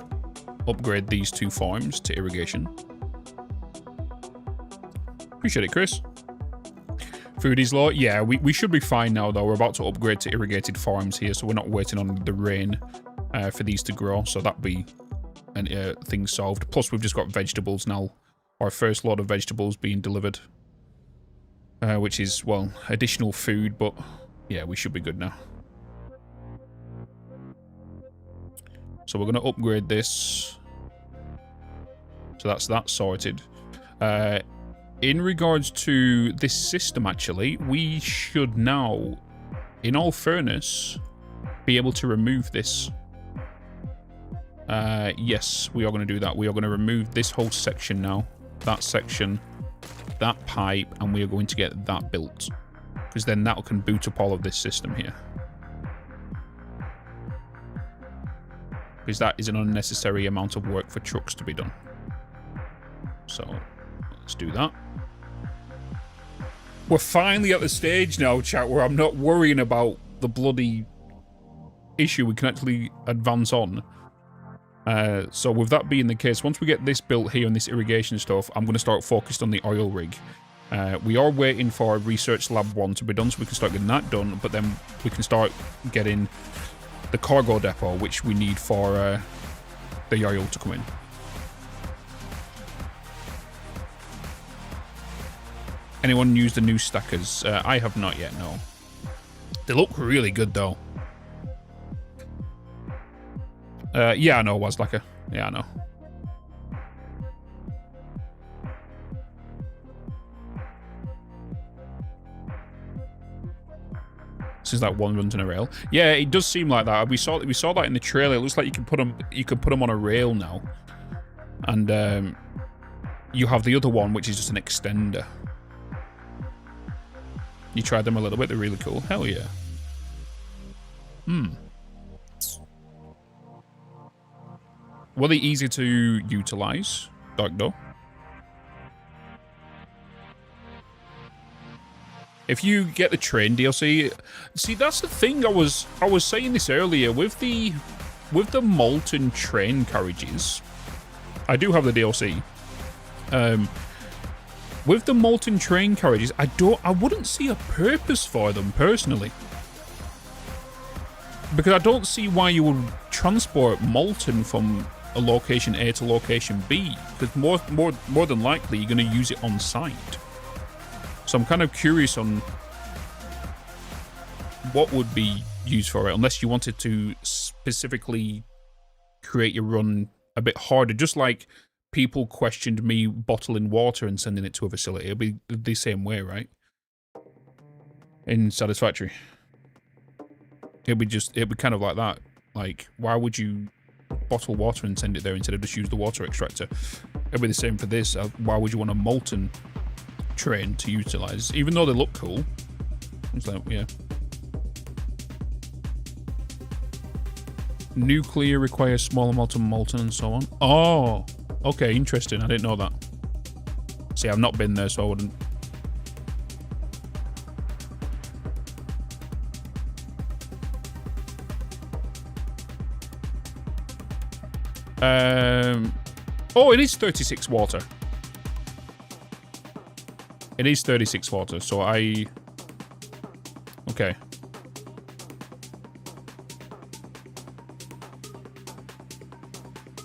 upgrade these 2 farms to irrigation. Appreciate it, Chris. Food is low. Yeah, we should be fine now, though. We're about to upgrade to irrigated farms here, so we're not waiting on the rain for these to grow. So that'd be a thing solved. Plus, we've just got vegetables now. Our first lot of vegetables being delivered. Which is, well, additional food, but yeah, we should be good now. So we're going to upgrade this. So that's that sorted. In regards to this system, actually, we should now, in all fairness, be able to remove this. Yes, we are going to do that. We are going to remove this whole section now. That section, that pipe, and we are going to get that built. Because then that can boot up all of this system here. Because that is an unnecessary amount of work for trucks to be done. So, let's do that. We're finally at the stage now, chat, where I'm not worrying about the bloody issue, we can actually advance on. So with that being the case, once we get this built here and this irrigation stuff, I'm going to start focused on the oil rig. We are waiting for Research Lab 1 to be done so we can start getting that done, but then we can start getting the cargo depot, which we need for the oil to come in. Anyone use the new stackers? I have not yet, no. They look really good, though. Yeah, I know, Wazlaka. Yeah, I know. This is that one runs on a rail. Yeah, it does seem like that. We saw that in the trailer. It looks like you can put them on a rail now, and you have the other one, which is just an extender. You tried them a little bit. They're really cool. Hell yeah. Were they easy to utilize? Dark Door. If you get the train DLC, see that's the thing. I was saying this earlier with the molten train carriages. I do have the DLC. With the molten train carriages, I wouldn't see a purpose for them personally. Because I don't see why you would transport molten from a location A to location B. Because more than likely you're going to use it on site. So I'm kind of curious on what would be used for it, unless you wanted to specifically create your run a bit harder, just like people questioned me bottling water and sending it to a facility. It'll be the same way, right? In Satisfactory. It'll be kind of like that. Like, why would you bottle water and send it there instead of just use the water extractor? It'll be the same for this. Why would you want a molten train to utilize? Even though they look cool. It's like, yeah. Nuclear requires small amount of molten and so on. Oh, okay, interesting. I didn't know that. See, I've not been there, so I wouldn't. Oh, it is 36 water. It is 36 water, so okay.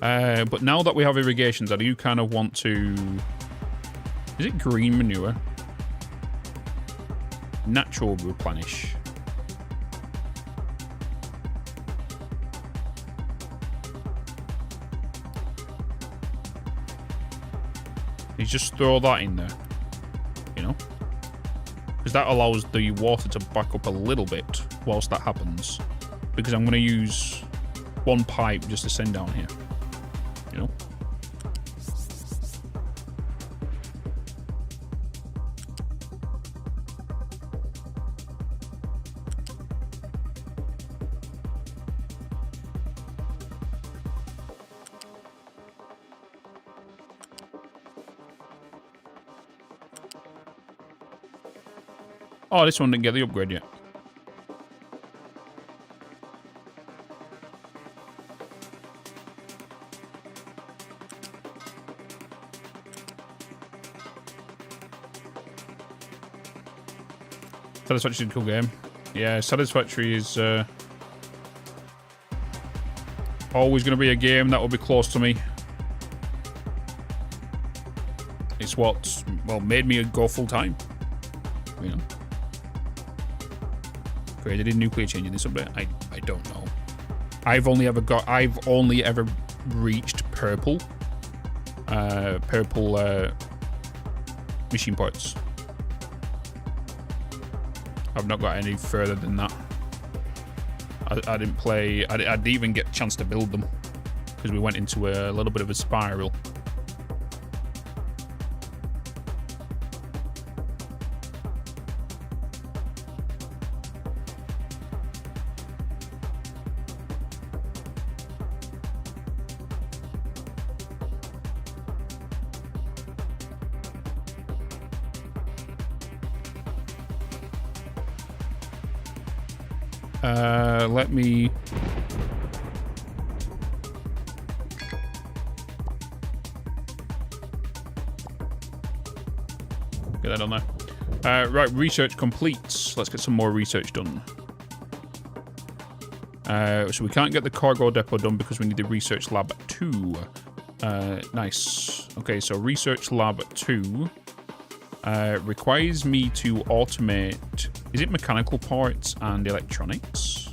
But now that we have irrigations, I do kind of want to... Is it green manure? Natural replenish. You just throw that in there, you know? Because that allows the water to back up a little bit whilst that happens. Because I'm going to use one pipe just to send down here, you know? Oh, this one didn't get the upgrade yet. Satisfactory is a cool game. Yeah, Satisfactory is always going to be a game that will be close to me. It's what, well, made me go full time. You know. Created a nuclear change in this update. I don't know. I've only ever reached purple. Machine parts. I've not got any further than that. I didn't play. I didn't even get a chance to build them because we went into a little bit of a spiral. Let me Get that on there. Right, research complete. Let's get some more research done. So we can't get the cargo depot done because we need the research lab 2. Nice. Okay, so research lab 2 requires me to automate... Is it mechanical parts and electronics?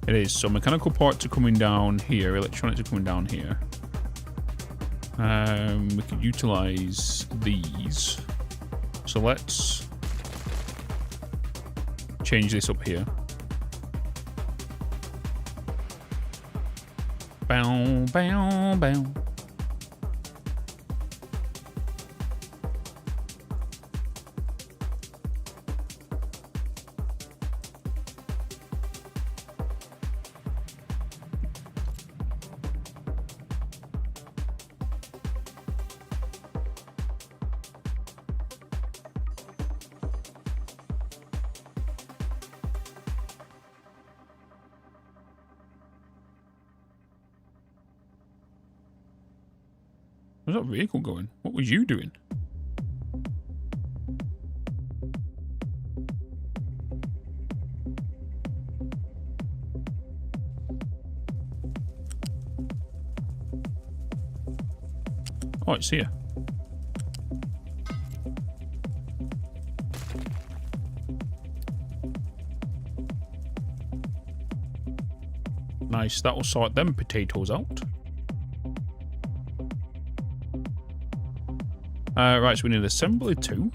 It is. So mechanical parts are coming down here. Electronics are coming down here. We could utilize these. So let's change this up here. Bow, bow, bow. Where's that vehicle going? What was you doing? Oh, it's here. Nice, that will sort them potatoes out. Right, so we need assembly 2.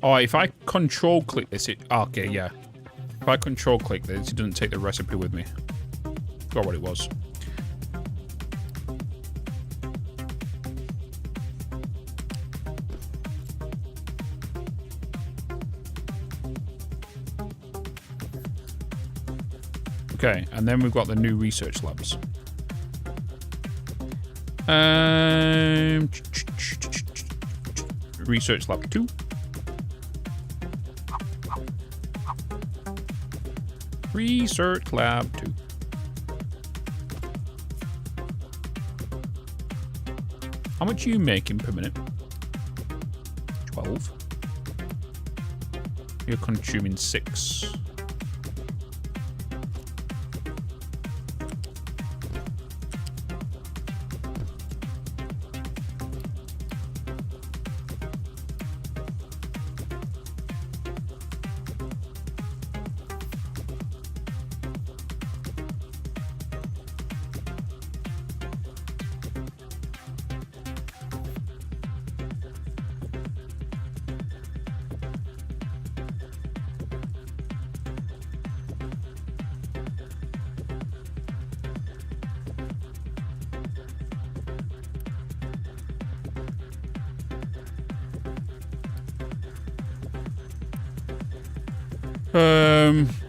Oh, if I control click this, okay, yeah. If I control click this, it doesn't take the recipe with me. Forgot what it was. Okay, and then we've got the new research labs. Research lab 2. Research lab 2. How much are you making per minute? 12. You're consuming 6.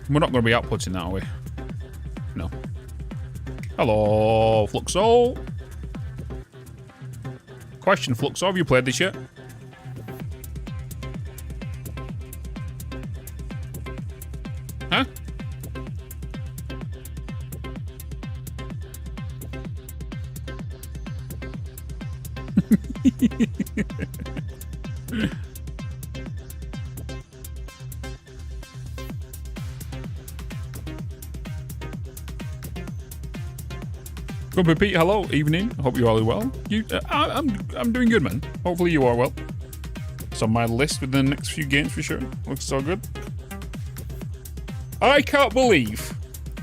We're not going to be outputting that, are we? No. Hello, Fluxo. Question, Fluxo, have you played this yet? Huh? Good, Pete. Hello, evening. Hope you all are well. I'm doing good, man. Hopefully you are well. It's on my list within the next few games for sure. Looks so good. I can't believe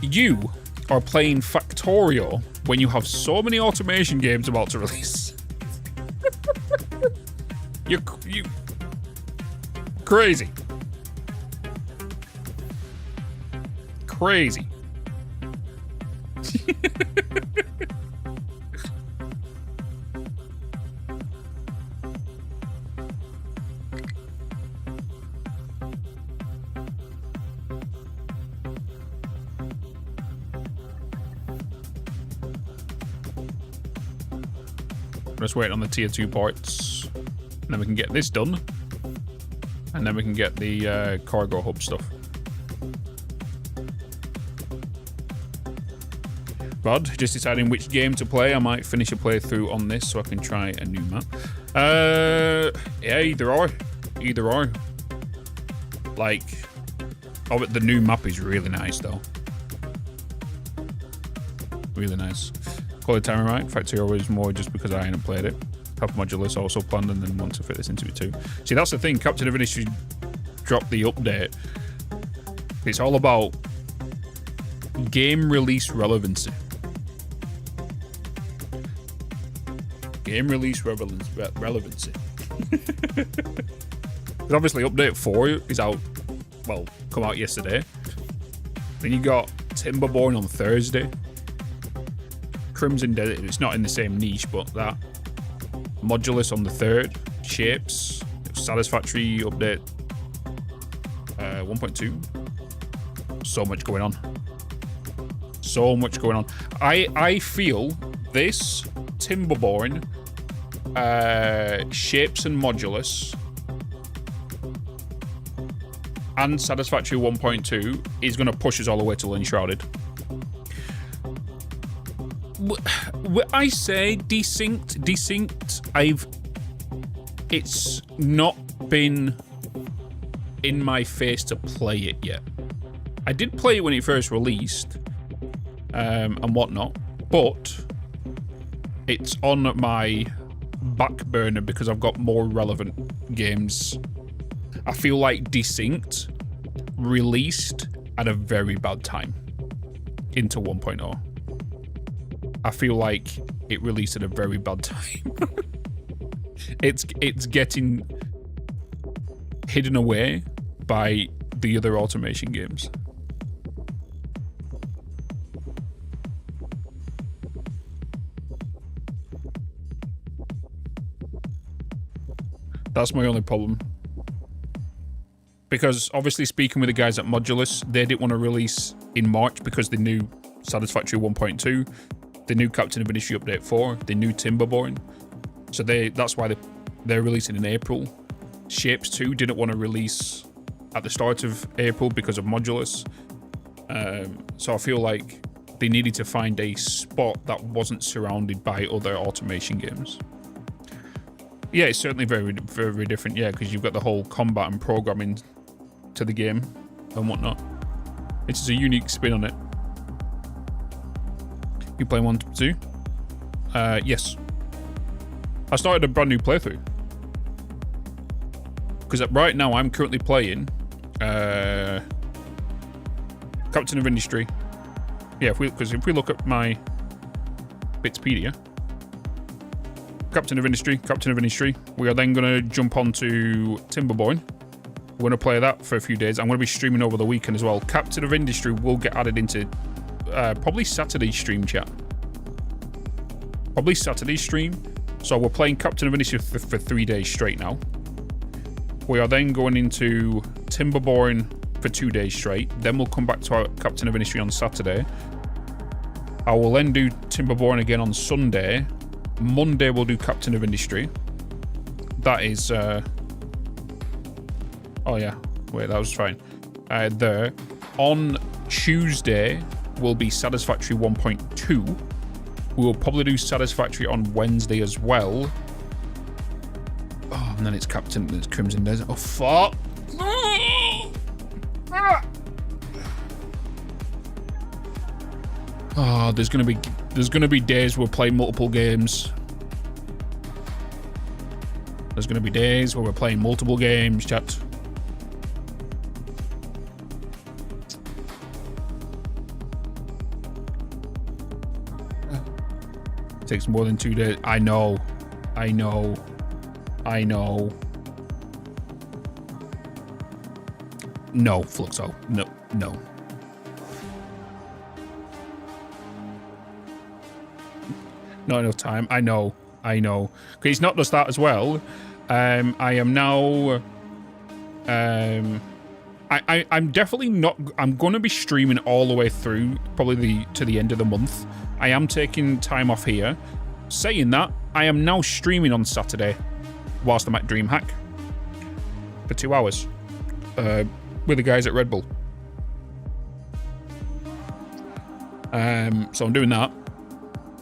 you are playing Factorio when you have so many automation games about to release. you crazy. Crazy. just waiting on the tier 2 ports. And then we can get this done. And then we can get the cargo hub stuff. Rod, just deciding which game to play. I might finish a playthrough on this so I can try a new map. Yeah, either or. Either or. Like, oh, the new map is really nice though. Really nice. Call it time right. Factory always more just because I hadn't played it. Half modulus also planned and then want to fit this into it too. See, that's the thing. Captain of Industry dropped the update. It's all about game release relevancy. Game release relevancy. Because obviously update 4 is out, well, come out yesterday. Then you got Timberborn on Thursday. Crimson Desert, it's not in the same niche, but that. Modulus on the 3rd. Shapes. Satisfactory update 1.2. So much going on. So much going on. I feel this Timberborn, Shapes and Modulus, and Satisfactory 1.2 is going to push us all the way to Unshrouded. I say desynced. It's not been in my face to play it yet. I did play it when it first released, and whatnot, but it's on my back burner because I've got more relevant games. I feel like Desynced released at a very bad time into 1.0. I feel like it released at a very bad time. It's getting hidden away by the other automation games. That's my only problem. Because obviously speaking with the guys at Modulus, they didn't want to release in March because they knew Satisfactory 1.2, they knew Captain of Industry Update 4, they knew Timberborn. So that's why they're releasing in April. Shapes 2 didn't want to release at the start of April because of Modulus. So I feel like they needed to find a spot that wasn't surrounded by other automation games. Yeah, it's certainly very, very different, yeah, because you've got the whole combat and programming to the game and whatnot. It is a unique spin on it. You playing 1, 2? Yes. I started a brand new playthrough. Because right now I'm currently playing Captain of Industry. Yeah, because if we look at my Bitzpedia, Captain of Industry. We are then going to jump onto Timberborn. We're going to play that for a few days. I'm going to be streaming over the weekend as well. Captain of Industry will get added into probably Saturday's stream chat. Probably Saturday's stream. So we're playing Captain of Industry for 3 days straight now. We are then going into Timberborn for 2 days straight. Then we'll come back to our Captain of Industry on Saturday. I will then do Timberborn again on Sunday. Monday we'll do Captain of Industry. That is oh yeah, wait, that was fine. There. On Tuesday will be Satisfactory 1.2. We will probably do Satisfactory on Wednesday as well. Oh, and then it's Crimson Desert. Oh fuck! Oh, there's gonna be days we'll play multiple games. There's gonna be days where we're playing multiple games, chat. It takes more than 2 days. I know. No, Fluxo. No. Not enough time. I know. Okay, it's not just that as well. I am now. I'm definitely not. I'm going to be streaming all the way through, probably to the end of the month. I am taking time off here, saying that, I am now streaming on Saturday whilst I'm at DreamHack for 2 hours with the guys at Red Bull. So I'm doing that.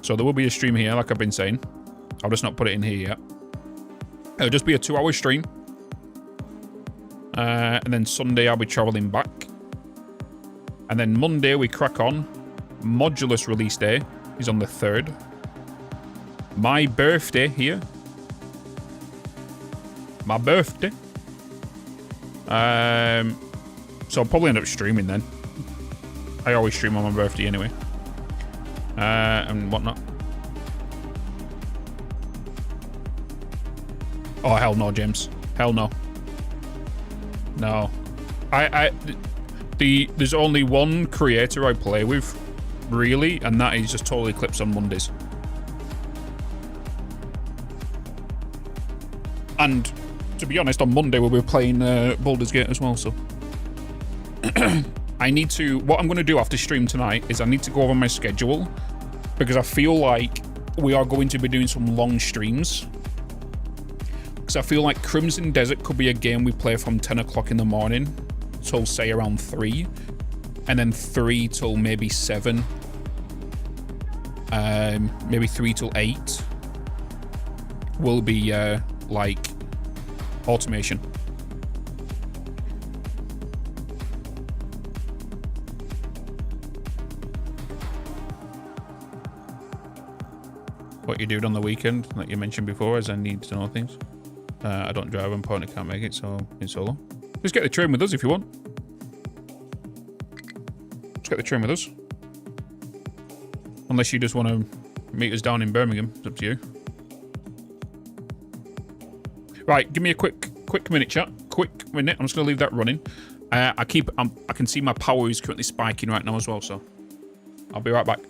So there will be a stream here, like I've been saying. I'll just not put it in here yet. It'll just be a 2-hour stream. And then Sunday I'll be travelling back. And then Monday we crack on. Modulus release day is on the 3rd. My birthday here. My birthday. So I'll probably end up streaming then. I always stream on my birthday anyway. And whatnot. Oh, hell no, James. Hell no. No. There's only one creator I play with, really, and that is just totally clips on Mondays. And to be honest, on Monday we'll be playing Baldur's Gate as well, so. I need to, what I'm going to do after stream tonight is I need to go over my schedule, because I feel like we are going to be doing some long streams. Because I feel like Crimson Desert could be a game we play from 10 o'clock in the morning till, say, around 3. And then 3 till maybe 7. Maybe 3 till 8 will be, like, automation. What you do on the weekend, like you mentioned before, as I need to know things. I don't drive, and partner can't make it, so in solo. Just get the train with us if you want. Just get the train with us. Unless you just want to meet us down in Birmingham, it's up to you. Right, give me a quick minute, chat. Quick minute. I'm just gonna leave that running. I can see my power is currently spiking right now as well, so I'll be right back.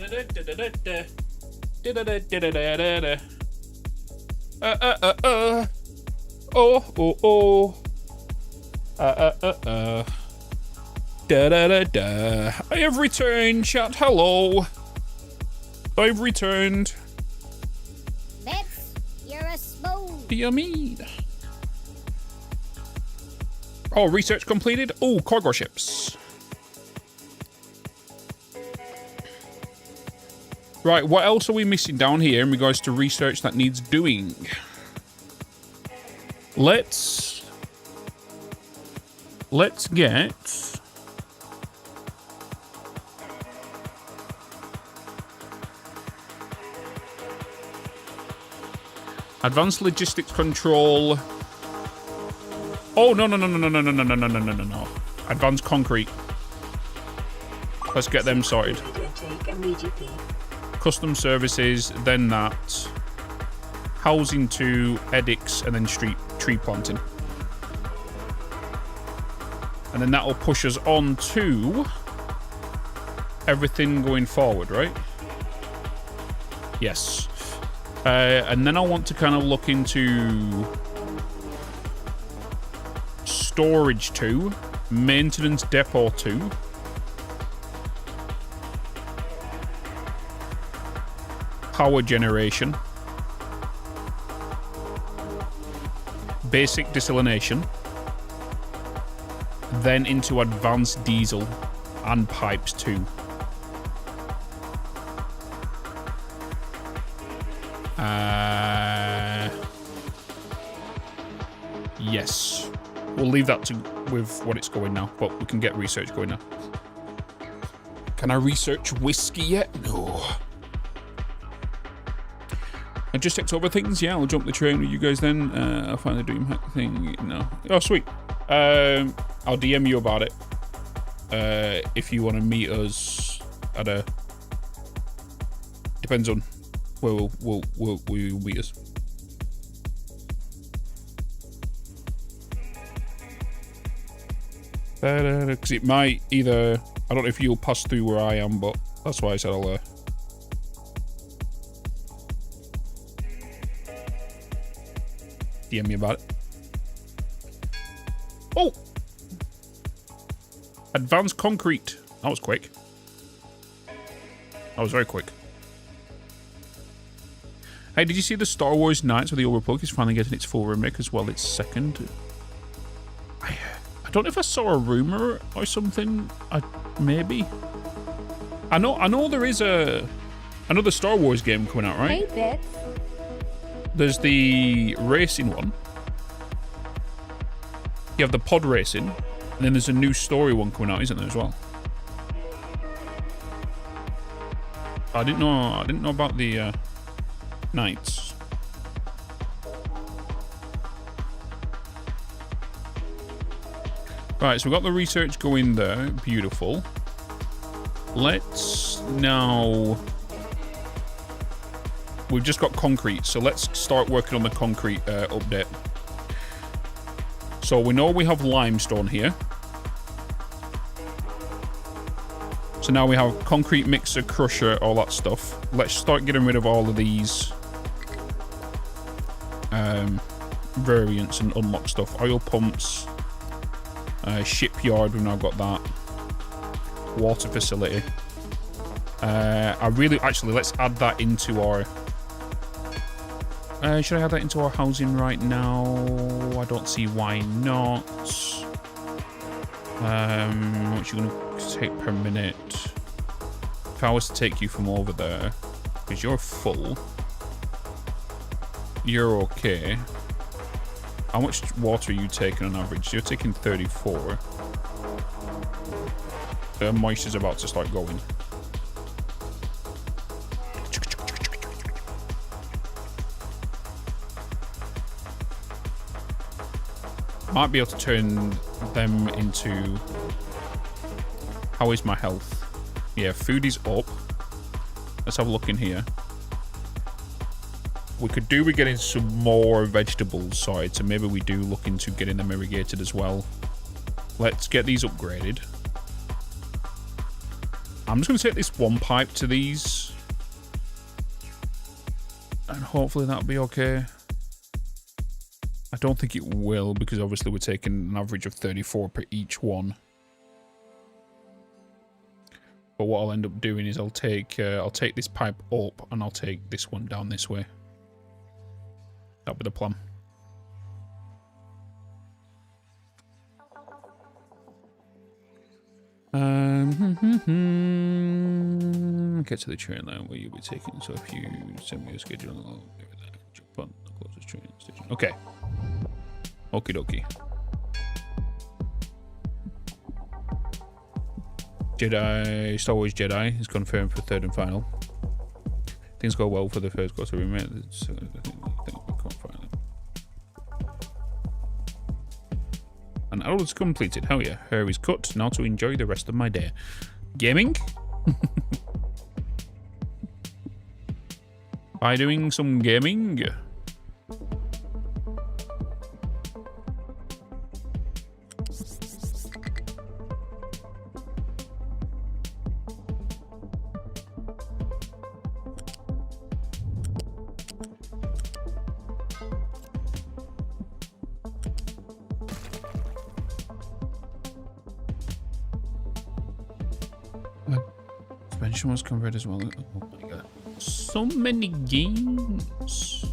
Oh, oh, oh. Da da da da. I have returned, chat. Hello. I've returned. Bitz, you're a smooth. Do you mean? Oh, research completed. Oh, cargo ships. Right, what else are we missing down here in regards to research that needs doing? Let's get advanced logistics control. Oh, no. Advanced concrete. Let's get them sorted. Custom services, then that. Housing to edicts, and then tree planting. And then that'll push us on to everything going forward, right? Yes. And then I want to kind of look into storage 2, maintenance depot 2, power generation, basic desalination, then into advanced diesel and pipes 2. Yes. We'll leave that with what it's going now, but we can get research going now. Can I research whiskey yet? No. I just checked over things. Yeah, I'll jump the train with you guys then. I'll find the dream hack thing. No. Oh, sweet. I'll DM you about it. If you want to meet us at a... Depends on where we'll meet us. Because it might either... I don't know if you'll pass through where I am, but that's why I said I'll... DM me about it. Oh! Advanced concrete. That was quick. That was very quick. Hey, did you see the Star Wars Knights with the Old Republic is finally getting its full remake as well? Its second. I don't know if I saw a rumor or something. Maybe. I know there is another Star Wars game coming out, right? Hey, Bitz. There's the racing one. You have the pod racing, and then there's a new story one coming out, isn't there, as well? I didn't know about the Knights. Right, so we've got the research going there. Beautiful. Let's now... We've just got concrete, so let's start working on the concrete update. So we know we have limestone here. So now we have concrete mixer, crusher, all that stuff. Let's start getting rid of all of these variants and unlock stuff. Oil pumps, shipyard, we've now got that. Water facility. Let's add that into our... should I add that into our housing right now? I don't see why not. What's you going to take per minute? If I was to take you from over there, because you're full, you're okay. How much water are you taking on average? You're taking 34. The moisture's about to start going. Might be able to turn them into... How is my health? Yeah, food is up. Let's have a look in here. We could do with getting some more vegetables sorted, so maybe we do look into getting them irrigated as well. Let's get these upgraded. I'm just going to take this one pipe to these. And hopefully that'll be okay. I don't think it will, because obviously we're taking an average of 34 per each one. But what I'll end up doing is I'll take this pipe up and I'll take this one down this way. That'll be the plan. Get to the train line where you'll be taking. So if you send me a schedule, I'll give it that. Jump on the closest train station. Okay. Okie dokie. Jedi, Star Wars Jedi is confirmed for third and final. Things go well for the first course of remit. I think we can't find it. An hour is completed. Hell yeah. Hair is cut. Now to enjoy the rest of my day. Gaming? By doing some gaming? Suspension was converted as well. Oh my god. So many games.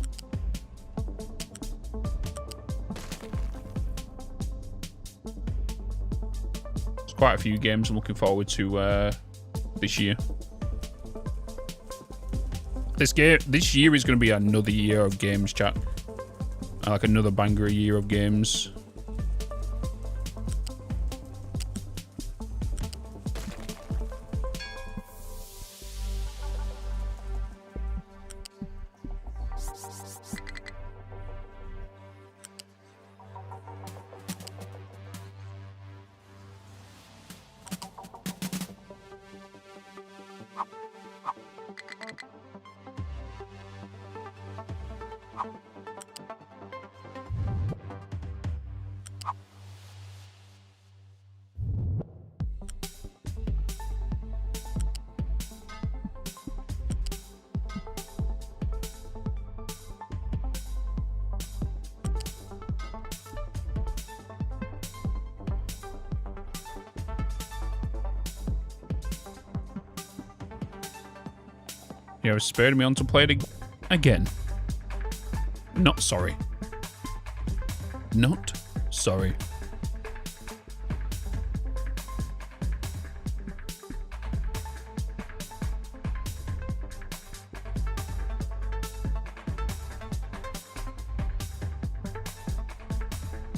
There's quite a few games I'm looking forward to this year. This year is going to be another year of games, chat. Like another banger year of games. You have spared me on to play it again. Not sorry. Not sorry.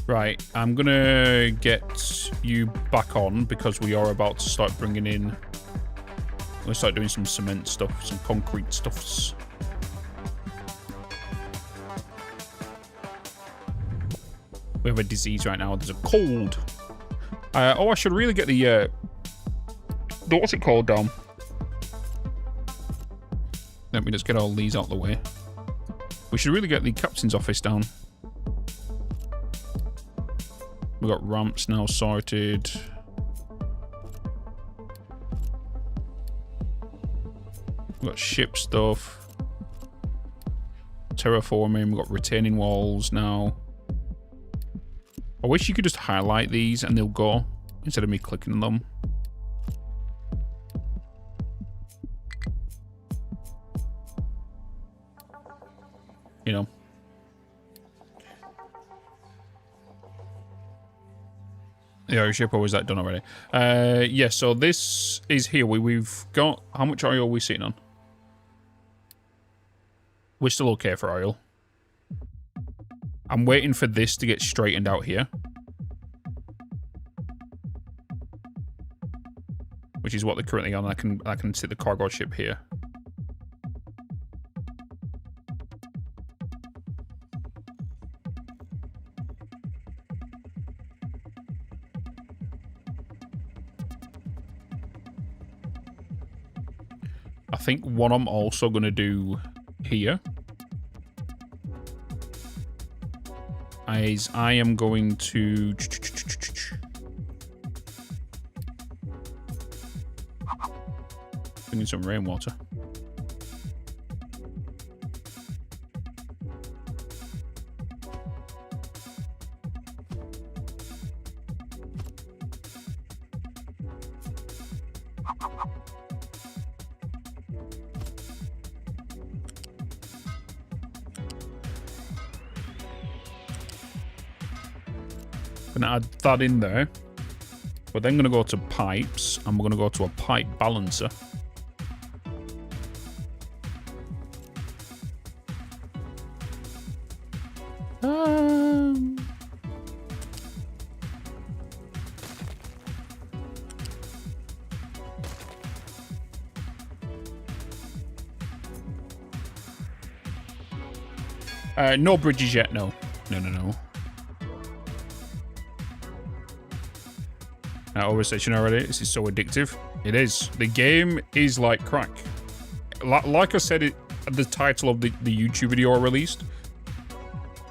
Right, I'm gonna get you back on because we are about to start bringing in. I'm gonna start doing some cement stuff, some concrete stuffs. We have a disease right now. There's a cold. Oh, I should really get the what's it called down? Let me just get all these out of the way. We should really get the captain's office down. We've got ramps now sorted. We've got ship stuff. Terraforming. We've got retaining walls now. I wish you could just highlight these and they'll go instead of me clicking on them. You know. Yeah, ship, or is that done already? Yeah, so this is here. We've got... How much oil are we sitting on? We're still okay for oil. I'm waiting for this to get straightened out here. Which is what they're currently on. I can see the cargo ship here. I think what I'm also going to do here is I am going to... Bring in some rainwater. Gonna add that in there. We're then gonna go to pipes, and we're gonna go to a pipe balancer. No bridges yet, no. No. Overstation already. This is so addictive. It is. The game is like crack. Like I said at the title of the YouTube video I released,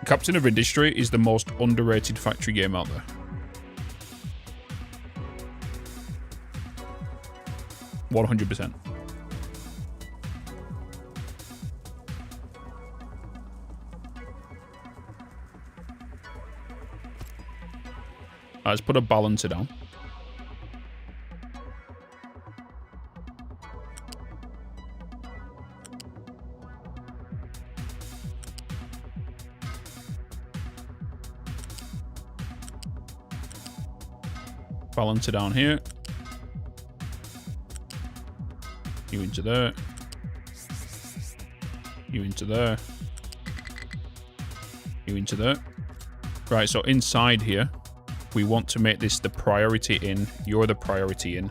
Captain of Industry is the most underrated factory game out there. 100%. Let's put a balancer down. Balancer down here. You into there. You into there. You into there. Right, so inside here, we want to make this the priority in. You're the priority in.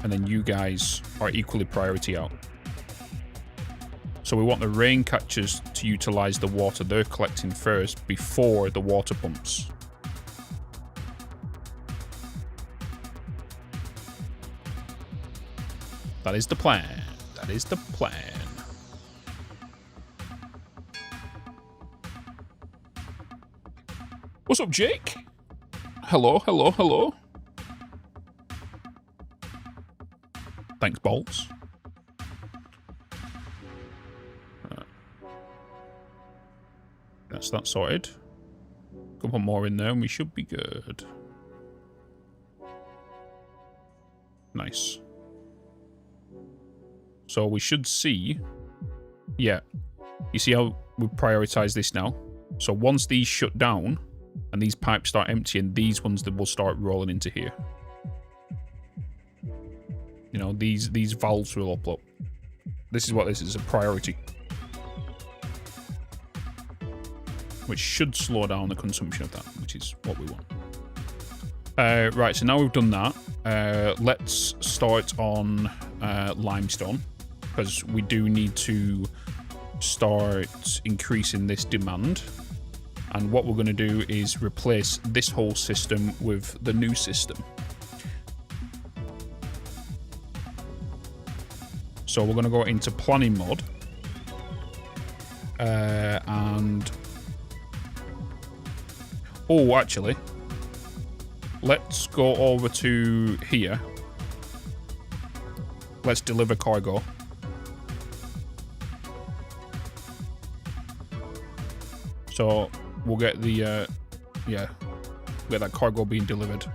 And then you guys are equally priority out. So we want the rain catchers to utilize the water they're collecting first before the water pumps. That is the plan. That is the plan. What's up, Jake? Hello. Thanks, Bolts. That's that sorted. Couple more in there and we should be good. Nice. So we should see... Yeah. You see how we prioritize this now? So once these shut down and these pipes start emptying, these ones that will start rolling into here. You know, these valves will upload. This is what this is, a priority. Which should slow down the consumption of that, which is what we want. Right, so now we've done that. Let's start on limestone, because we do need to start increasing this demand. And what we're going to do is replace this whole system with the new system. So we're going to go into planning mode. And... Oh, actually. Let's go over to here. Let's deliver cargo. So we'll get the, yeah, get that cargo being delivered.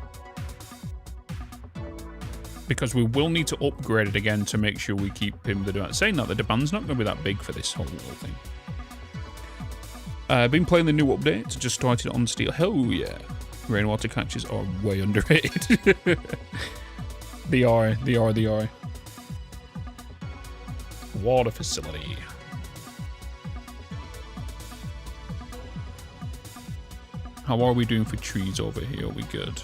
Because we will need to upgrade it again to make sure we keep him the demand. Saying that, the demand's not going to be that big for this whole thing. Been playing the new update, just started on steel. Hell yeah. Rainwater catches are way underrated. They are. Water facility. How are we doing for trees over here? Are we good?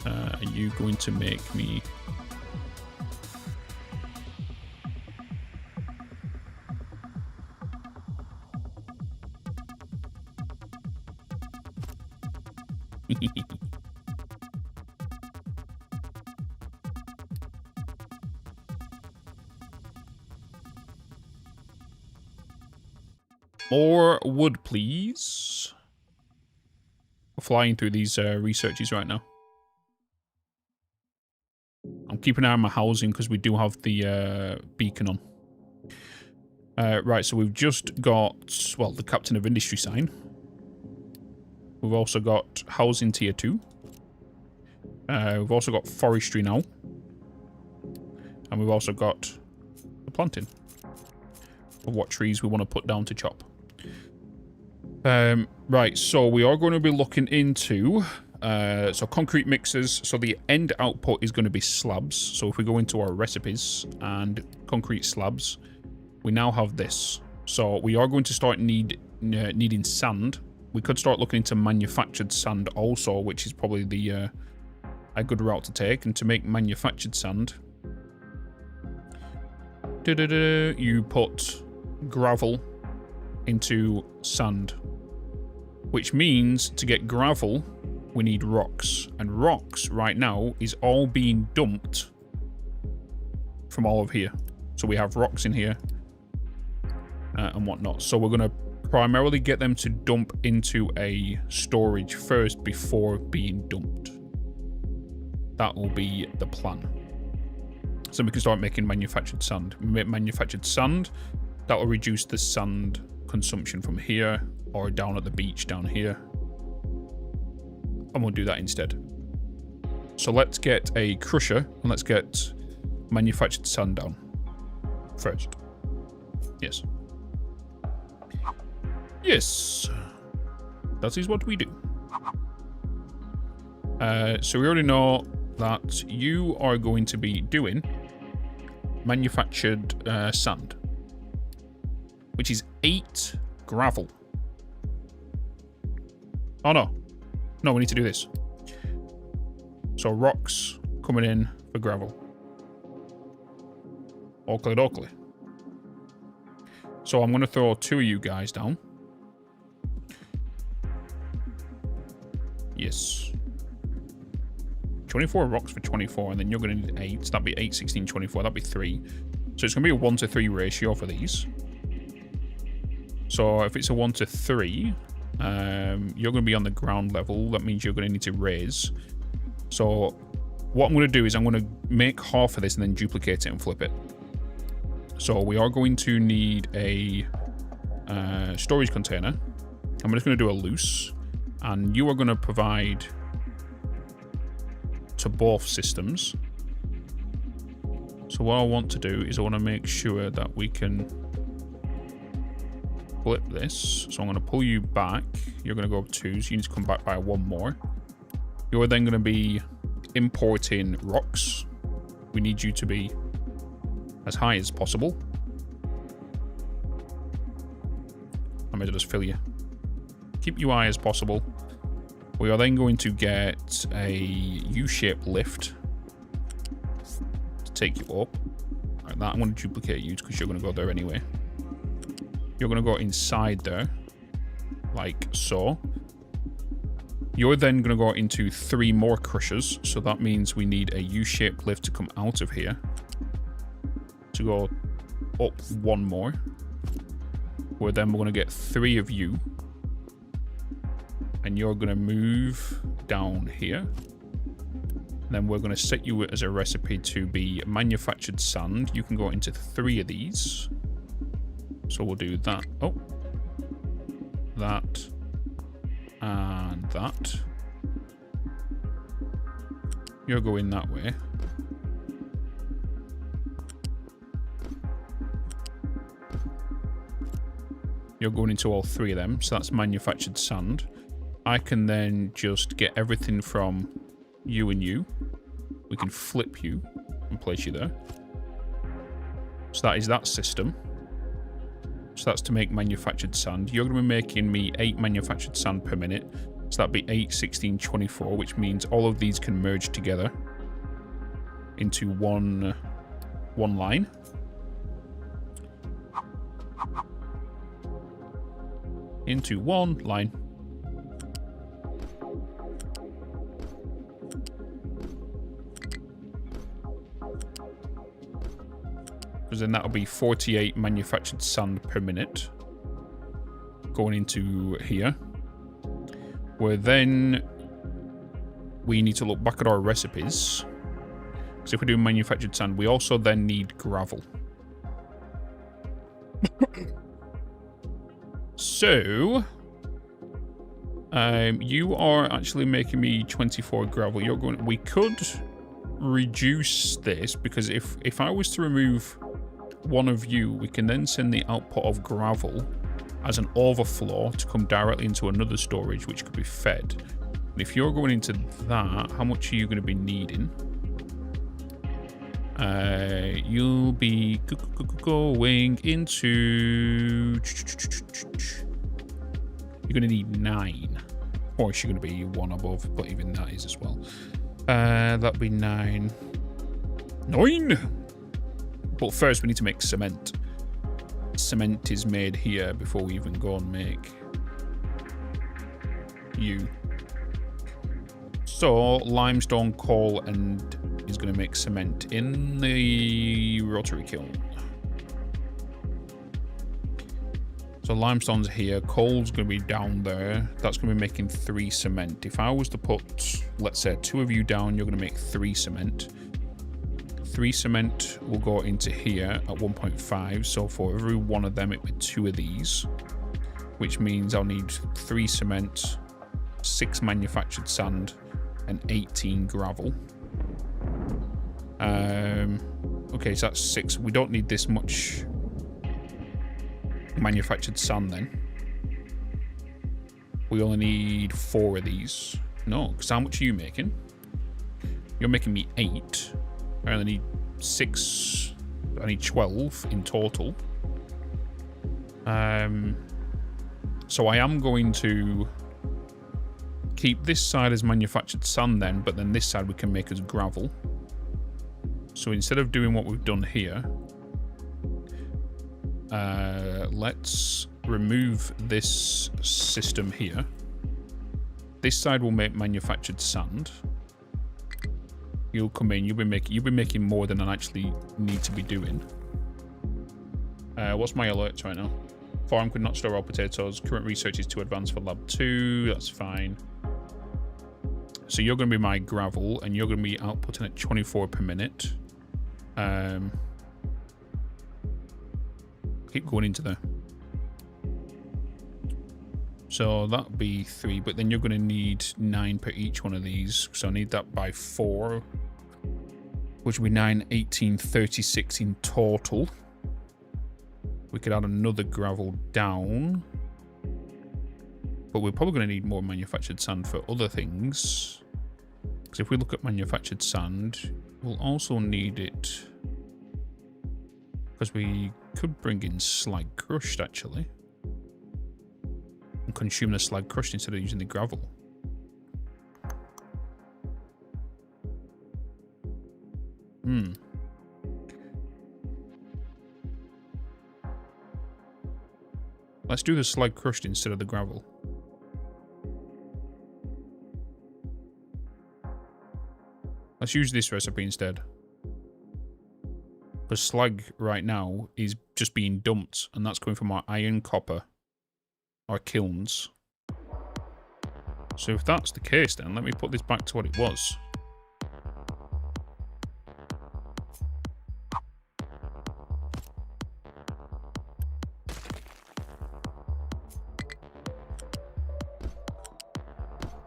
Are you going to make me... More wood, please. We're flying through these researches right now. I'm keeping an eye on my housing because we do have the beacon on. Right, so we've just got, well, the Captain of Industry sign. We've also got housing tier 2. We've also got forestry now. And we've also got the planting of what trees we want to put down to chop. Right, so we are going to be looking into so concrete mixers. So the end output is going to be slabs. So if we go into our recipes and concrete slabs, we now have this. So we are going to start needing sand. We could start looking into manufactured sand also, which is probably the a good route to take. And to make manufactured sand, you put gravel into sand, which means to get gravel we need rocks, and rocks right now is all being dumped from all of here. So we have rocks in here and whatnot. So we're going to primarily get them to dump into a storage first before being dumped. That will be the plan. So we can start making manufactured sand. We make manufactured sand, that will reduce the sand consumption from here or down at the beach down here. And we'll do that instead. So let's get a crusher and let's get manufactured sand down first. Yes. Yes. That is what we do. So we already know that you are going to be doing manufactured sand, which is 8 gravel. Oh no. No, we need to do this. So rocks coming in for gravel. Oakley dokley. So I'm going to throw 2 of you guys down. Yes. 24 rocks for 24, and then you're going to need 8. So that'd be 8, 16, 24. That'd be 3. So it's going to be a 1-to-3 ratio for these. So if it's a 1-to-3, you're going to be on the ground level. That means you're going to need to raise. So what I'm going to do is I'm going to make half of this and then duplicate it and flip it. So we are going to need a storage container. I'm just going to do a loose, and you are going to provide to both systems. So what I want to do is I want to make sure that we can flip this. So I'm going to pull you back. You're going to go up 2, so you need to come back by 1 more. You're then going to be importing rocks. We need you to be as high as possible. I might just fill you. Keep you high as possible. We are then going to get a U-shaped lift to take you up. Like that. I'm going to duplicate you because you're going to go there anyway. You're going to go inside there, like so. You're then going to go into 3 more crushers. So that means we need a U-shaped lift to come out of here. To go up 1 more. Where then we're going to get 3 of you. And you're going to move down here. And then we're going to set you as a recipe to be manufactured sand. You can go into 3 of these. So we'll do that. Oh. That. And that. You're going that way. You're going into all 3 of them. So that's manufactured sand. I can then just get everything from you and you. We can flip you and place you there. So that is that system. So that's to make manufactured sand. You're going to be making me 8 manufactured sand per minute. So that'd be 8, 16, 24, which means all of these can merge together into one line. Into one line. Because then that'll be 48 manufactured sand per minute going into here. Where then we need to look back at our recipes Because if we do manufactured sand, we also then need gravel. So, you are actually making me 24 gravel. You're going. We could reduce this, because if I was to remove one of you, we can then send the output of gravel as an overflow to come directly into another storage, which could be fed. And if you're going into that, how much are you going to be needing? You'll be going into... You're going to need 9. Or you're going to be 1 above, but even that is as well. That'll be 9. 9! But first we need to make cement. Cement is made here before we even go and make you. So, limestone, coal, and is going to make cement in the rotary kiln. So limestone's here, coal's going to be down there. That's going to be making 3 cement. If I was to put, let's say, 2 of you down, you're going to make 3 cement. 3 cement will go into here at 1.5. So for every one of them, it would be 2 of these, which means I'll need 3 cement, 6 manufactured sand, and 18 gravel. Okay, so that's 6. We don't need this much manufactured sand then. We only need 4 of these. No, because how much are you making? You're making me 8. I only need 6. I need 12 in total. So I am going to keep this side as manufactured sand then, but then this side we can make as gravel. So instead of doing what we've done here, let's remove this system here. This side will make manufactured sand. You'll come in, you'll be making more than I actually need to be doing. What's my alerts right now? Farm could not store raw potatoes. Current research is too advanced for lab 2. That's fine. So you're going to be my gravel, and you're going to be outputting at 24 per minute. Keep going into there. So that'll be 3, but then you're going to need 9 per each one of these. So I need that by 4, which will be 9, 18, 36 in total. We could add another gravel down, but we're probably going to need more manufactured sand for other things. Because if we look at manufactured sand, we'll also need it, because we could bring in slag crushed actually, and consume the slag crushed instead of using the gravel. Let's do the slag crushed instead of the gravel. Let's use this recipe instead. Because slag right now is just being dumped, and that's coming from our iron, copper, our kilns. So if that's the case, then let me put this back to what it was.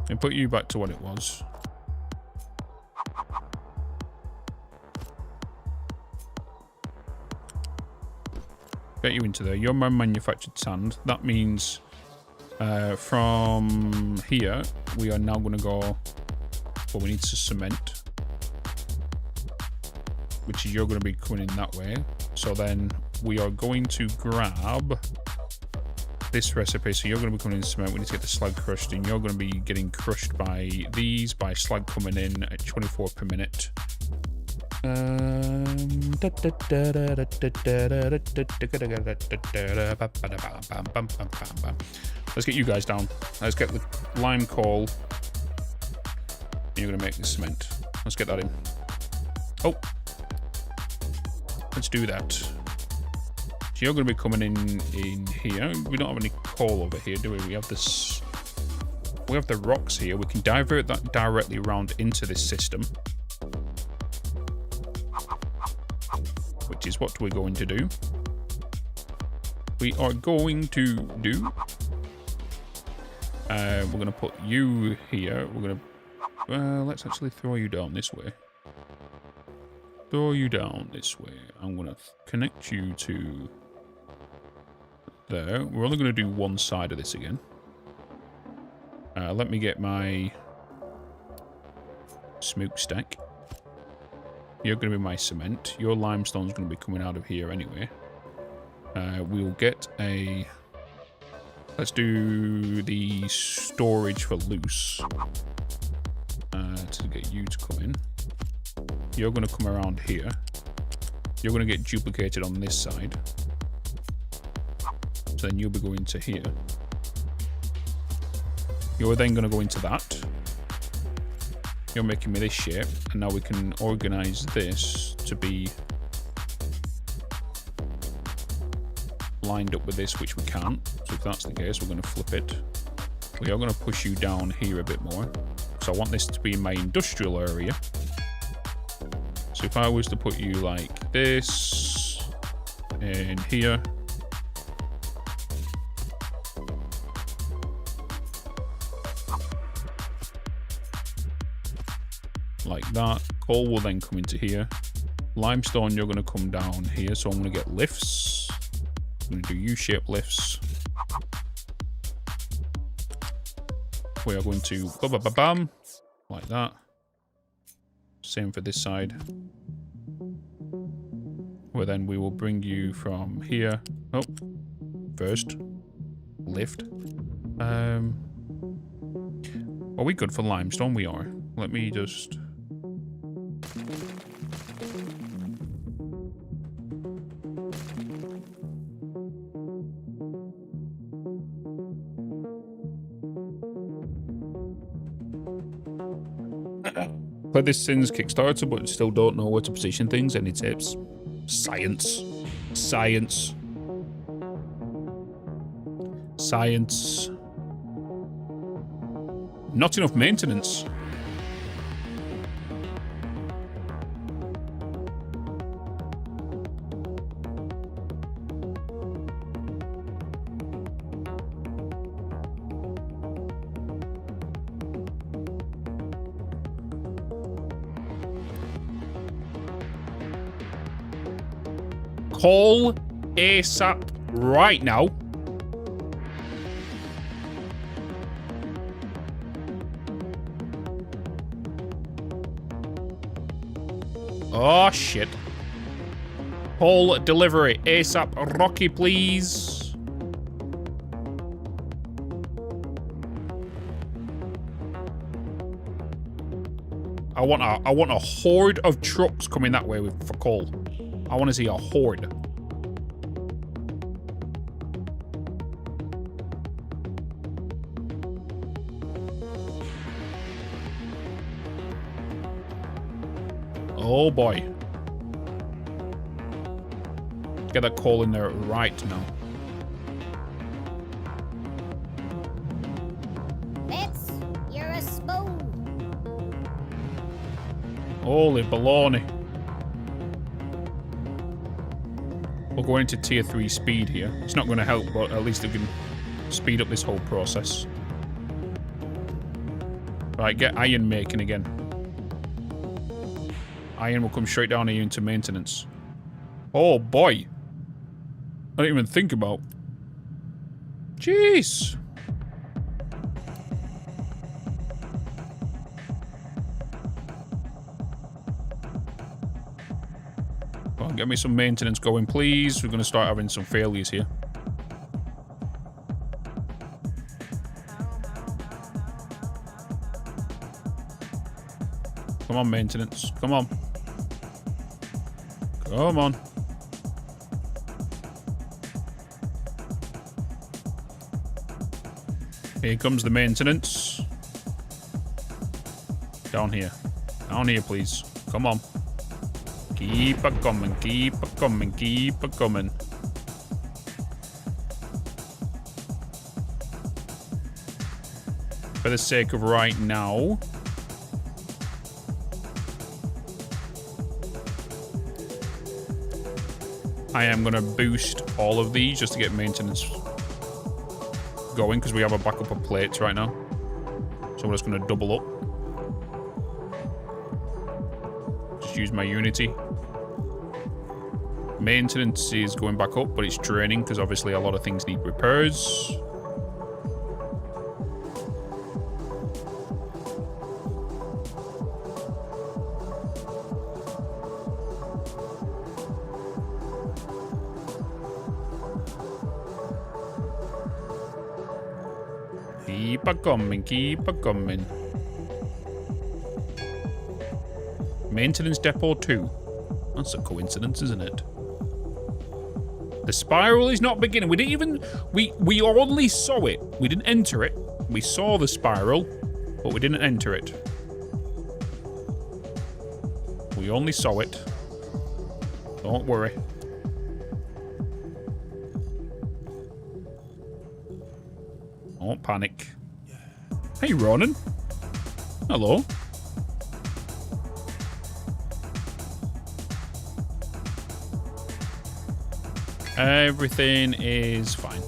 And put you back to what it was. Get you into there. You're my manufactured sand. That means from here, we are now going to go... Well, we need to cement, which is you're going to be coming in that way. So then we are going to grab this recipe. So you're going to be coming in cement. We need to get the slag crushed, and you're going to be getting crushed by these, by slag coming in at 24 per minute. Let's get you guys down. Let's get the lime coal. And you're going to make the cement. Let's get that in. Oh. Let's do that. So you're going to be coming in here. We don't have any coal over here, do we? We have this. We have the rocks here. We can divert that directly around into this system. which is what we're going to do. We are going to do... we're going to put you here. We're going to... let's actually throw you down this way. Throw you down this way. I'm going to connect you to... there. We're only going to do one side of this again. Let me get my smokestack. You're going to be my cement. Your limestone's going to be coming out of here anyway. We'll get a... let's do the storage for loose. To get you to come in. You're going to come around here. You're going to get duplicated on this side. So then you'll be going to here. You're then going to go into that. You're making me this shape. And now we can organize this to be lined up with this, which we can't. So if that's the case, we're going to flip it. We are going to push you down here a bit more. So I want this to be my industrial area. So if I was to put you like this in here. Like that. Coal will then come into here. Limestone, you're going to come down here. So I'm going to get lifts. I'm going to do U-shaped lifts. We are going to bam, like that. Same for this side. Where then we will bring you from here. Oh, first lift. Are we good for limestone? We are. Let me just... Play this since Kickstarter, but still don't know where to position things. Any tips? Science. Science. Science. Not enough maintenance. Call ASAP right now. Oh, shit. Call delivery ASAP. Rocky, please. I want a horde of trucks coming that way for coal. I want to see a horde. Oh boy. Get that coal in there right now. Bitz, you're a spoon. Holy baloney. We're going into tier 3 speed here. It's not going to help, but at least it can speed up this whole process. Right, get iron making again. Iron will come straight down here into maintenance. Oh boy. I didn't even think about. Jeez. Well, get me some maintenance going, please. We're going to start having some failures here. Come on, maintenance. Come on. Come on. Here comes the maintenance. Down here. Down here, please. Come on. Keep it coming, keep it coming, keep it coming. For the sake of right now. I am going to boost all of these just to get maintenance going, because we have a backup of plates right now. So we're just going to double up. Just use my Unity. Maintenance is going back up, but it's draining because obviously a lot of things need repairs. Keep a coming, keep a coming. Maintenance depot 2. That's a coincidence, isn't it? The spiral is not beginning. We didn't even... We only saw it. We didn't enter it. We saw the spiral, but we didn't enter it. We only saw it. Don't worry. Don't panic. Hey, Ronan. Hello. Everything is fine.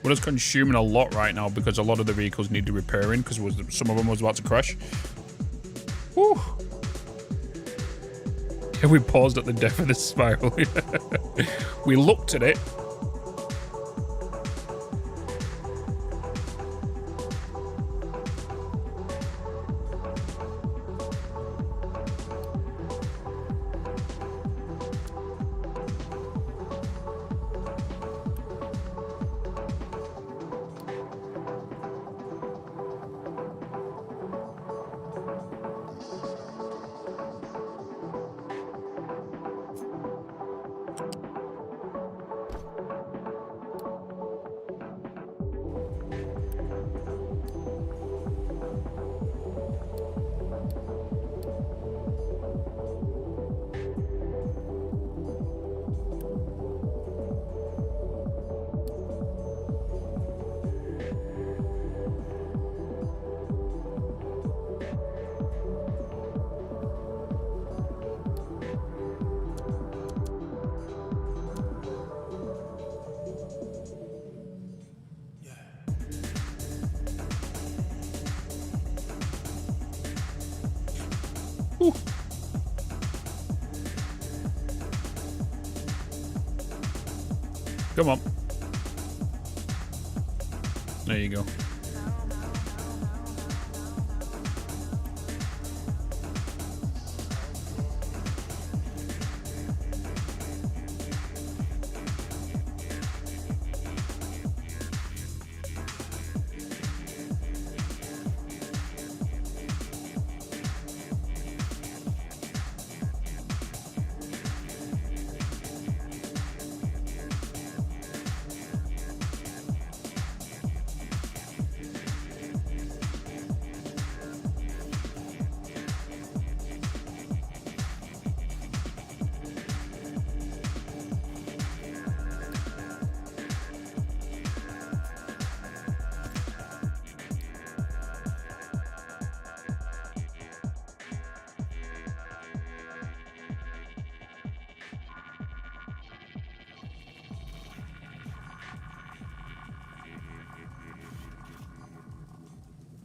We're just consuming a lot right now because a lot of the vehicles need repairing because some of them was about to crash. Whew. Yeah, we paused at the death of the spiral. We looked at it. Ooh. Come on. There you go.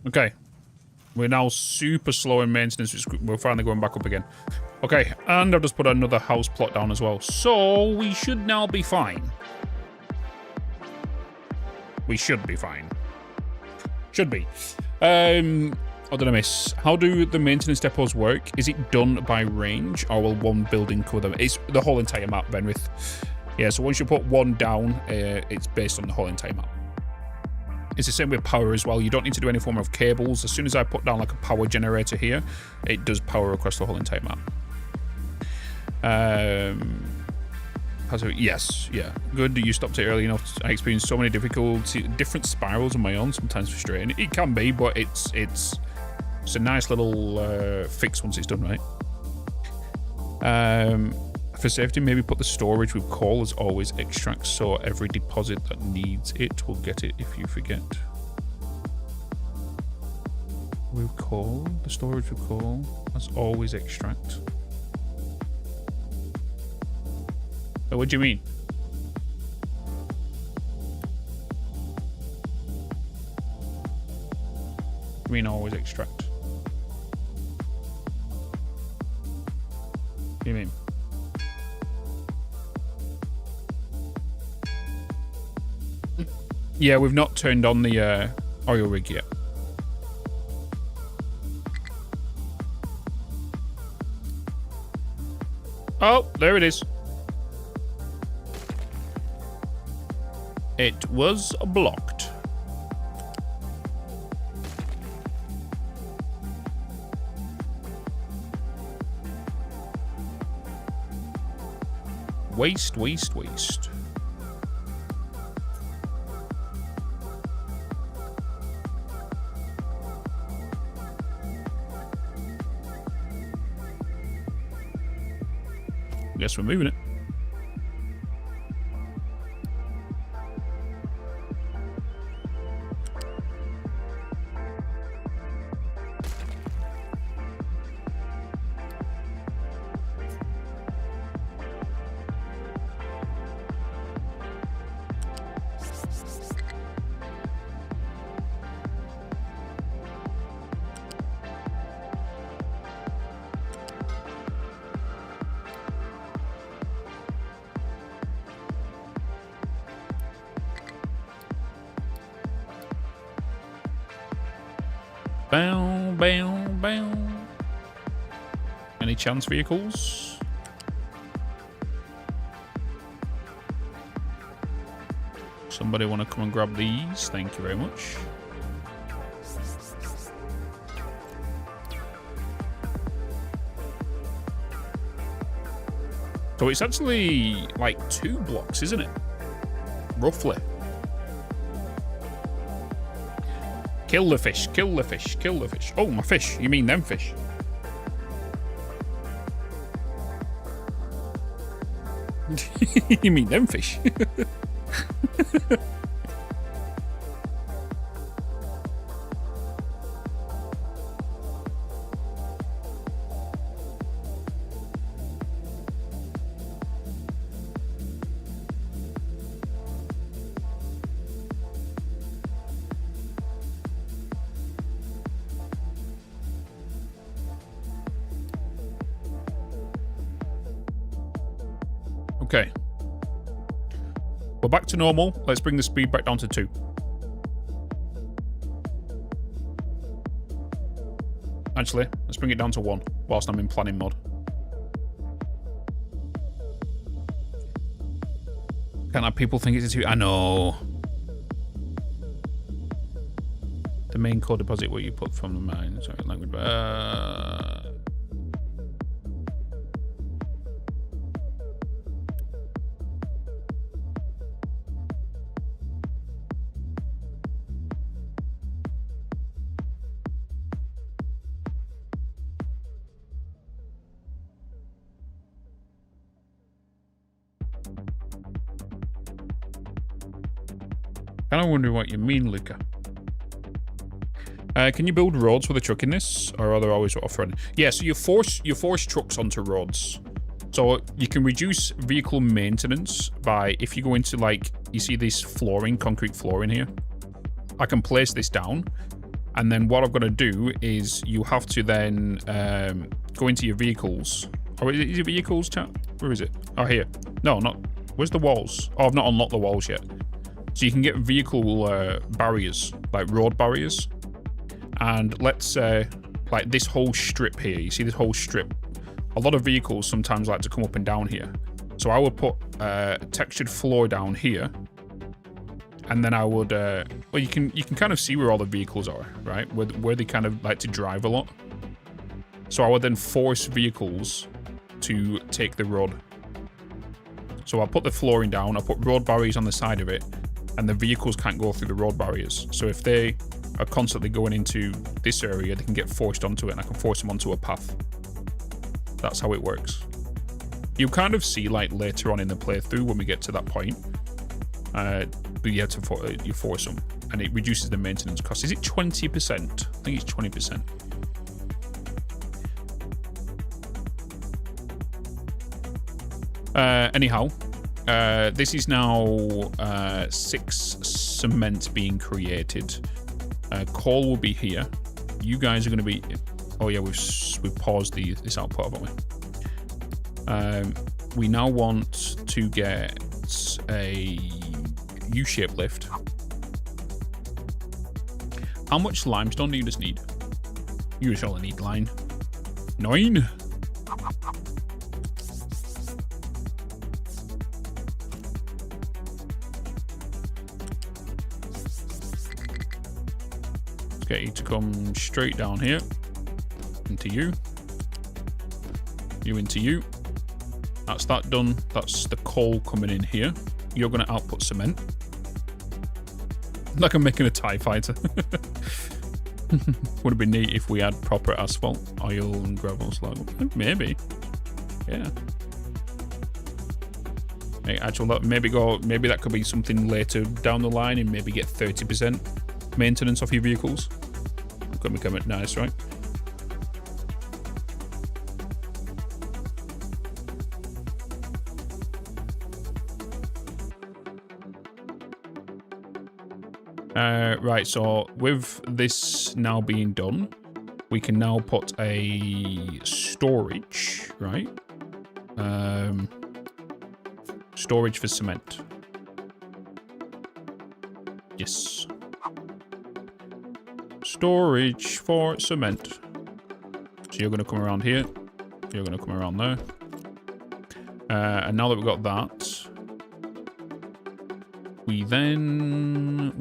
Okay. We're now super slow in maintenance. We're finally going back up again. Okay, and I've just put another house plot down as well. So we should now be fine. We should be fine. Should be. What did I miss? How do the maintenance depots work? Is it done by range, or will one building cover them? It's the whole entire map, Benwith. Yeah, so once you put one down, it's based on the whole entire map. It's the same with power as well. You don't need to do any form of cables. As soon as I put down like a power generator here, it does power across the whole entire map. Yes, yeah. Good that you stopped it early enough. I experienced so many different spirals on my own, sometimes frustrating. It can be, but it's a nice little fix once it's done right. For safety, maybe put the storage with coal as always extract, so every deposit that needs it will get it if you forget. With coal, the storage with coal as always extract. Oh, what do you mean? You mean always extract? What do you mean? Yeah, we've not turned on the oil rig yet. Oh, there it is. It was blocked. Waste, waste, waste. Guess we're moving it. Bow, bow, bow. Any chance vehicles? Somebody want to come and grab these? Thank you very much. So it's actually like 2 blocks, isn't it? Roughly. Kill the fish, kill the fish, kill the fish. Oh, my fish. You mean them fish? You mean them fish? Okay. We're back to normal. Let's bring the speed back down to 2. Actually, let's bring it down to 1 whilst I'm in planning mode. Can't have people think it's a 2. I know. The main core deposit where you put from the mine. Sorry, language. Kind of wondering what you mean, Luca. Can you build roads with a truck in this, or are they always off-road? Yeah, so you force trucks onto roads. So you can reduce vehicle maintenance by, if you go into, like, you see this flooring, concrete flooring here? I can place this down, and then what I'm going to do is you have to then go into your vehicles. Or is it your vehicles, chat? Where is it? Oh, here. No, not. Where's the walls? Oh, I've not unlocked the walls yet. So you can get vehicle barriers, like road barriers. And let's say, like this whole strip here, you see this whole strip? A lot of vehicles sometimes like to come up and down here. So I would put a textured floor down here. And then I would, well, you can kind of see where all the vehicles are, right? Where they kind of like to drive a lot. So I would then force vehicles to take the road. So I'll put the flooring down, I'll put road barriers on the side of it, and the vehicles can't go through the road barriers. So if they are constantly going into this area, they can get forced onto it, and I can force them onto a path. That's how it works. You'll kind of see like later on in the playthrough when we get to that point. But you have to you force them, and it reduces the maintenance cost. Is it 20%? I think it's 20%. Anyhow, this is now 6 cement being created. Coal will be here. You guys are going to be. Oh yeah, we've paused this output, haven't we? We now want to get a U-shaped lift. How much limestone do you just need? You just only need 9. 9. Let's get you to come straight down here. Into you. You into you. That's that done. That's the coal coming in here. You're going to output cement. Like I'm making a TIE fighter. Would have been neat if we had proper asphalt, oil and gravel slag. Maybe. Yeah. Hey, actually, maybe that could be something later down the line, and maybe get 30% maintenance off your vehicles. Could become nice, right? Right, so with this now being done, we can now put a storage, right? Storage for cement. Yes. Storage for cement. So you're going to come around here. You're going to come around there. And now that we've got that, we then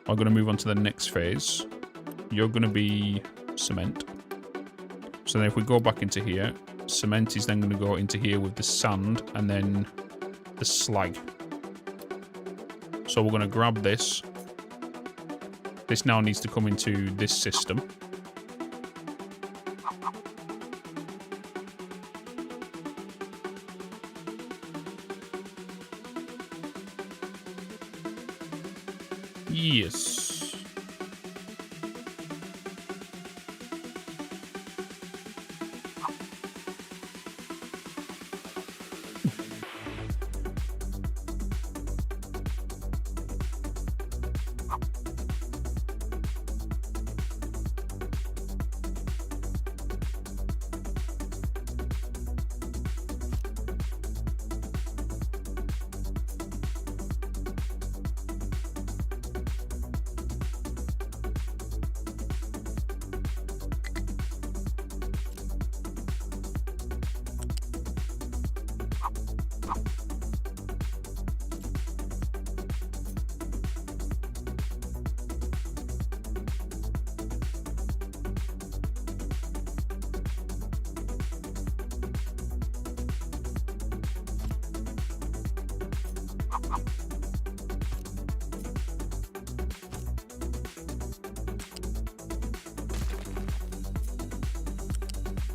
are going to move on to the next phase. You're going to be cement. So then if we go back into here, cement is then going to go into here with the sand and then the slag. So we're going to grab this. This now needs to come into this system. Yes.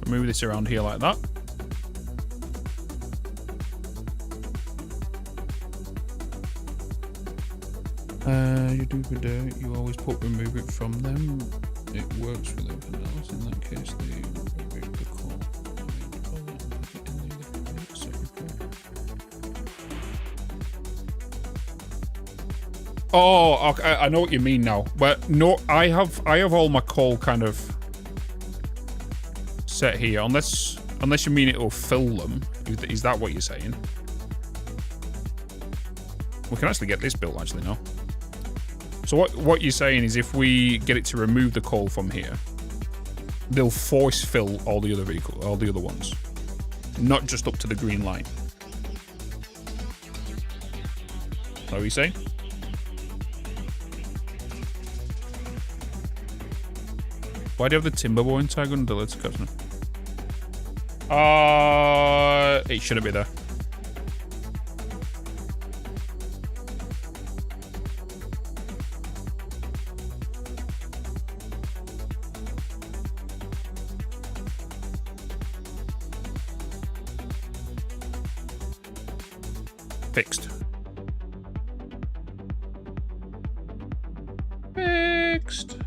Move this around here like that. You always put remove it from them. It works with everything else. In that case, they remove the call. Oh, okay, I know what you mean now. But no, I have all my coal kind of set here, unless you mean it will fill them. Is that what you're saying? We can actually get this built actually now. So what you're saying is if we get it to remove the coal from here, they'll force fill all the other ones, not just up to the green line. What are you saying? Why do you have the timber boring tag on the delete customer? It shouldn't be there. Fixed. Fixed.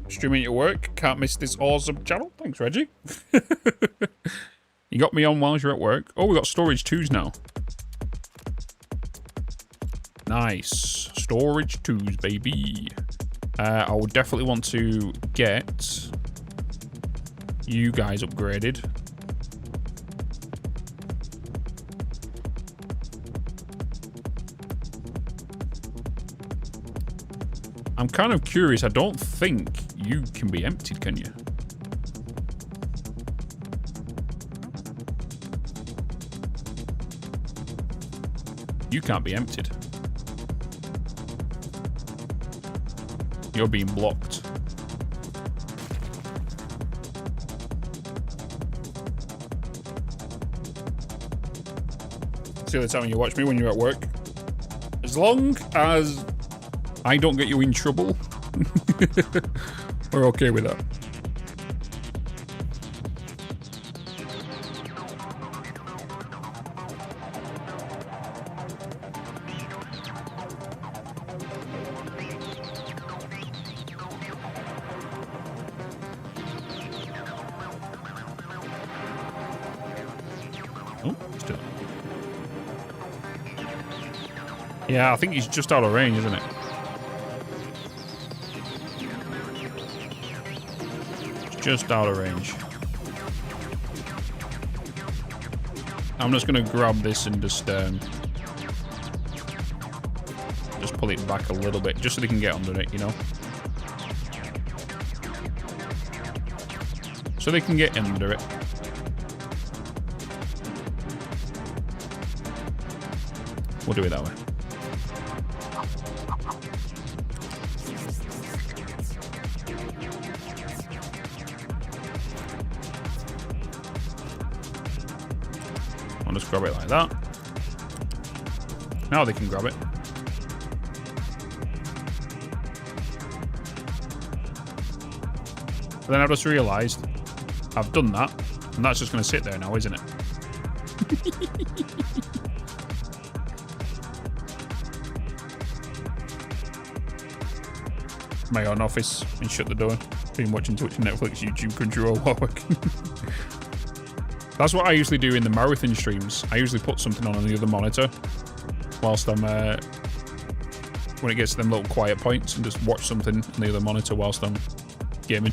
Streaming at work. Can't miss this awesome channel. Thanks, Reggie. You got me on while you're at work. Oh, we got storage 2s now. Nice. Storage 2s, baby. I will definitely want to get you guys upgraded. I'm kind of curious. I don't think you can be emptied, can you? You can't be emptied. You're being blocked. See the time you watch me when you're at work. As long as I don't get you in trouble, we're okay with that. Yeah, I think he's just out of range, isn't it? Just out of range. I'm just going to grab this and just pull it back a little bit, just so they can get under it, you know? So they can get under it. We'll do it that way. I'll just grab it like that. Now they can grab it. But then I've just realised I've done that, and that's just going to sit there now, isn't it? My own office and shut the door. Been watching Twitch and Netflix, YouTube, Crunchyroll while working. That's what I usually do in the marathon streams. I usually put something on the other monitor whilst I'm when it gets to them little quiet points, and just watch something on the other monitor whilst I'm gaming.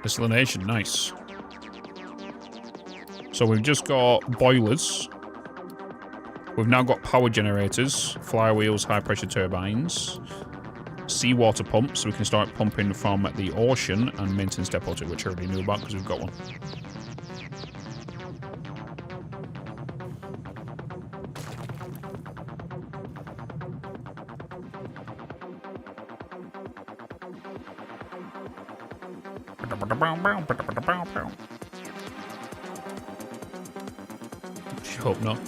Desalination, nice. So we've just got boilers. We've now got power generators, flywheels, high pressure turbines, seawater pumps, so we can start pumping from the ocean, and maintenance depot, which I already knew about because we've got one. Hope not.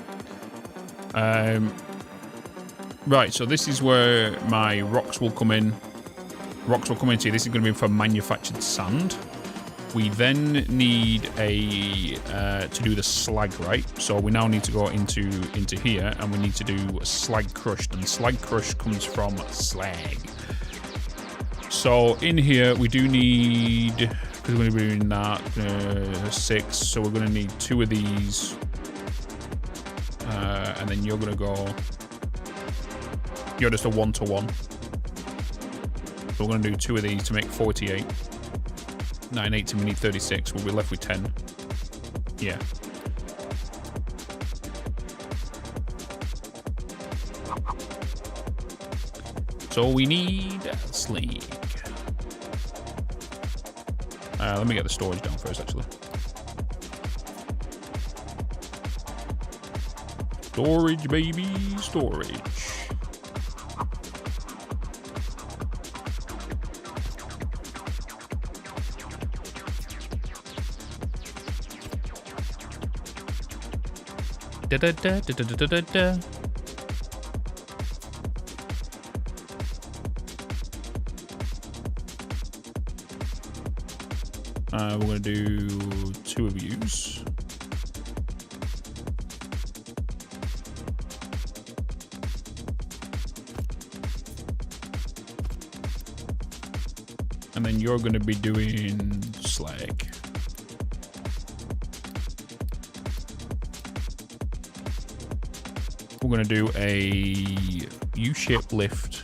Right, so this is where my rocks will come in. Rocks will come into here. This is going to be for manufactured sand. We then need a to do the slag, right? So we now need to go into here, and we need to do slag crushed, and slag crushed comes from slag. So in here we do need, because we're going to be doing that 6, so we're going to need 2 of these, and then you're going to go. You're just a 1-to-1. So we're going to do 2 of these to make 48. 9, 18. We need 36. We'll be left with 10. Yeah. So we need sleek. Let me get the storage down first, actually. Storage, baby, storage. Da da da da da da da da. We're going to do 2 of yous. And then you're going to be doing slag. We're going to do a U-shaped lift.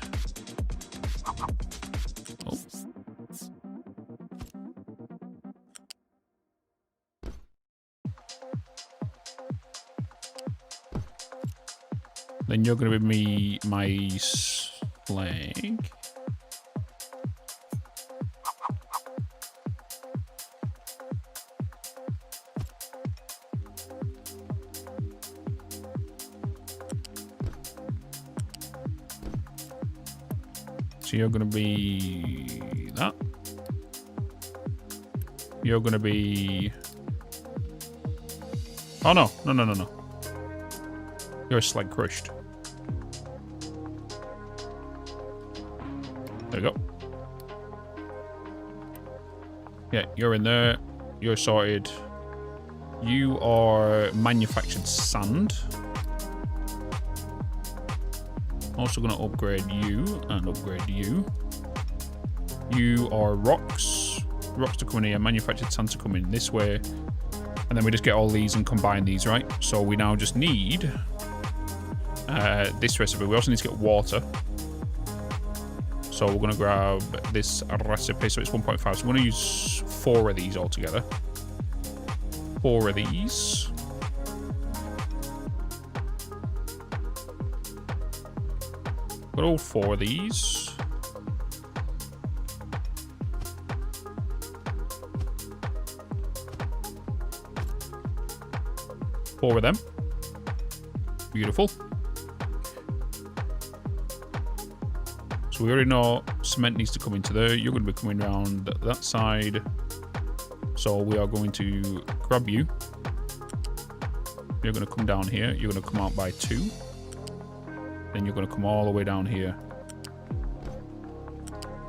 Then you're going to be my slag. So you're going to be that. You're going to be... Oh, no. No, no, no, no. You're a slag crushed. There we go. Yeah, you're in there. You're sorted. You are manufactured sand. Also going to upgrade you and upgrade you. You are rocks. Rocks to come in here. Manufactured sand to come in this way. And then we just get all these and combine these, right? So we now just need this recipe. We also need to get water. So we're going to grab this recipe. So it's 1.5. So we're going to use 4 of these altogether. 4 of these. Got all 4 of these. Four of them. Beautiful. So we already know cement needs to come into there. You're going to be coming around that side. So we are going to grab you. You're going to come down here. You're going to come out by 2. Then you're going to come all the way down here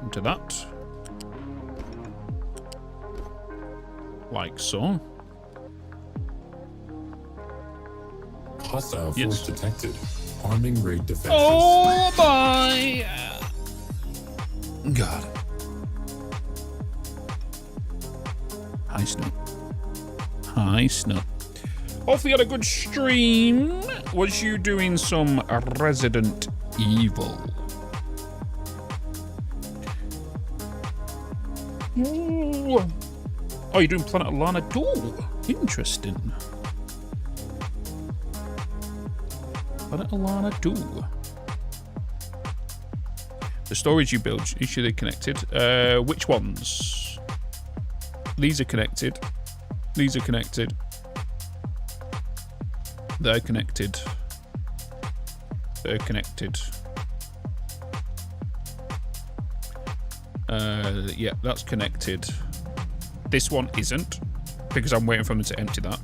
into that. Like so. Hostile force detected. Arming raid defenses. Oh my God. Hi, Snoop. Hi, Snoop. Hopefully you had a good stream. Was you doing some Resident Evil? Ooh. Oh, you're doing Planet Alana 2. Interesting. Planet Alana 2. The storage you build, usually they're connected. Which ones? These are connected. These are connected. They're connected. They're connected. Yeah, that's connected. This one isn't, because I'm waiting for them to empty that.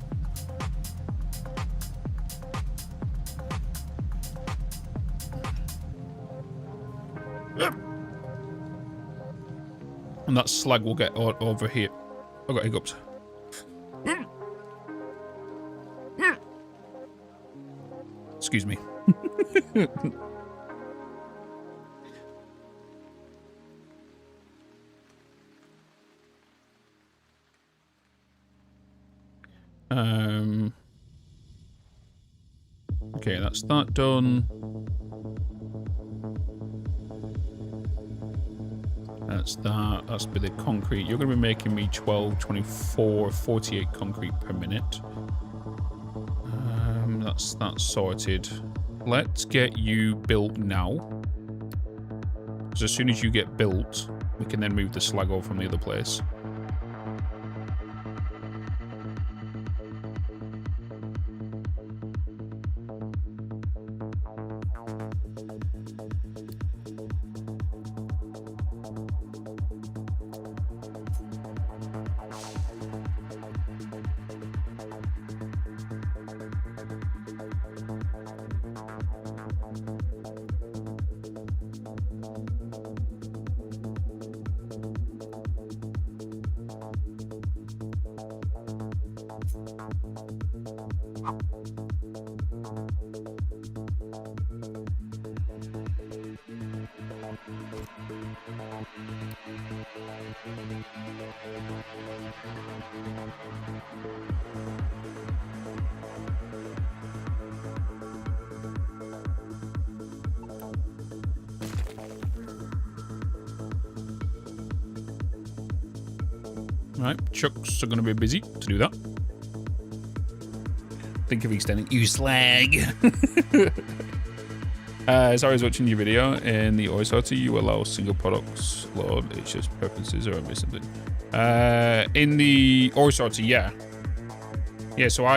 And that slag will get over here. I got hiccups. Excuse me. Okay, that's that done. That's that. That's with the concrete. You're going to be making me 12, 24, 48 concrete per minute. That's sorted. Let's get you built now. Because as soon as you get built, we can then move the slag over from the other place. Right, Chucks are going to be busy to do that. Think of extending you slag. As I was watching your video in the ore sorter, you allow single products load. It's just preferences, or I missed something. In the ore sorter, yeah. Yeah, so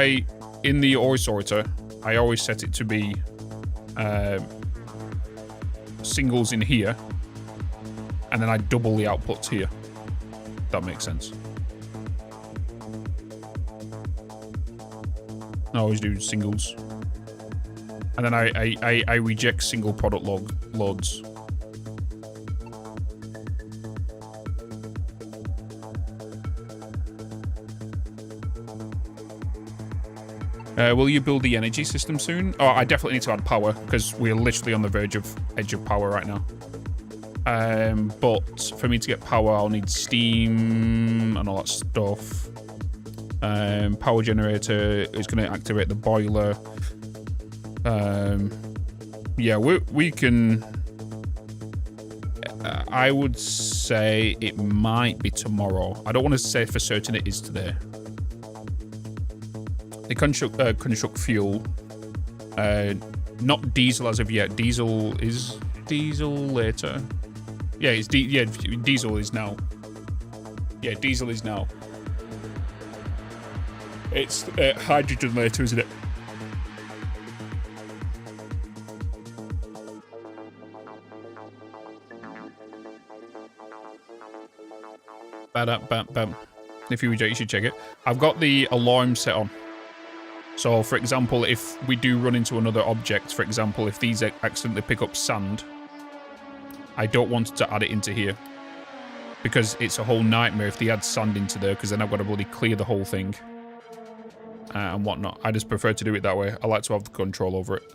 in the ore sorter, I always set it to be singles in here, and then I double the outputs here. That makes sense. I always do singles. And then I reject single product loads. Will you build the energy system soon? Oh, I definitely need to add power, because we're literally on the edge of power right now. But for me to get power, I'll need steam and all that stuff. Power generator is going to activate the boiler. Yeah, we can... I would say it might be tomorrow. I don't want to say for certain it is today. They construct fuel. Not diesel as of yet. Diesel later. Yeah, diesel is now. Yeah, diesel is now. It's hydrogen later, isn't it? If you reject, you should check it. I've got the alarm set on. So, for example, if we do run into another object, for example, if these accidentally pick up sand, I don't want to add it into here. Because it's a whole nightmare if they add sand into there, because then I've got to bloody clear the whole thing. And whatnot. I just prefer to do it that way. I like to have the control over it.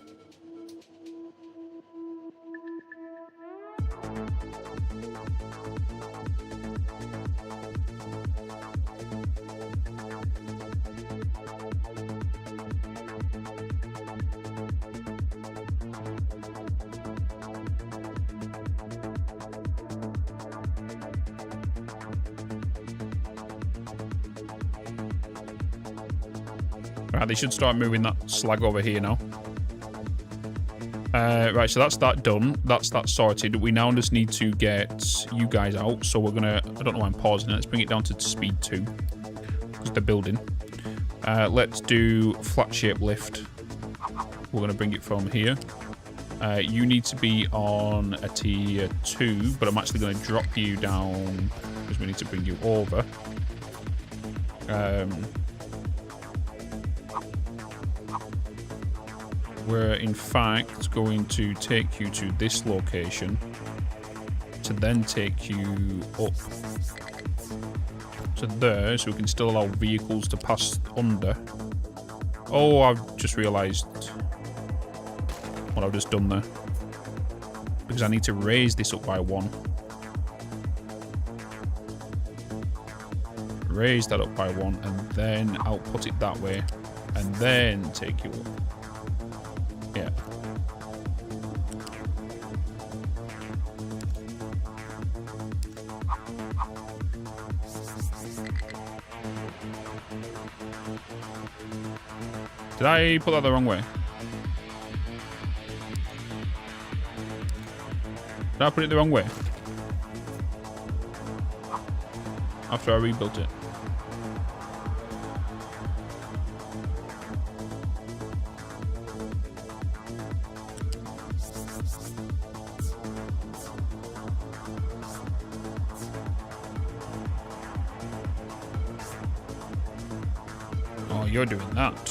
Right, they should start moving that slag over here now. Right, so that's that done. That's that sorted. We now just need to get you guys out. So we're gonna... I don't know why I'm pausing it. Let's bring it down to speed 2. Because they're building. Let's do flat shape lift. We're gonna bring it from here. You need to be on a tier 2, but I'm actually gonna drop you down because we need to bring you over. We're in fact going to take you to this location to then take you up to there, so we can still allow vehicles to pass under. Oh, I've just realised what I've just done there, because I need to raise this up by 1. raise that up by 1, and then output it that way, and then take you up. Yeah. Did I put that the wrong way? Did I put it the wrong way? After I rebuilt it. Oh, you're doing that.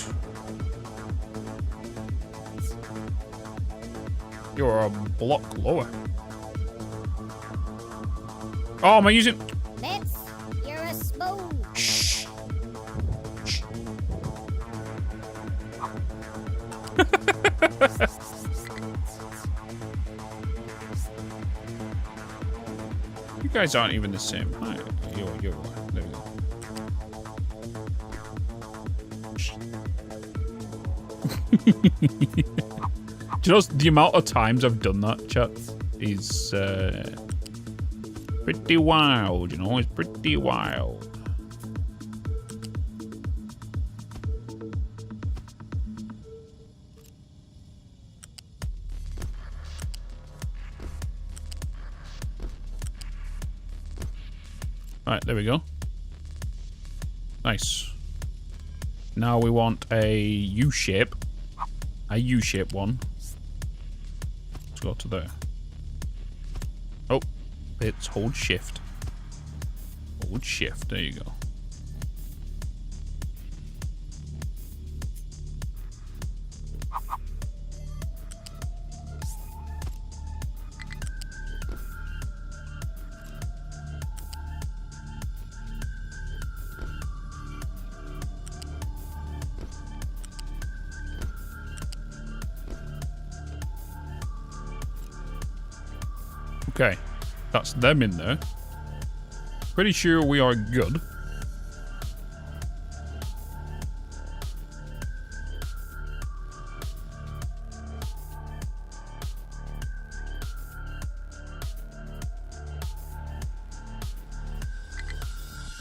You're a block lower. Oh, am I using... Bitz, you're a spoon. Shh. Shh. You guys aren't even the same height. You're there we go. Shh. Do you know the amount of times I've done that, chat, is pretty wild, you know? It's pretty wild. Right, there we go. Nice. Now we want a U-shape. A U-shape one. Let's go to there. Oh, it's hold shift. Hold shift, there you go. Okay, that's them in there. Pretty sure we are good.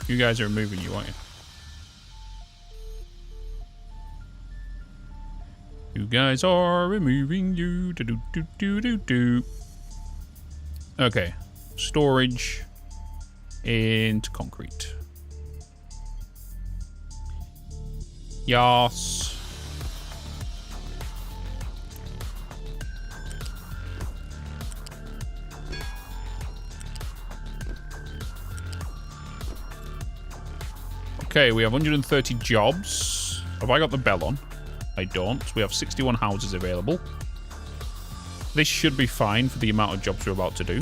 You guys are moving, you aren't you? You guys are removing you. Do do do do do do. Okay, storage into concrete. Yes. Okay, we have 130 jobs. Have I got the bell on? I don't. We have 61 houses available. This should be fine for the amount of jobs we're about to do.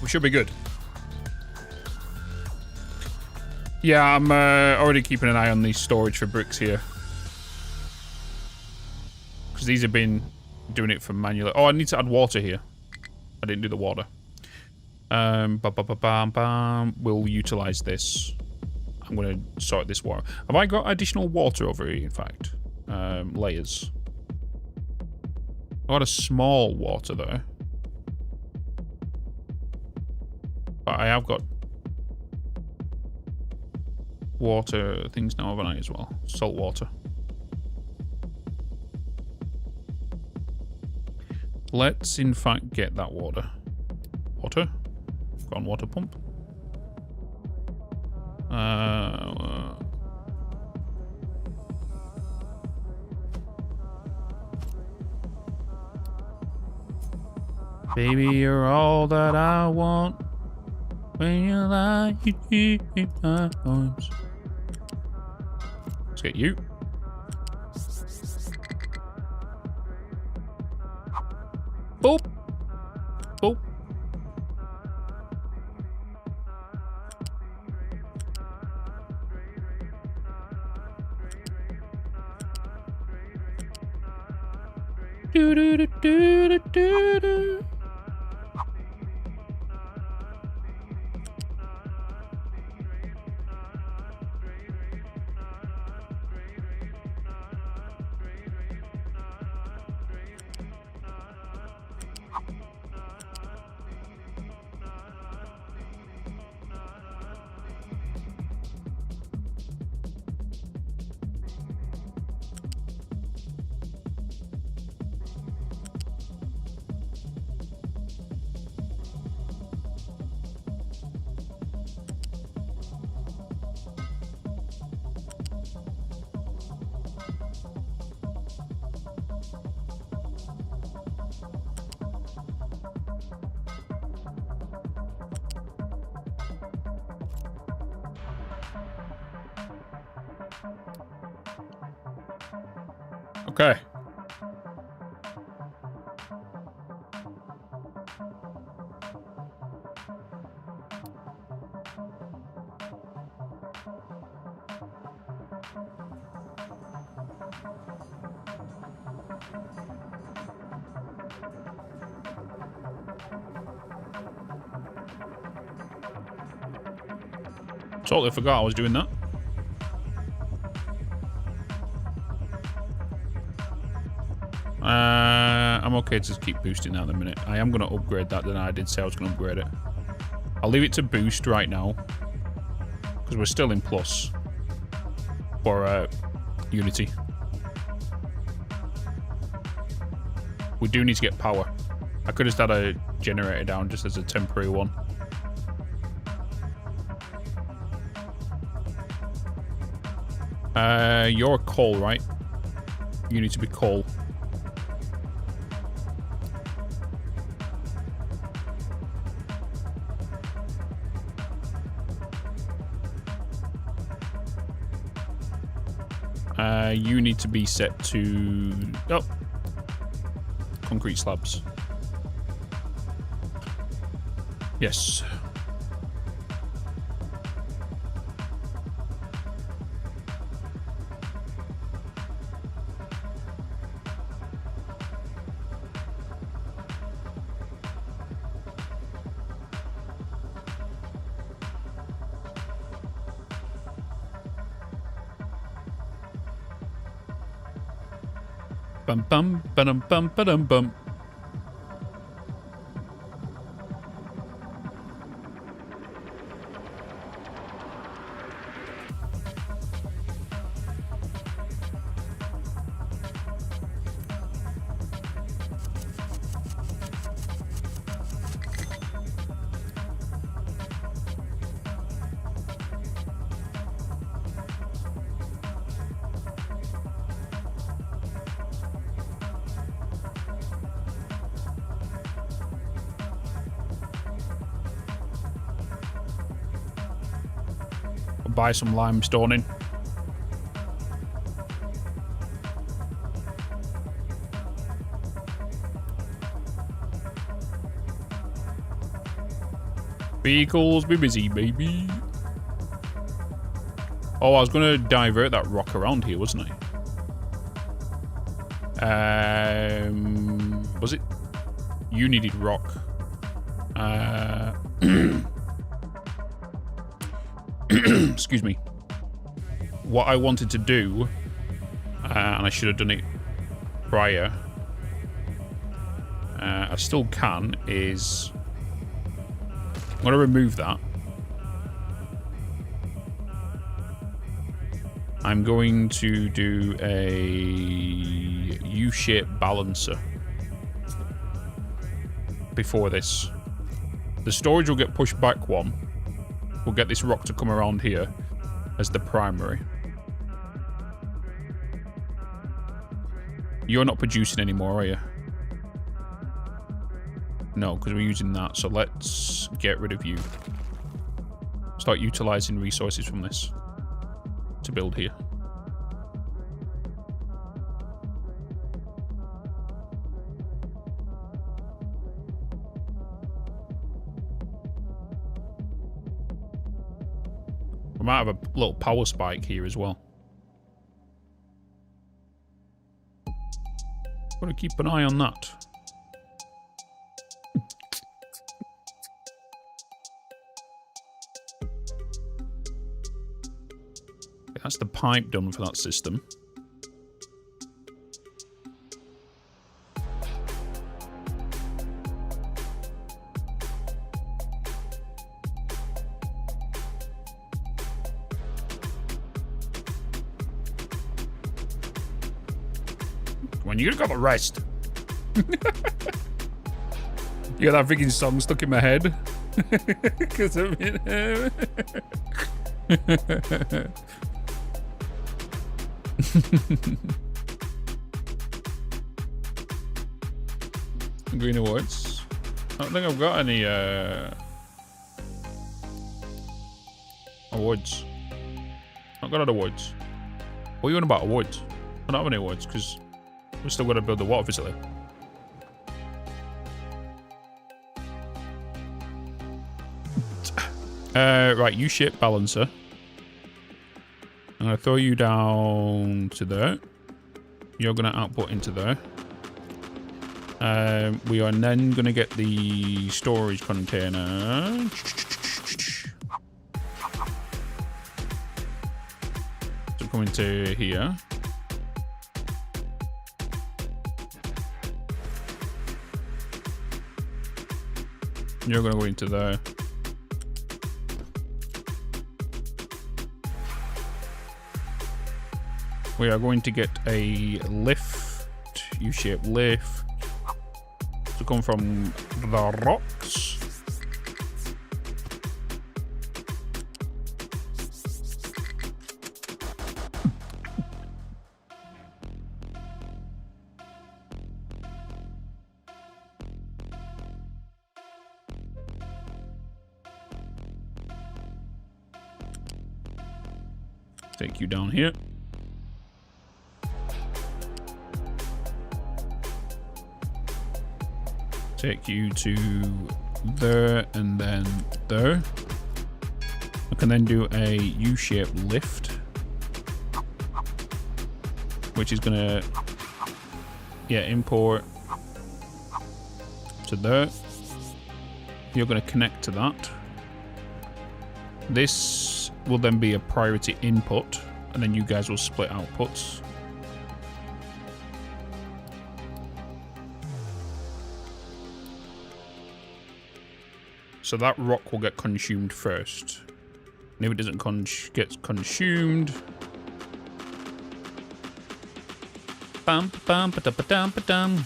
We should be good. Yeah, I'm already keeping an eye on the storage for bricks here. Because these have been doing it for manually. Oh, I need to add water here. I didn't do the water. We'll utilize this. I'm going to sort this water. Have I got additional water over here, in fact? Layers. I got a small water there. But I have got water things now, haven't I, as well? Salt water. Let's, in fact, get that water. Water? Go on, water pump. Baby, you're all that I want. When you lie in my arms. Let's get you. Boop. Boop. Do-do-do-do-do-do-do. Okay. Totally forgot I was doing that. I'm okay to just keep boosting that in a minute. I am going to upgrade that, then I did say I was going to upgrade it. I'll leave it to boost right now, because we're still in plus for Unity. We do need to get power. I could have just had a generator down just as a temporary one. You're coal, right? You need to be coal. You need to be set to... Oh. Concrete slabs. Yes. Bum bum ba-dum bum ba-dum bum. Buy some limestone in. Vehicles be busy, baby. Oh, I was going to divert that rock around here, wasn't I? Was it? You needed rock. Excuse me. What I wanted to do, and I should have done it prior, I still can, is I'm going to remove that. I'm going to do a U-shaped balancer before this. The storage will get pushed back one. We'll get this rock to come around here as the primary. You're not producing anymore, are you? No, because we're using that. So let's get rid of you. Start utilizing resources from this to build here. We might have a little power spike here as well. Gotta keep an eye on that. That's the pipe done for that system. When you're gonna rest. You got that freaking song stuck in my head. Because I mean, Green awards. I don't think I've got any awards. Not got any awards. What are you on about awards? I don't have any awards because we're still going to build the water facility. Right, you ship balancer. I'm going to throw you down to there. You're going to output into there. We are then going to get the storage container. So come into here. You're going to go into there. We are going to get a lift, U-shaped lift, to come from the rocks. Take you down here. Take you to there and then there. I can then do a U-shaped lift, which is gonna, import to there. You're gonna connect to that. This will then be a priority input, and then you guys will split outputs. So that rock will get consumed first. And if it doesn't get consumed, bam, bam, ba da ba dam, ba dam,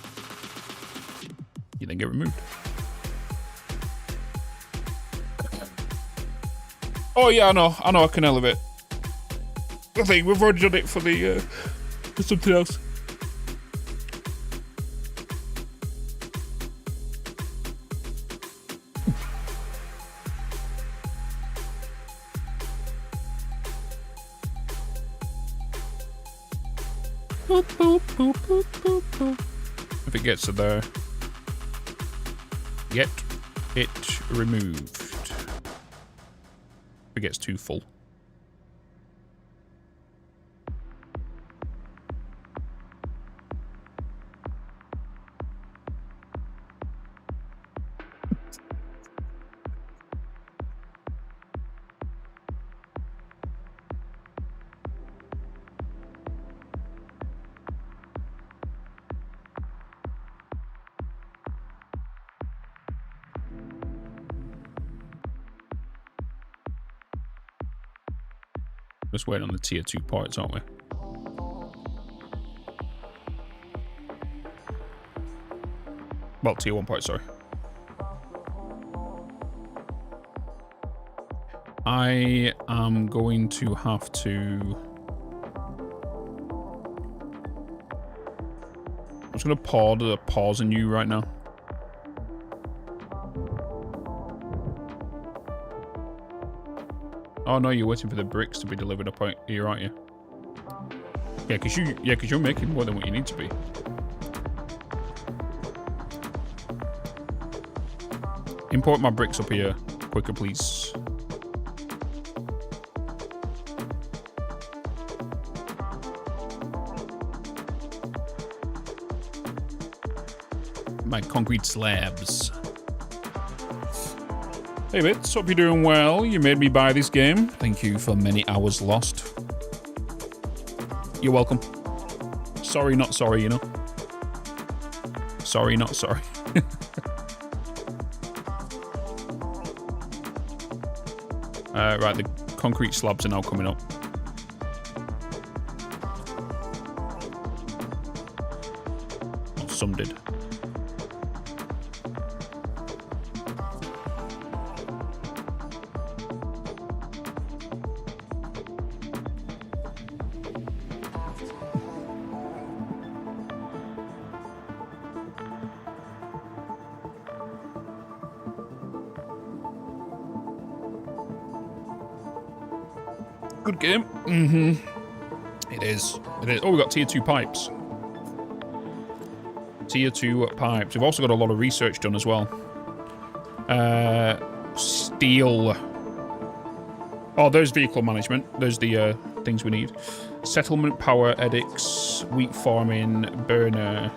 you then get removed. Oh yeah, I know, I can elevate. I think we've already done it for the for something else. Boop, boop, boop, boop, boop, boop. If it gets to there, get it removed. If it gets too full. Just waiting on the tier 2 parts, aren't we? Well, tier 1 parts, sorry. I am going to have to... I'm just going to pause on you right now. Oh no, you're waiting for the bricks to be delivered up here, aren't you? Yeah, because you're making more than what you need to be. Import my bricks up here quicker, please. my concrete slabs. Hey Bitz, hope you're doing well. You made me buy this game. Thank you for many hours lost. You're welcome. Sorry, not sorry, you know. Sorry, not sorry. Right, the concrete slabs are now coming up. Well, some did. Good game. It is. It is. Oh, we got tier 2 pipes. Tier 2 pipes. We've also got a lot of research done as well. Steel. Oh, there's vehicle management. There's the things we need. Settlement, power, edicts, wheat farming, burner.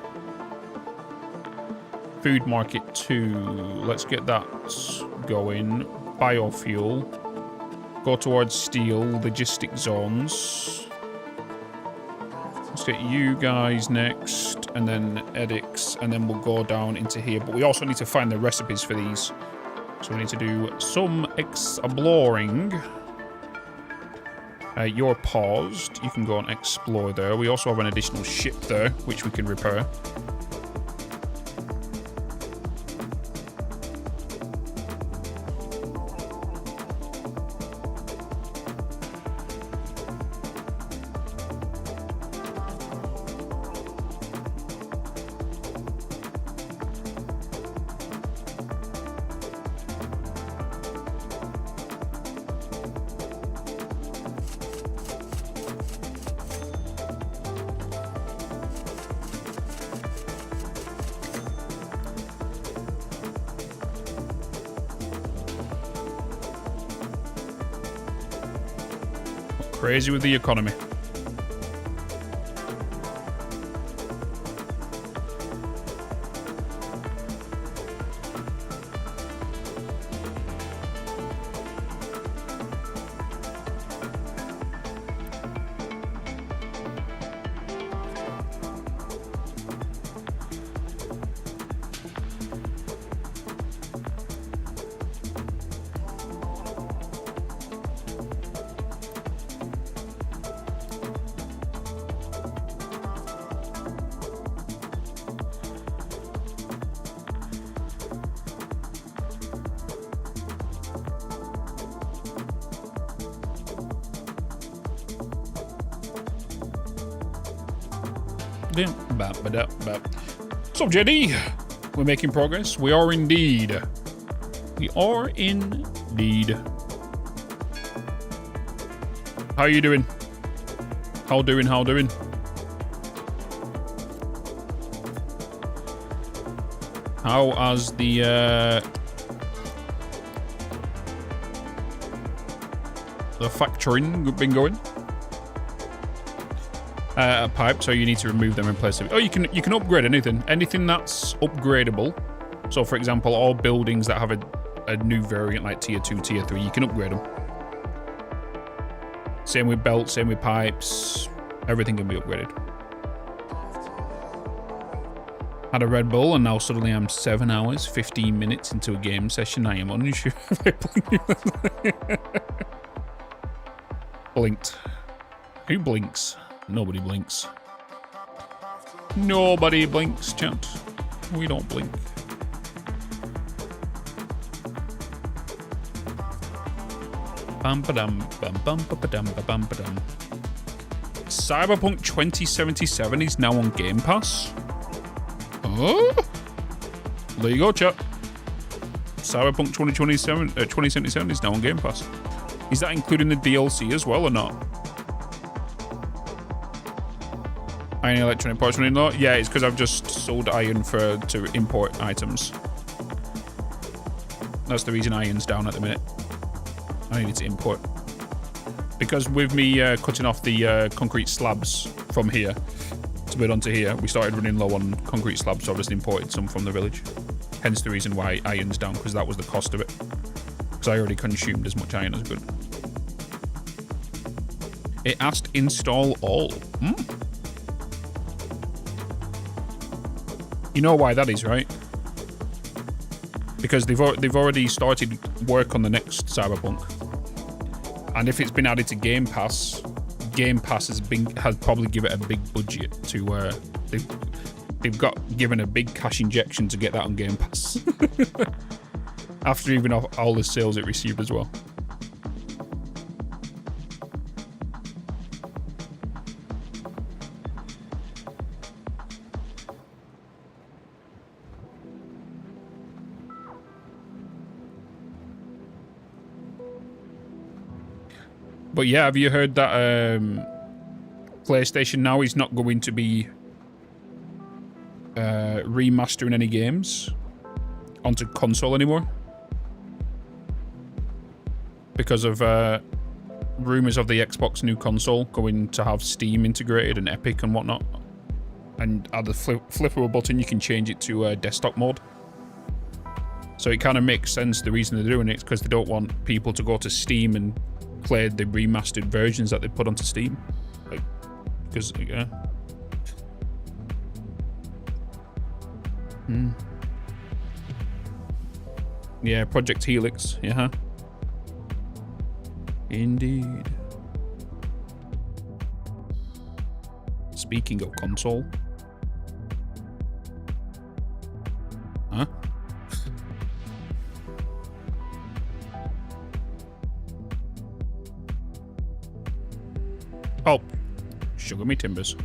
Food market 2. Let's get that going. Biofuel. Go towards steel, logistic zones. Let's get you guys next, and then edicts, and then we'll go down into here. But we also need to find the recipes for these. So we need to do some exploring. You're paused. You can go and explore there. We also have an additional ship there, which we can repair. Crazy with the economy. So, JD, we're making progress. We are indeed. We are indeed. How you doing? How doing? How has the factoring been going? Pipe, so you need to remove them and replace them. Oh, you can upgrade anything that's upgradable. So, for example, all buildings that have a new variant like tier 2, tier 3, you can upgrade them. Same with belts, same with pipes. Everything can be upgraded. Had a Red Bull and now suddenly I'm 7 hours, 15 minutes into a game session. I am unsure. Blinked. Who blinks? Nobody blinks. Nobody blinks, chat. We don't blink. Cyberpunk 2077 is now on Game Pass. Oh, there you go, chat. Cyberpunk 2077 is now on Game Pass. Is that including the DLC as well or not? Iron electronic parts running low? Yeah, it's because I've just sold iron to import items. That's the reason iron's down at the minute. I needed to import. Because with me cutting off the concrete slabs from here to build onto here, we started running low on concrete slabs, so I just imported some from the village. Hence the reason why iron's down, because that was the cost of it. Because I already consumed as much iron as good. It asked install all. You know why that is, right? Because they've already started work on the next Cyberpunk, and if it's been added to Game Pass has probably given it a big budget to they've got given a big cash injection to get that on Game Pass after even all the sales it received as well. But yeah, have you heard that PlayStation now is not going to be remastering any games onto console anymore? Because of rumors of the Xbox new console going to have Steam integrated and Epic and whatnot. And at the flip of a button, you can change it to desktop mode. So it kind of makes sense. The reason they're doing it is because they don't want people to go to Steam and play the remastered versions that they put onto Steam. Like, because, yeah. Yeah, Project Helix, yeah. Indeed. Speaking of console. Huh? Oh, sugar me timbers.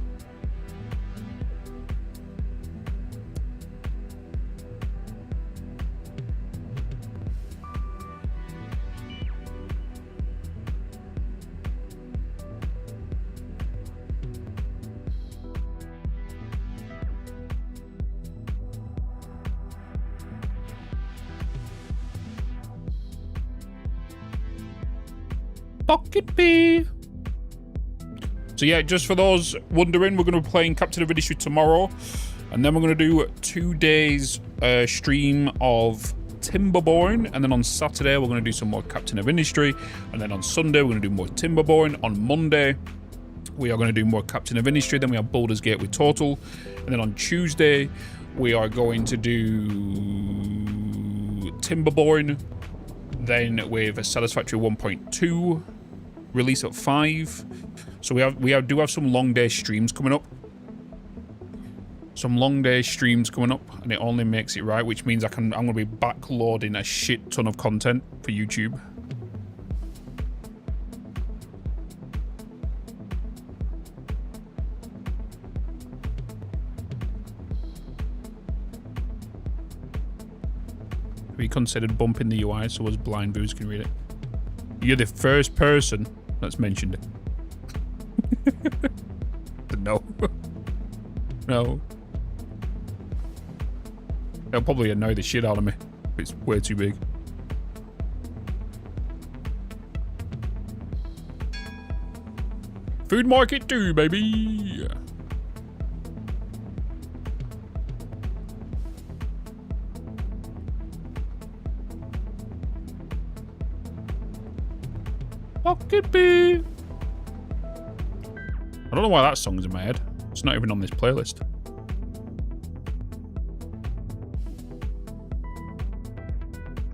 Pocket P. So yeah, just for those wondering, we're going to be playing Captain of Industry tomorrow, and then we're going to do 2 days stream of Timberborn, and then on Saturday we're going to do some more Captain of Industry, and then on Sunday we're going to do more Timberborn. On Monday we are going to do more Captain of Industry, then we have Baldur's Gate with Total, and then on Tuesday we are going to do Timberborn, then with a Satisfactory 1.2 release at 5. So we do have some long day streams coming up. And it only makes it right, which means I'm going to be backloading a shit ton of content for YouTube. Have you considered bumping the UI so us blind viewers can read it? You're the first person that's mentioned it. No. No. It'll probably annoy the shit out of me. It's way too big. Food market 2, baby. Pocket B. I don't know why that song's in my head. It's not even on this playlist.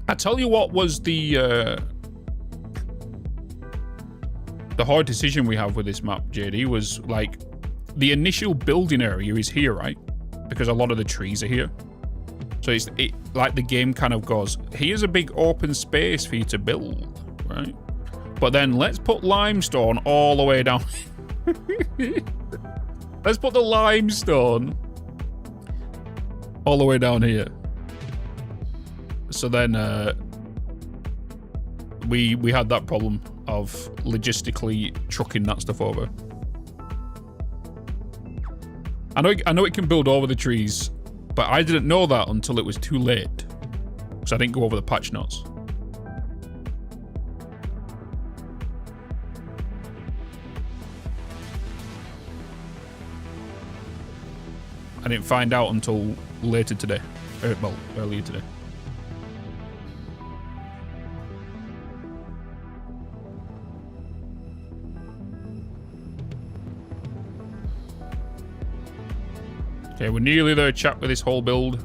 I tell you what was the hard decision we have with this map, JD, was like the initial building area is here, right? Because a lot of the trees are here. So it's like the game kind of goes, here's a big open space for you to build, right? But then let's put limestone all the way down. Let's put the limestone all the way down here. So then we had that problem of logistically trucking that stuff over. I know it can build over the trees, but I didn't know that until it was too late. Because I didn't go over the patch notes. I didn't find out until later today. Well, earlier today. Okay, we're nearly there, chat, with this whole build.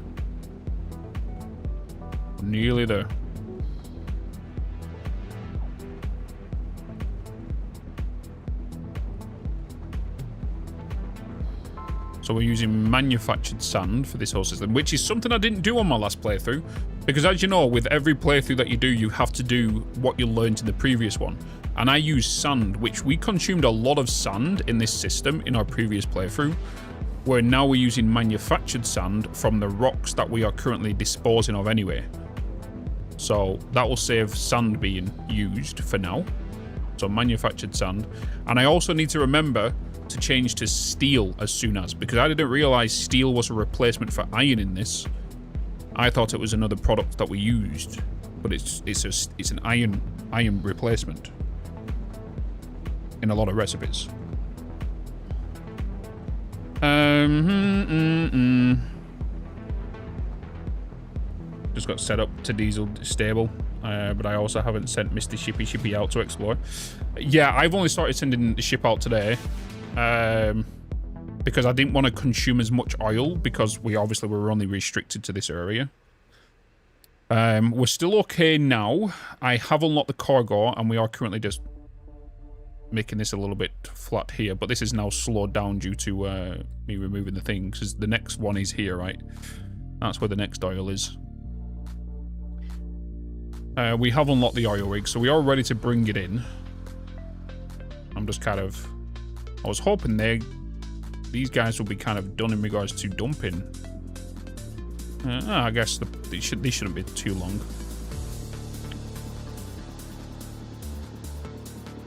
Nearly there. So we're using manufactured sand for this whole system, which is something I didn't do on my last playthrough. Because as you know, with every playthrough that you do, you have to do what you learned in the previous one. And I used sand, which we consumed a lot of sand in this system in our previous playthrough. Where now we're using manufactured sand from the rocks that we are currently disposing of anyway. So that will save sand being used for now. So manufactured sand. And I also need to remember to change to steel as soon as, because I didn't realize steel was a replacement for iron in this. I thought it was another product that we used, but it's an iron replacement in a lot of recipes. Just got set up to diesel stable, but I also haven't sent Mr. Shippy out to explore. Yeah, I've only started sending the ship out today, because I didn't want to consume as much oil, because we obviously were only restricted to this area. We're still okay now. I have unlocked the cargo, and we are currently just making this a little bit flat here, but this is now slowed down due to me removing the thing, because the next one is here, right? That's where the next oil is. We have unlocked the oil rig, so we are ready to bring it in. I'm just kind of... I was hoping these guys will be kind of done in regards to dumping. I guess they shouldn't be too long.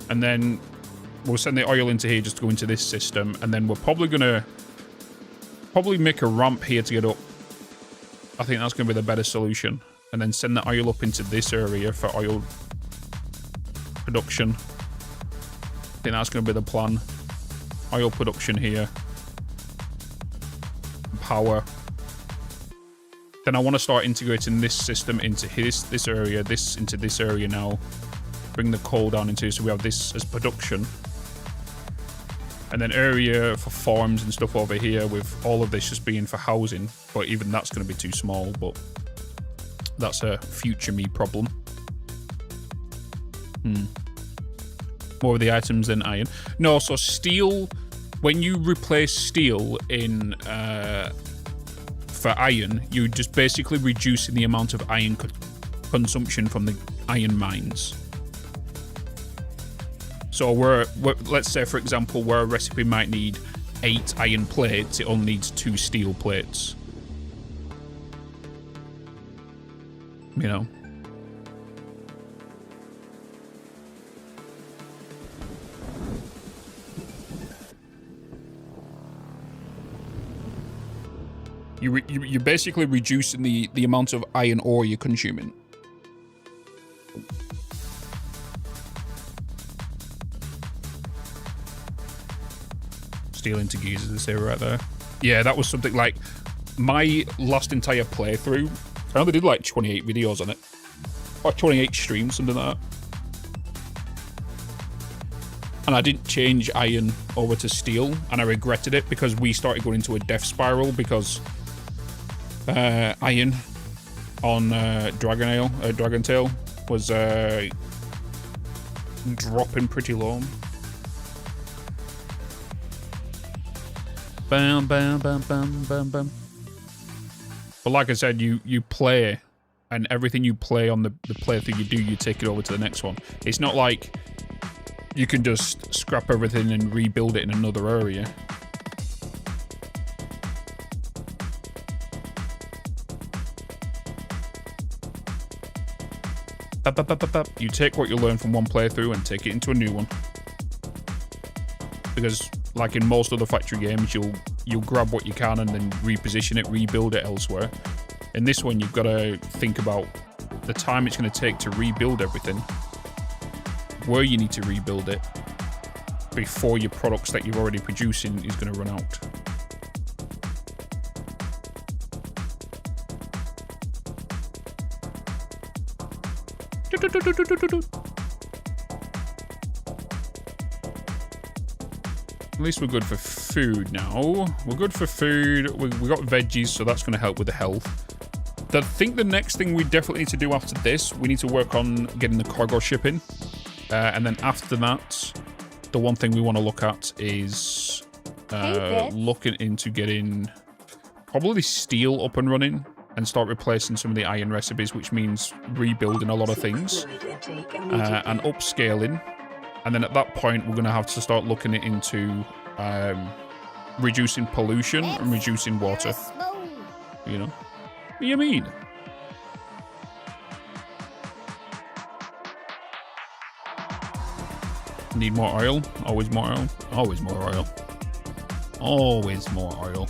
And then we'll send the oil into here just to go into this system, and then we're probably gonna make a ramp here to get up. I think that's gonna be the better solution. And then send the oil up into this area for oil production. I think that's gonna be the plan. Oil production here. Power. Then I want to start integrating this system into this area, this into this area now. Bring the coal down into, so we have this as production. And then area for farms and stuff over here, with all of this just being for housing. But even that's going to be too small, but that's a future me problem. More of the items than iron. No, so steel, when you replace steel in for iron, you're just basically reducing the amount of iron consumption from the iron mines. So let's say, for example, where a recipe might need 8 iron plates, it only needs 2 steel plates. You know? You're basically reducing the amount of iron ore you're consuming. Steel into geezers, they say right there. Yeah, that was something like my last entire playthrough. I only did like 28 videos on it, or 28 streams, something like that. And I didn't change iron over to steel, and I regretted it because we started going into a death spiral because iron on Dragon Tail was dropping pretty low. Bam, bam, bam, bam, bam, bam. But like I said, you play, and everything you play on the playthrough you do, you take it over to the next one. It's not like you can just scrap everything and rebuild it in another area. You take what you learn from one playthrough and take it into a new one. Because, like in most other factory games, you'll grab what you can and then reposition it, rebuild it elsewhere. In this one, you've got to think about the time it's going to take to rebuild everything, where you need to rebuild it before your products that you're already producing is going to run out. At least we're good for food now. We're good for food. We got veggies, so that's going to help with the health. I think the next thing we definitely need to do after this, we need to work on getting the cargo ship in. And then after that, the one thing we want to look at is looking into getting probably steel up and running and start replacing some of the iron recipes, which means rebuilding a lot of things and upscaling. And then at that point, we're going to have to start looking into reducing pollution and reducing water. You know? What do you mean? Need more oil? Always more oil? Always more oil. Always more oil.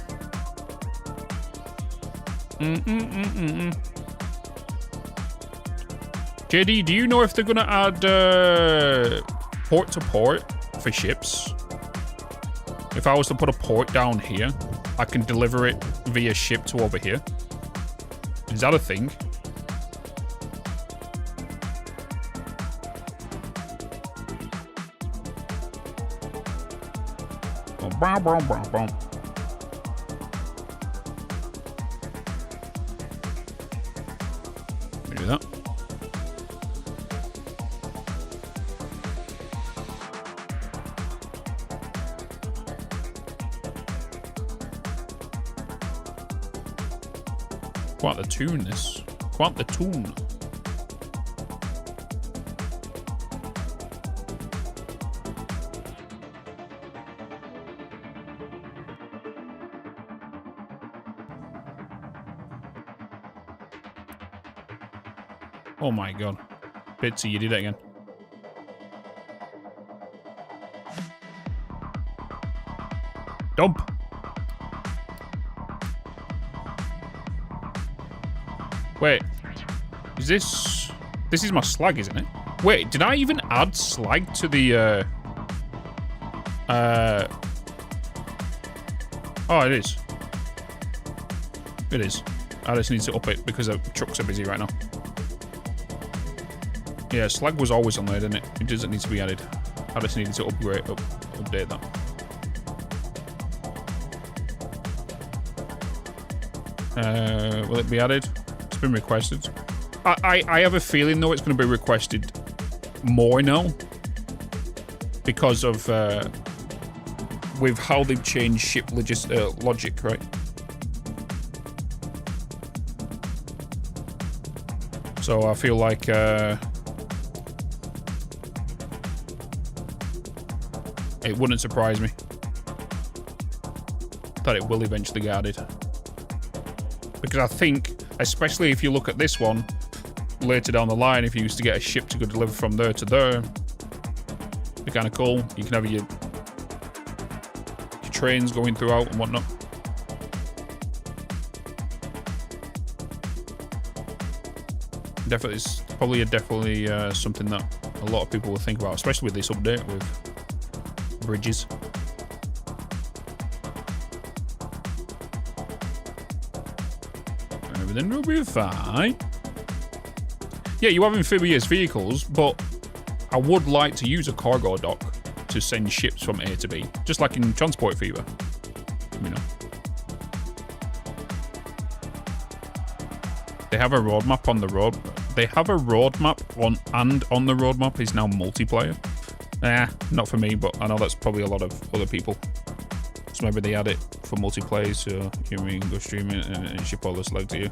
JD, do you know if they're going to add port to port for ships? If I was to put a port down here, I can deliver it via ship to over here. Is that a thing? Let me do that. Quite the tune, this. Quite the tune. Oh my god. Bitzy, you did it again. Dump. Wait. Is this... This is my slag, isn't it? Wait, did I even add slag to the, Oh, it is. It is. I just need to up it because the trucks are busy right now. Yeah, slag was always on there, didn't it? It doesn't need to be added. I just needed to update that. Will it be added? It's been requested. I have a feeling, though, it's going to be requested more now. Because of, with how they've changed ship logic, right? So I feel like, it wouldn't surprise me that it will eventually get added. Because I think, especially if you look at this one, later down the line, if you used to get a ship to go deliver from there to there, it'd be kind of cool. You can have your trains going throughout and whatnot. Definitely, it's probably something that a lot of people will think about, especially with this update with bridges. Everything will be fine. Yeah, you have amphibious vehicles, but I would like to use a cargo dock to send ships from A to B, just like in Transport Fever. You know. They have a roadmap on the road. They have a roadmap on the roadmap is now multiplayer. Not for me, but I know that's probably a lot of other people. So maybe they add it for multiplayer, so you can go stream it and ship all the slag to you.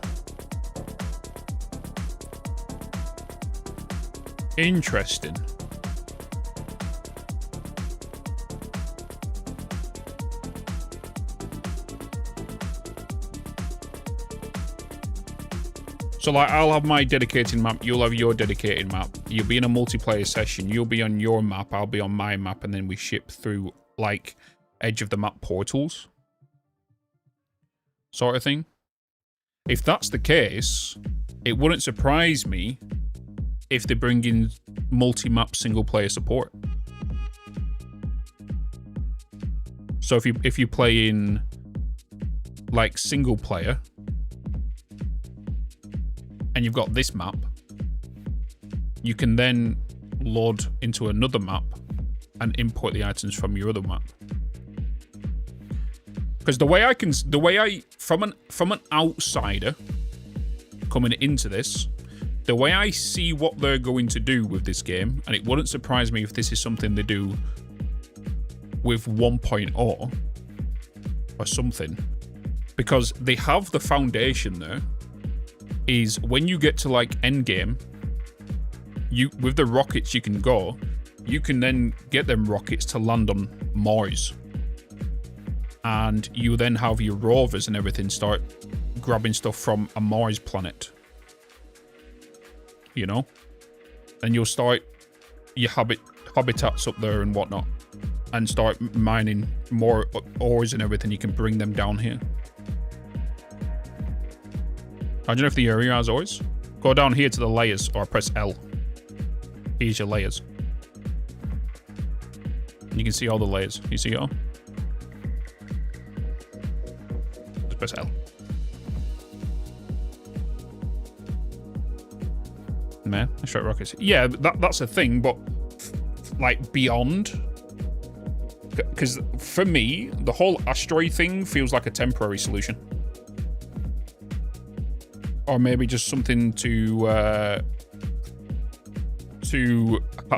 Interesting. So like, I'll have my dedicated map, you'll have your dedicated map. You'll be in a multiplayer session, you'll be on your map, I'll be on my map, and then we ship through, like, edge of the map portals. Sort of thing. If that's the case, it wouldn't surprise me if they bring in multi-map single-player support. So if you play in, like, single-player, and you've got this map, you can then load into another map and import the items from your other map. Because from an outsider coming into this, the way I see what they're going to do with this game, and it wouldn't surprise me if this is something they do with 1.0 or something, because they have the foundation there, is when you get to like endgame, with the rockets you can go, you can then get them rockets to land on Mars. And you then have your rovers and everything start grabbing stuff from a Mars planet. You know? And you'll start your habitats up there and whatnot. And start mining more ores and everything. You can bring them down here. I don't know if the area has ores. Go down here to the layers or press L. Here's your layers. You can see all the layers. You see it all? Just press L. Man, straight rockets. Yeah, that's a thing, but like beyond. Because for me, the whole asteroid thing feels like a temporary solution. Or maybe just something to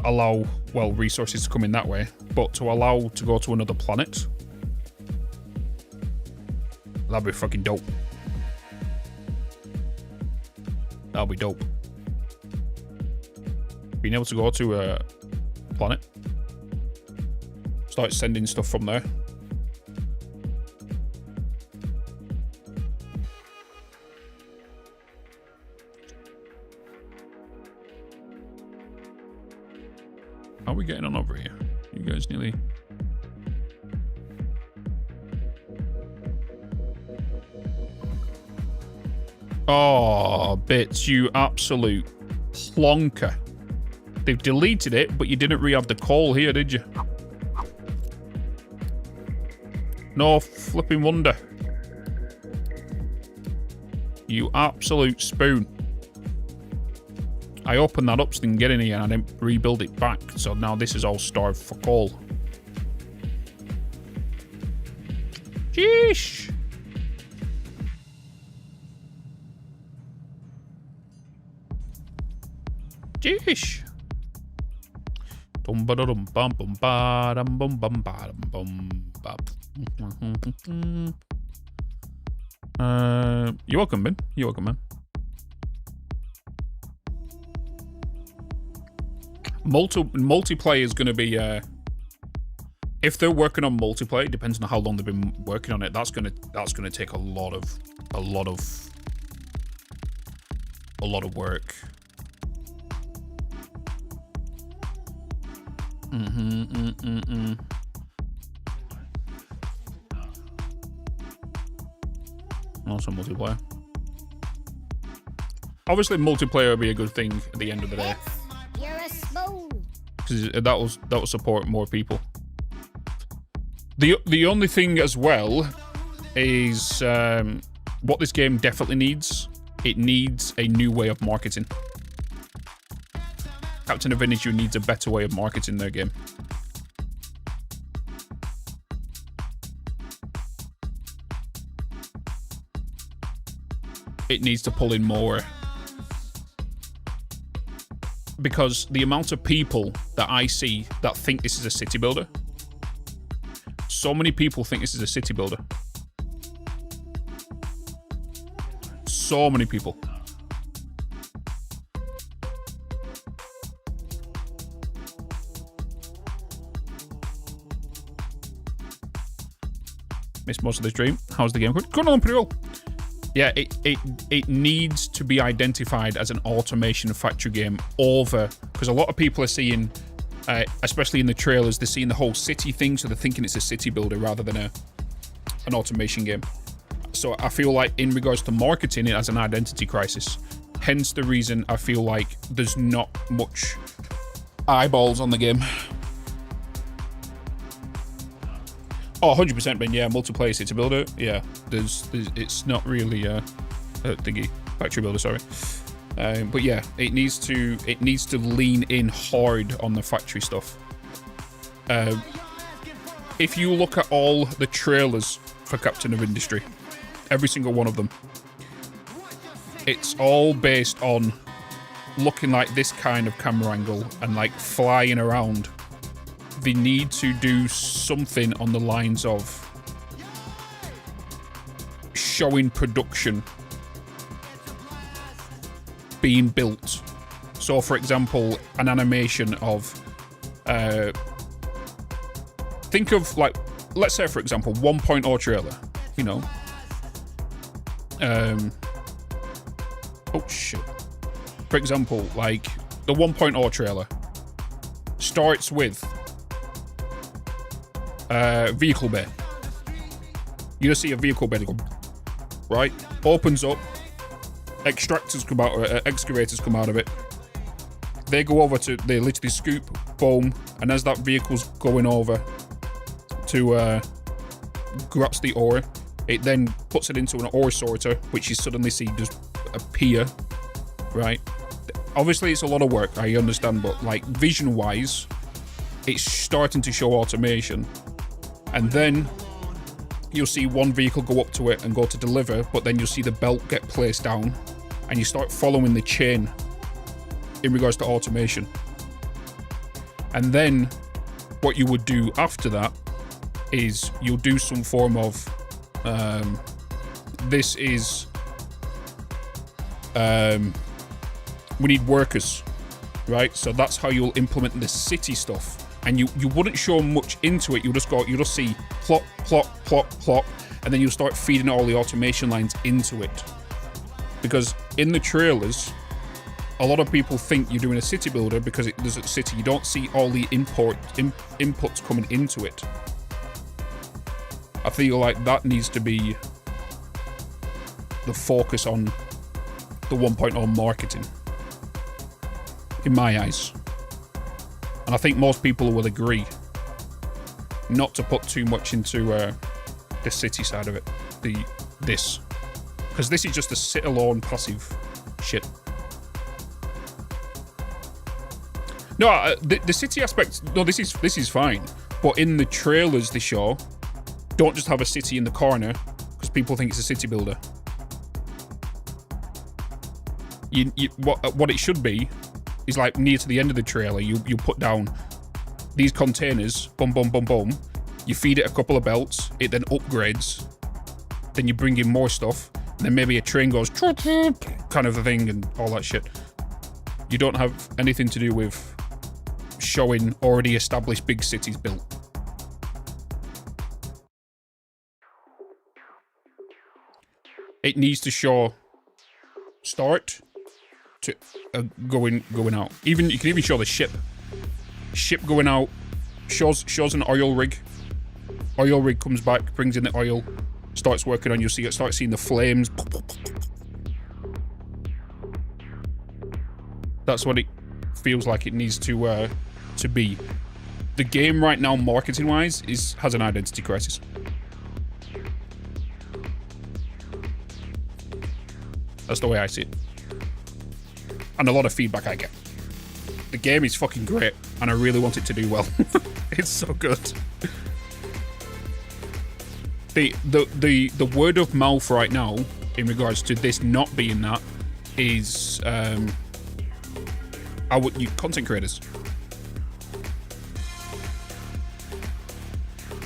allow, well, resources to come in that way. But to allow to go to another planet, that'd be fucking dope. That'll be dope. Being able to go to a planet, start sending stuff from there. How are we getting on over here? You guys nearly... Oh, Bitz, you absolute plonker. They've deleted it, but you didn't re-have the call here, did you? No flipping wonder. You absolute spoon. I opened that up so they can get in here and I didn't rebuild it back. So now this is all starved for coal. Sheesh. Sheesh. You're welcome, man. You're welcome, man. Multiplayer is going to be if they're working on multiplayer, it depends on how long they've been working on it. That's gonna take a lot of work. Also multiplayer. Obviously multiplayer would be a good thing at the end of the day. You're a spoon. Because that will support more people. The only thing as well is what this game definitely needs. It needs a new way of marketing. Captain of Vinicius needs a better way of marketing their game. It needs to pull in more. Because the amount of people that I see that think this is a city builder. So many people think this is a city builder. So many people. Missed most of the stream. How's the game going? Going on pretty well. Yeah, it needs to be identified as an automation factory game over, because a lot of people are seeing, especially in the trailers, they're seeing the whole city thing, so they're thinking it's a city builder rather than an automation game. So I feel like in regards to marketing, it has an identity crisis. Hence the reason I feel like there's not much eyeballs on the game. Oh, 100%, Ben. Yeah, multiplayer city builder. Yeah, there's it's not really a thingy factory builder. Sorry. But yeah, it needs to lean in hard on the factory stuff. If you look at all the trailers for Captain of Industry, every single one of them, it's all based on looking like this kind of camera angle and like flying around. They need to do something on the lines of showing production being built. So for example, an animation of think of like, let's say for example 1.0 trailer, you know, oh shit, for example, like the 1.0 trailer starts with vehicle bay. You just see a vehicle bay go, right, opens up, extractors come out, excavators come out of it. They go over to, they literally scoop, boom, and as that vehicle's going over to grasp the ore, it then puts it into an ore sorter, which you suddenly see just appear, right? Obviously, it's a lot of work, I understand, but like vision-wise, it's starting to show automation. And then you'll see one vehicle go up to it and go to deliver, but then you'll see the belt get placed down, and you start following the chain in regards to automation. And then what you would do after that is you'll do some form of this is we need workers, right? So that's how you'll implement the city stuff. And you wouldn't show much into it. You'll just see plop, plop, plop, plop, and then you'll start feeding all the automation lines into it. Because in the trailers, a lot of people think you're doing a city builder because there's a city. You don't see all the inputs coming into it. I feel like that needs to be the focus on the 1.0 marketing, in my eyes. And I think most people will agree not to put too much into the city side of it, this. Because this is just a sit-alone passive shit. No, the city aspect, no, this is fine. But in the trailers they show, don't just have a city in the corner, because people think it's a city builder. What it should be is like near to the end of the trailer, you put down these containers, boom, boom, boom, boom. You feed it a couple of belts, it then upgrades. Then you bring in more stuff, and then maybe a train goes kind of a thing and all that shit. You don't have anything to do with showing already established big cities built. It needs to show start to going out. Even you can even show the ship going out, shows an oil rig. Oil rig comes back, brings in the oil, starts working on. You see it, start seeing the flames. That's what it feels like it needs to be. The game right now, marketing wise, has an identity crisis. That's the way I see it. And a lot of feedback I get. The game is fucking great, and I really want it to do well. It's so good. The word of mouth right now, in regards to this not being that, is content creators.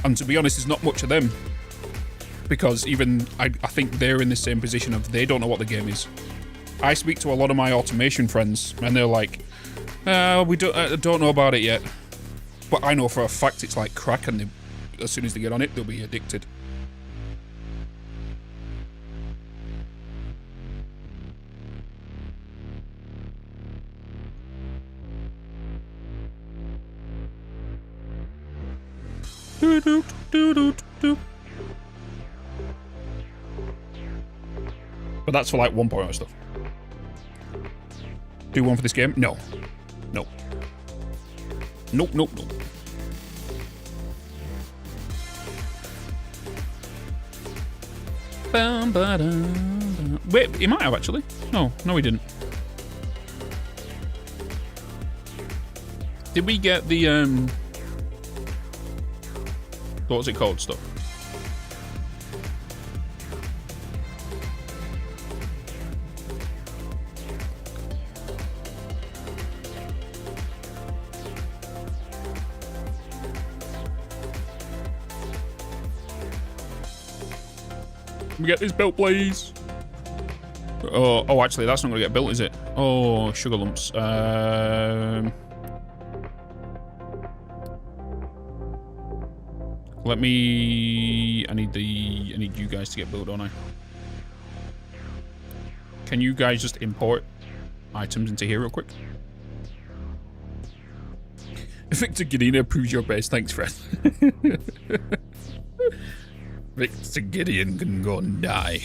And to be honest, there's not much of them. Because even I think they're in the same position of they don't know what the game is. I speak to a lot of my automation friends, and they're like, we don't know about it yet. But I know for a fact it's like crack, and as soon as they get on it, they'll be addicted. But that's for like 1.0 stuff. Do one for this game? No. Nope. Nope, nope, nope. Wait, he might have actually. No, he didn't. Did we get the what was it called stuff? Can we get this built, please? Oh, actually, that's not going to get built, is it? Oh, sugar lumps. Let me... I need you guys to get built, don't I? Can you guys just import items into here real quick? Victor Gideon approves your best. Thanks, Fred. Victor Gideon can go and die.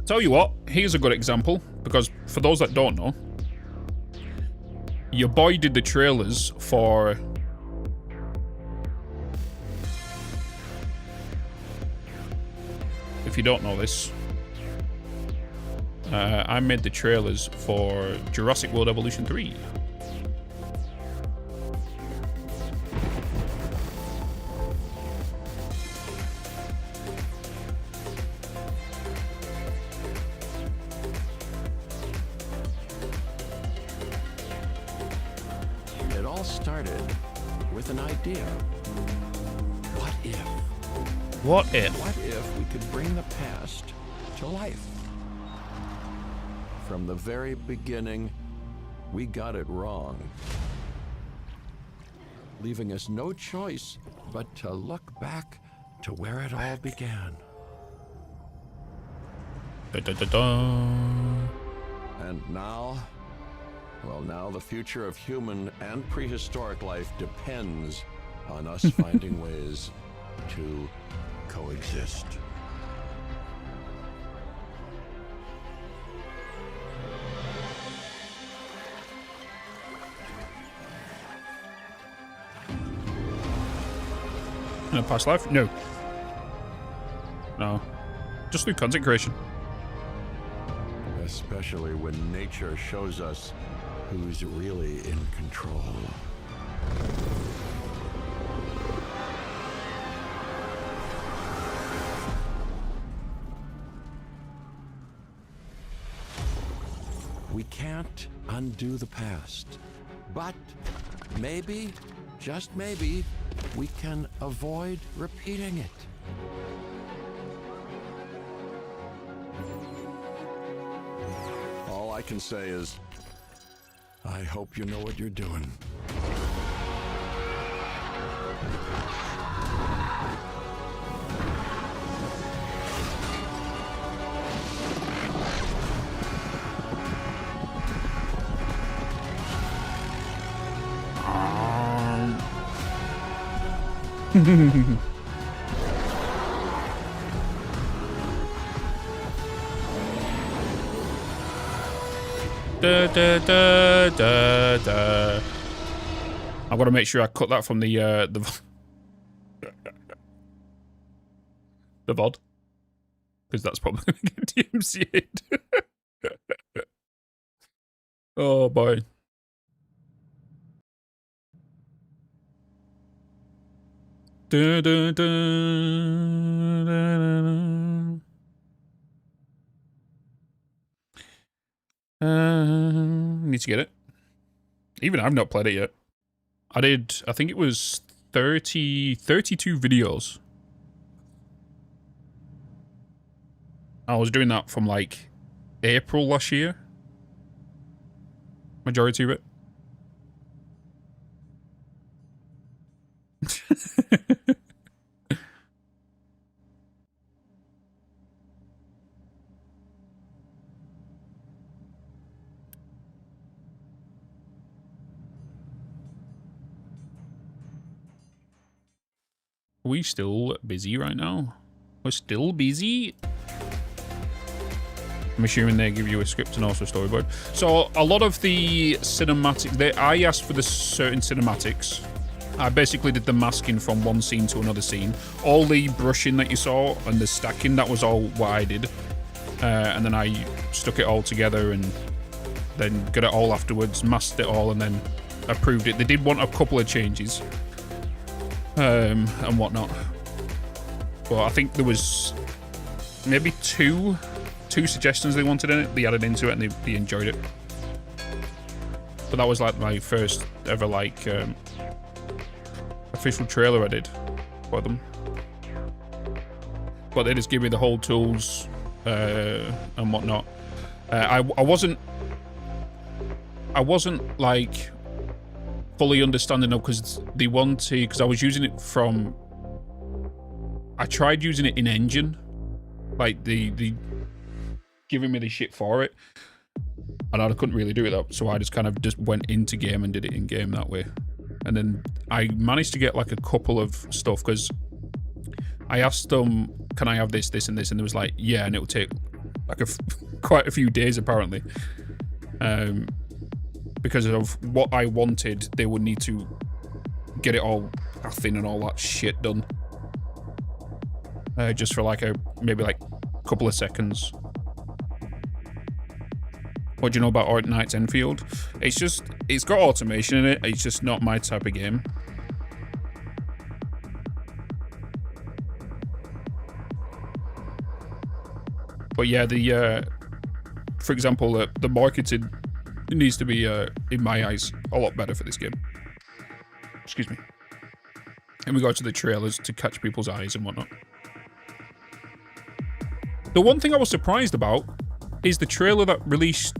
Tell you what, here's a good example, because for those that don't know, your boy did the trailers for... If you don't know this, I made the trailers for Jurassic World Evolution 3. It all started with an idea. What if? What if? What if we could bring the past to life? From the very beginning, we got it wrong, leaving us no choice but to look back to where it all began. Da, da, da, da. And now, well, now the future of human and prehistoric life depends on us finding ways to coexist. In a past life? No. No. Just through content creation. Especially when nature shows us who's really in control. We can't undo the past, but maybe, just maybe, we can avoid repeating it. All I can say is, I hope you know what you're doing. Da, da, da, da, da. I've got to make sure I cut that from the VOD, because that's probably going to get DMCA'd. Oh boy. Da, da, da, da, da. Need to get it. Even I've not played it yet. I think it was 32 videos. I was doing that from like April last year. Majority of it. Are we still busy right now? We're still busy? I'm assuming they give you a script and also a storyboard. So a lot of the cinematics, I asked for the certain cinematics. I basically did the masking from one scene to another scene. All the brushing that you saw and the stacking, that was all what I did. and then I stuck it all together and then got it all afterwards, masked it all, and then approved it. They did want a couple of changes and whatnot, but I think there was maybe two suggestions they wanted in it. They added into it and they enjoyed it. But that was like my first ever like official trailer I did for them. But they just give me the whole tools and whatnot. I wasn't like fully understanding of, because they wanted, because I was using it from, I tried using it in engine, like the giving me the shit for it, and I couldn't really do it up, so I just kind of just went into game and did it in game that way. And then I managed to get like a couple of stuff, because I asked them, can I have this, this, and this, and it was like, yeah, and it would take like quite a few days apparently, because of what I wanted. They would need to get it all pathing and all that shit done, just for like maybe like a couple of seconds. What do you know about Art Knight's Enfield? It's got automation in it. It's just not my type of game. But yeah, for example, the marketing needs to be, in my eyes, a lot better for this game. Excuse me. In regards to the trailers, to catch people's eyes and whatnot. The one thing I was surprised about is the trailer that released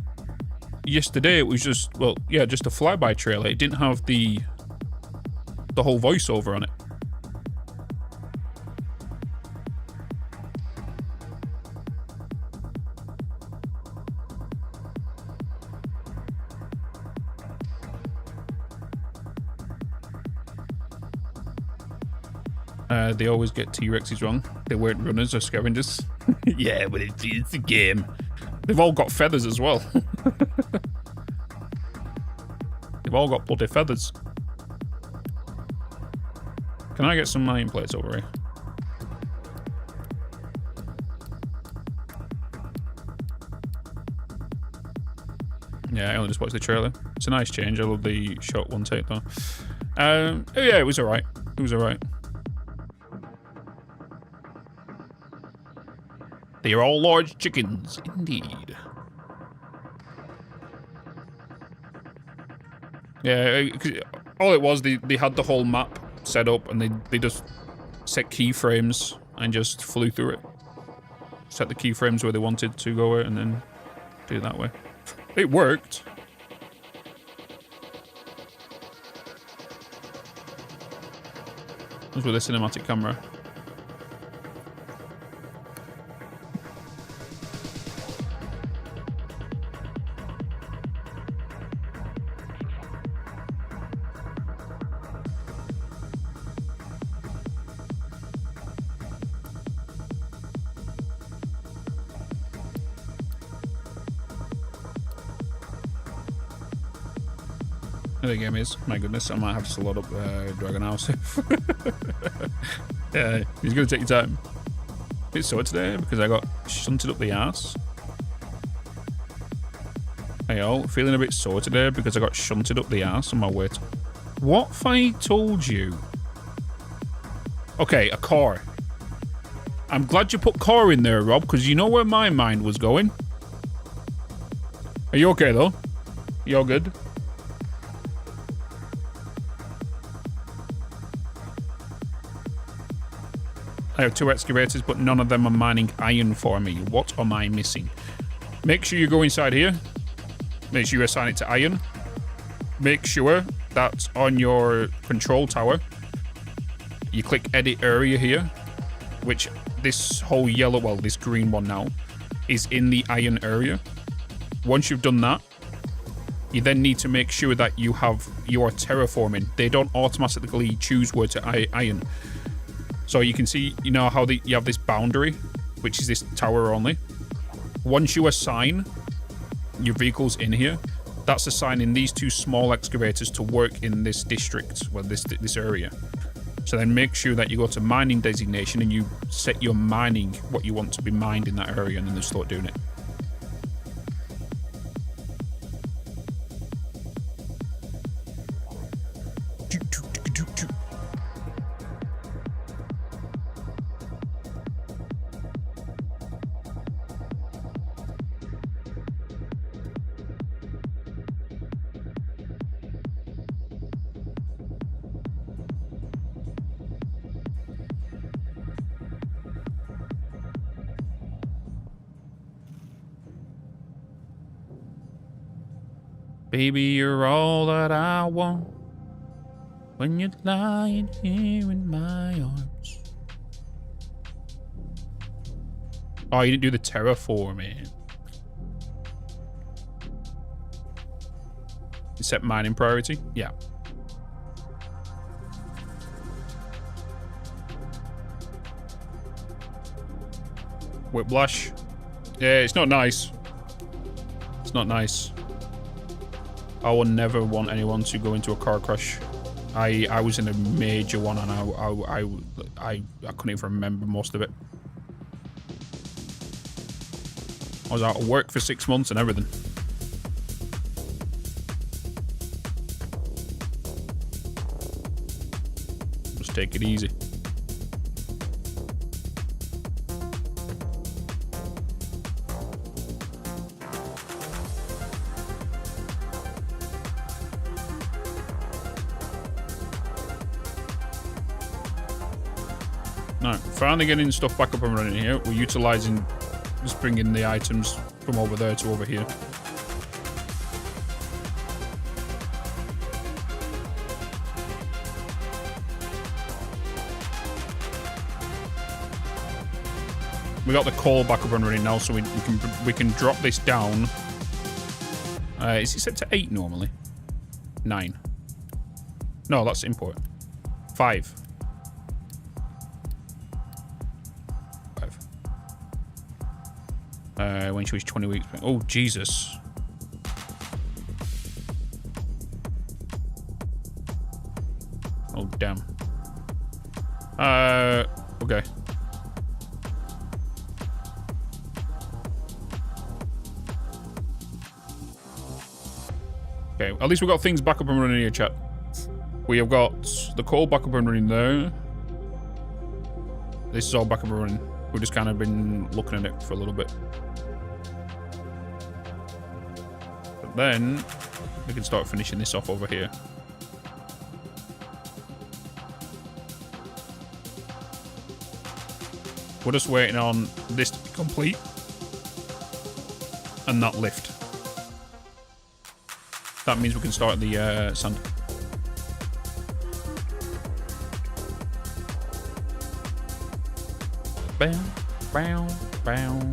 yesterday. It was just, well, yeah, just a flyby trailer. It didn't have the whole voiceover on it. They always get T-Rexes wrong. They weren't runners or scavengers. Yeah, but it's a game. They've all got feathers as well. They've all got bloody feathers. Can I get some mining plates over here? Yeah, I only just watched the trailer. It's a nice change. I love the shot one take though. Yeah, it was alright. It was alright. They are all large chickens, indeed. Yeah, all it was, they had the whole map set up and they just set keyframes and just flew through it. Set the keyframes where they wanted to go and then do it that way. It worked. It was with a cinematic camera. The game is, my goodness, I might have to load up Dragon House. Yeah, he's gonna take your time. It's sore today because I got shunted up the ass. Hey all, feeling a bit sore today because I got shunted up the ass on my way to... What if I told you? Okay, a car. I'm glad you put car in there, Rob, because you know where my mind was going. Are you okay though? You all good? I have 2 excavators, but none of them are mining iron for me. What am I missing? Make sure you go inside here. Make sure you assign it to iron. Make sure that on your control tower, you click edit area here, which this whole yellow, well, this green one now, is in the iron area. Once you've done that, you then need to make sure that you are terraforming. They don't automatically choose where to iron. So you can see, you know how you have this boundary, which is this tower only. Once you assign your vehicles in here, that's assigning these 2 small excavators to work in this district, well, this area. So then make sure that you go to mining designation and you set your mining, what you want to be mined in that area, and then just start doing it. Baby, you're all that I want when you're lying here in my arms. Oh, you didn't do the terraforming. You set mining priority? Yeah. Whiplash. Yeah, it's not nice. It's not nice. I would never want anyone to go into a car crash. I was in a major one and I couldn't even remember most of it. I was out of work for 6 months and everything. Just take it easy. No, finally getting stuff back up and running here. We're utilizing, just bringing the items from over there to over here. We got the coal back up and running now, so we can drop this down. Is it set to 8 normally? 9. No, that's import. 5. When she was 20 weeks. Oh, Jesus. Oh, damn. Okay. Okay, at least we've got things back up and running here, chat. We have got the coal back up and running there. This is all back up and running. We've just kind of been looking at it for a little bit. But then we can start finishing this off over here. We're just waiting on this to be complete. And that lift. That means we can start the sand. Bam, bam, bam.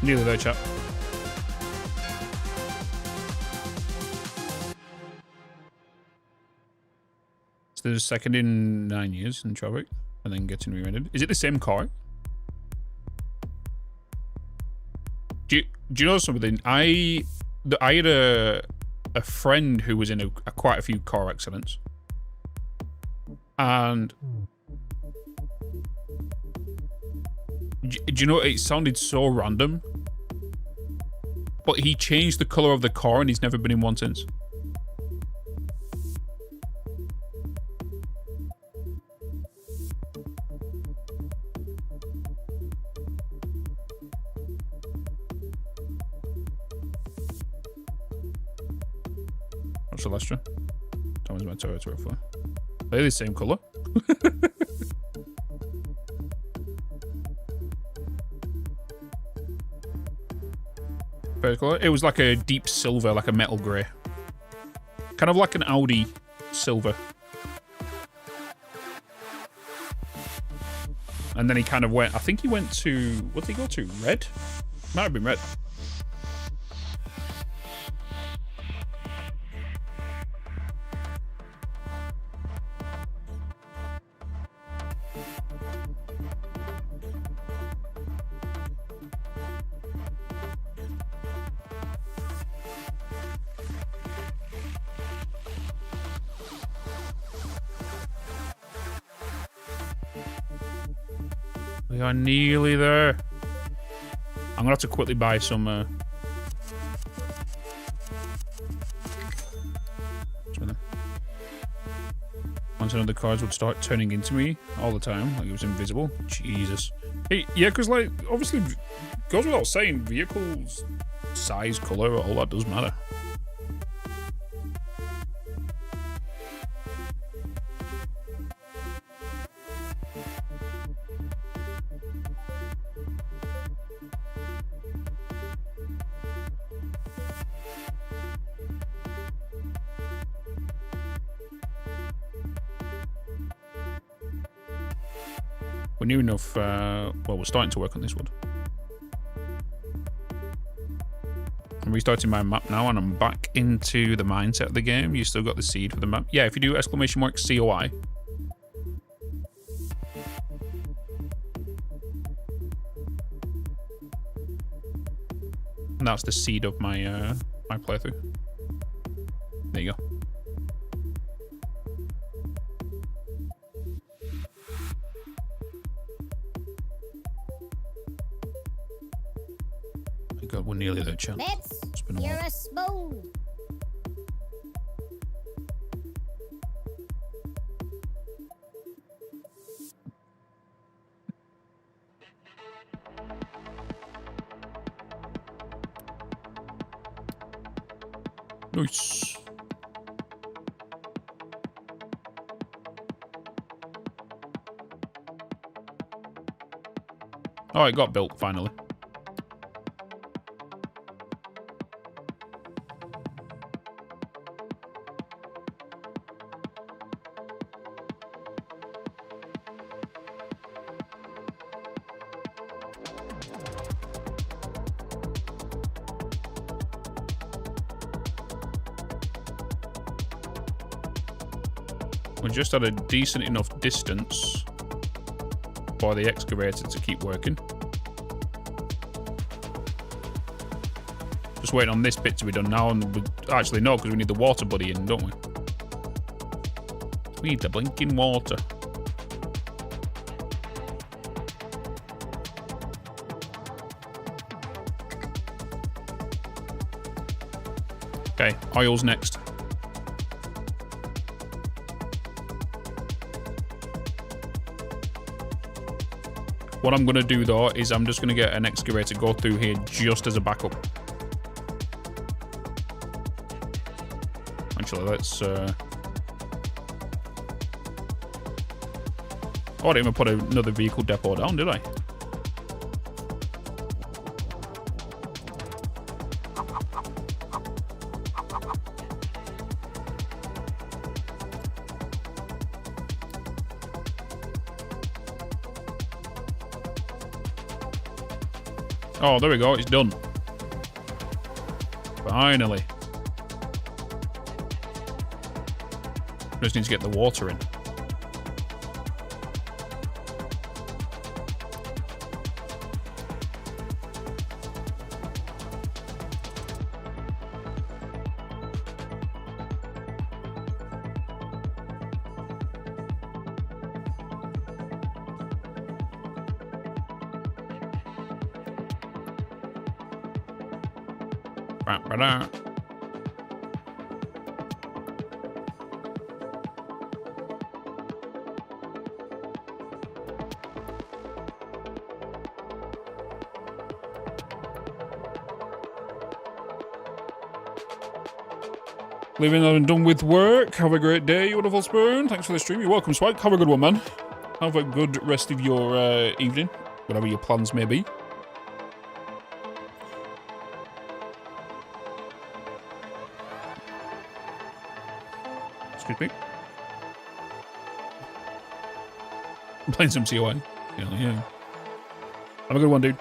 Neither there, chap. So there's a second in 9 years in traffic, and then getting re-rendered. Is it the same car? Do you know something? I had a friend who was in quite a few car accidents, and do you know, it sounded so random, but he changed the color of the car and he's never been in one since. What's Celestra? Thomas my territory for. They're the same color. It was like a deep silver, like a metal grey. Kind of like an Audi silver. And then he kind of went, I think he went to, what did he go to? Red? Might have been red. We are nearly there. I'm gonna have to quickly buy some. Once another cards would start turning into me all the time, like it was invisible. Jesus. Hey, yeah, because like obviously goes without saying, vehicles, size, color, all that does matter. We're near enough, well, we're starting to work on this wood. I'm restarting my map now, and I'm back into the mindset of the game. You still got the seed for the map. Yeah, if you do exclamation mark COI. And that's the seed of my, my playthrough. There you go. God, we're nearly there, chat. It's been a You're while. a spoon. Nice. Oh, it got built finally. We're just at a decent enough distance for the excavator to keep working. Just waiting on this bit to be done now, and we actually no, because we need the water buddy in, don't we? We need the blinking water. Okay, oil's next. What I'm going to do, though, is I'm just going to get an excavator to go through here just as a backup. Actually, let's... Oh, I didn't even put another vehicle depot down, did I? Oh, there we go. It's done. Finally. Just need to get the water in. Ba-da. Leaving that and done with work. Have a great day, you wonderful spoon. Thanks for the stream. You're welcome, Swag. Have a good one, man. Have a good rest of your evening, whatever your plans may be. Excuse me. I'm playing some COI. Hell yeah. Have a good one, dude.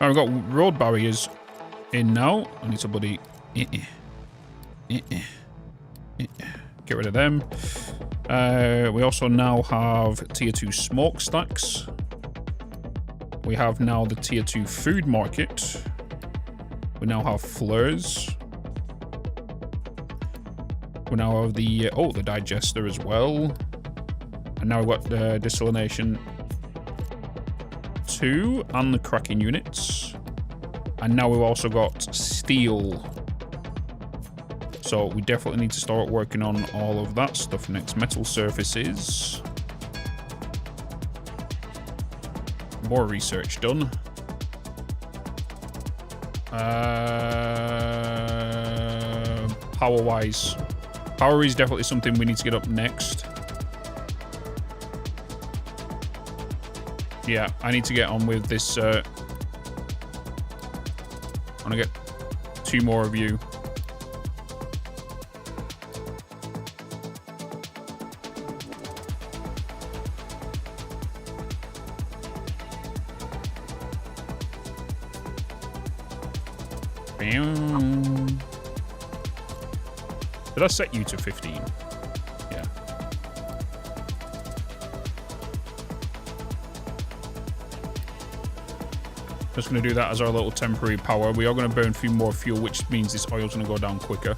Alright, we've got road barriers in now. I need somebody... Get rid of them. We also now have tier 2 smokestacks. We have now the tier 2 food market. We now have flares. We now have the the digester as well. And now we've got the desalination 2 and the cracking units. And now we've also got steel. So we definitely need to start working on all of that stuff next. Metal surfaces. More research done. Power-wise. Power is definitely something we need to get up next. Yeah, I need to get on with this. I want to get 2 more of you. Did I set you to 15? Yeah. Just going to do that as our little temporary power. We are going to burn a few more fuel, which means this oil's going to go down quicker.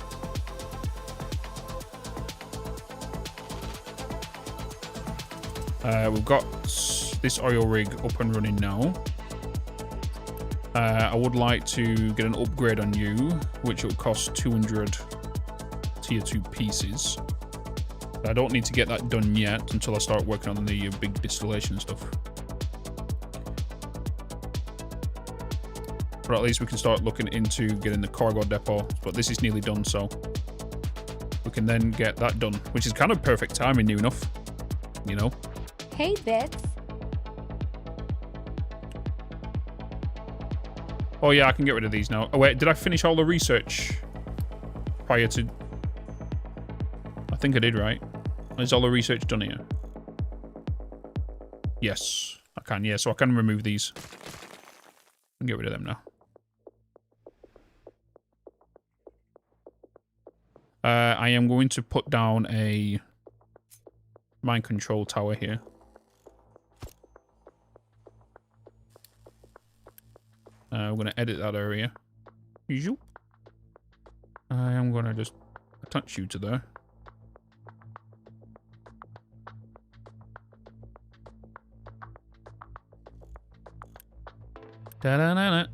We've got this oil rig up and running now. I would like to get an upgrade on you, which will cost 200 tier 2 pieces. But I don't need to get that done yet until I start working on the big distillation stuff. But at least we can start looking into getting the cargo depot. But this is nearly done, so we can then get that done, which is kind of perfect timing, new enough, you know. Hey, Bitz. Oh yeah, I can get rid of these now. Oh wait, did I finish all the research prior to... I think I did, right? Is all the research done here? Yes, I can, yeah. So I can remove these and get rid of them now. I am going to put down a mind control tower here. We're going to edit that area. I am going to just attach you to there. Da-da-da-da.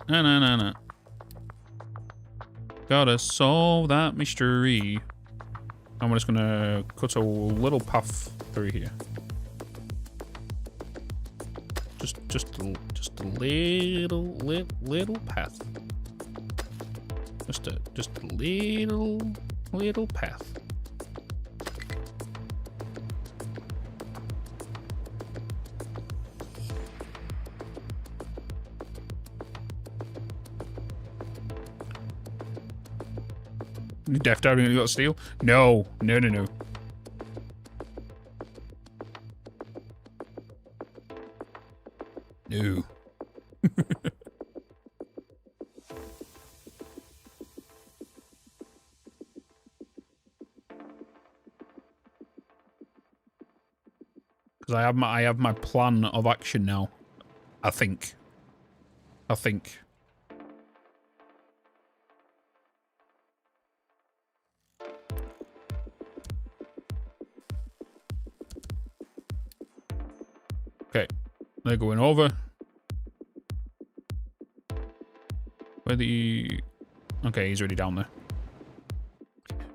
Na-na-na-na. Gotta solve that mystery. I'm just gonna cut a little path through here. Just a little path. Just a little path. Death Diving, you got steel? No. No. No. Because I have my plan of action now. I think. Okay, they're going over. Where the... Okay, he's already down there.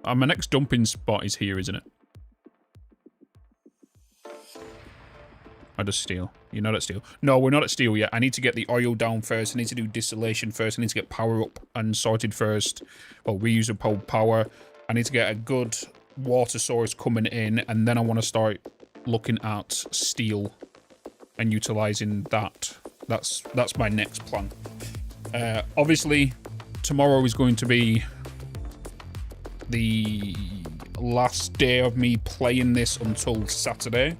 My next dumping spot is here, isn't it? I just steel. You're not at steel. No, we're not at steel yet. I need to get the oil down first. I need to do distillation first. I need to get power up and sorted first. Well, reusable power. I need to get a good water source coming in, and then I want to start looking at steel and utilizing that. That's my next plan. Obviously, tomorrow is going to be the last day of me playing this until Saturday.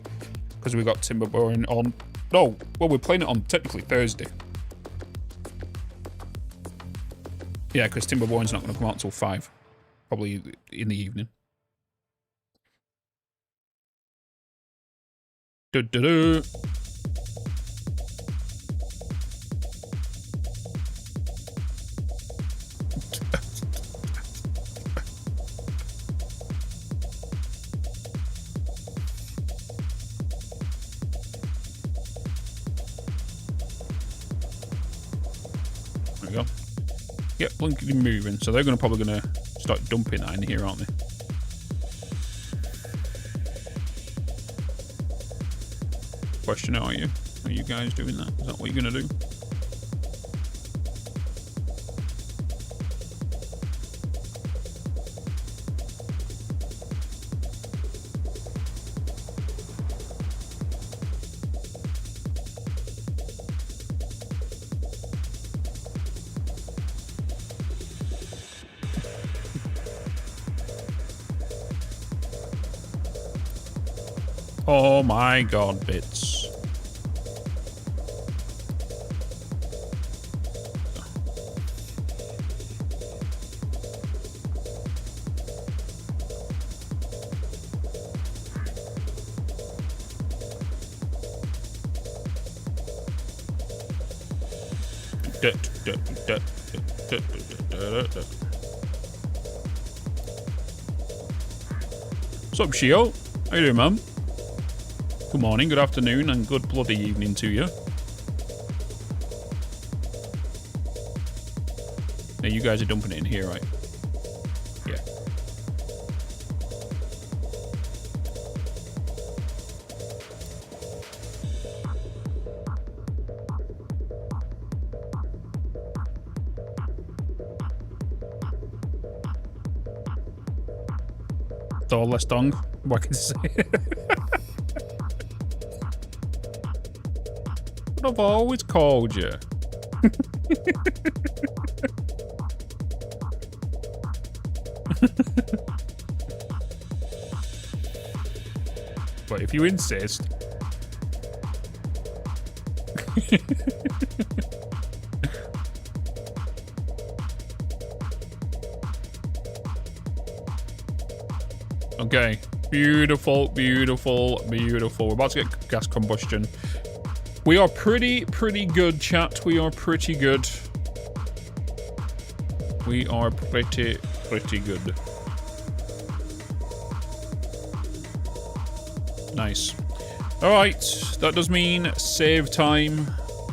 Because we got timber boring on... No, well, we're playing it on technically Thursday. Yeah, because timber boring's not going to come out until 5. Probably in the evening. Du-du-du. There we go. Yep, blinking and moving. So they're probably going to start dumping that in here, aren't they? Question, are you? Are you guys doing that? Is that what you're going to do? Oh my god, Bitz. What's up, Shio? How you doing, man? Good morning, good afternoon, and good bloody evening to you. Now, you guys are dumping it in here, right? Yeah. Dollar stong, what can I say? What I've always called you. But if you insist. Okay, beautiful, beautiful, beautiful. We're about to get gas combustion. We are pretty good, chat. We are pretty good. We are pretty good. Nice. Alright, that does mean save time.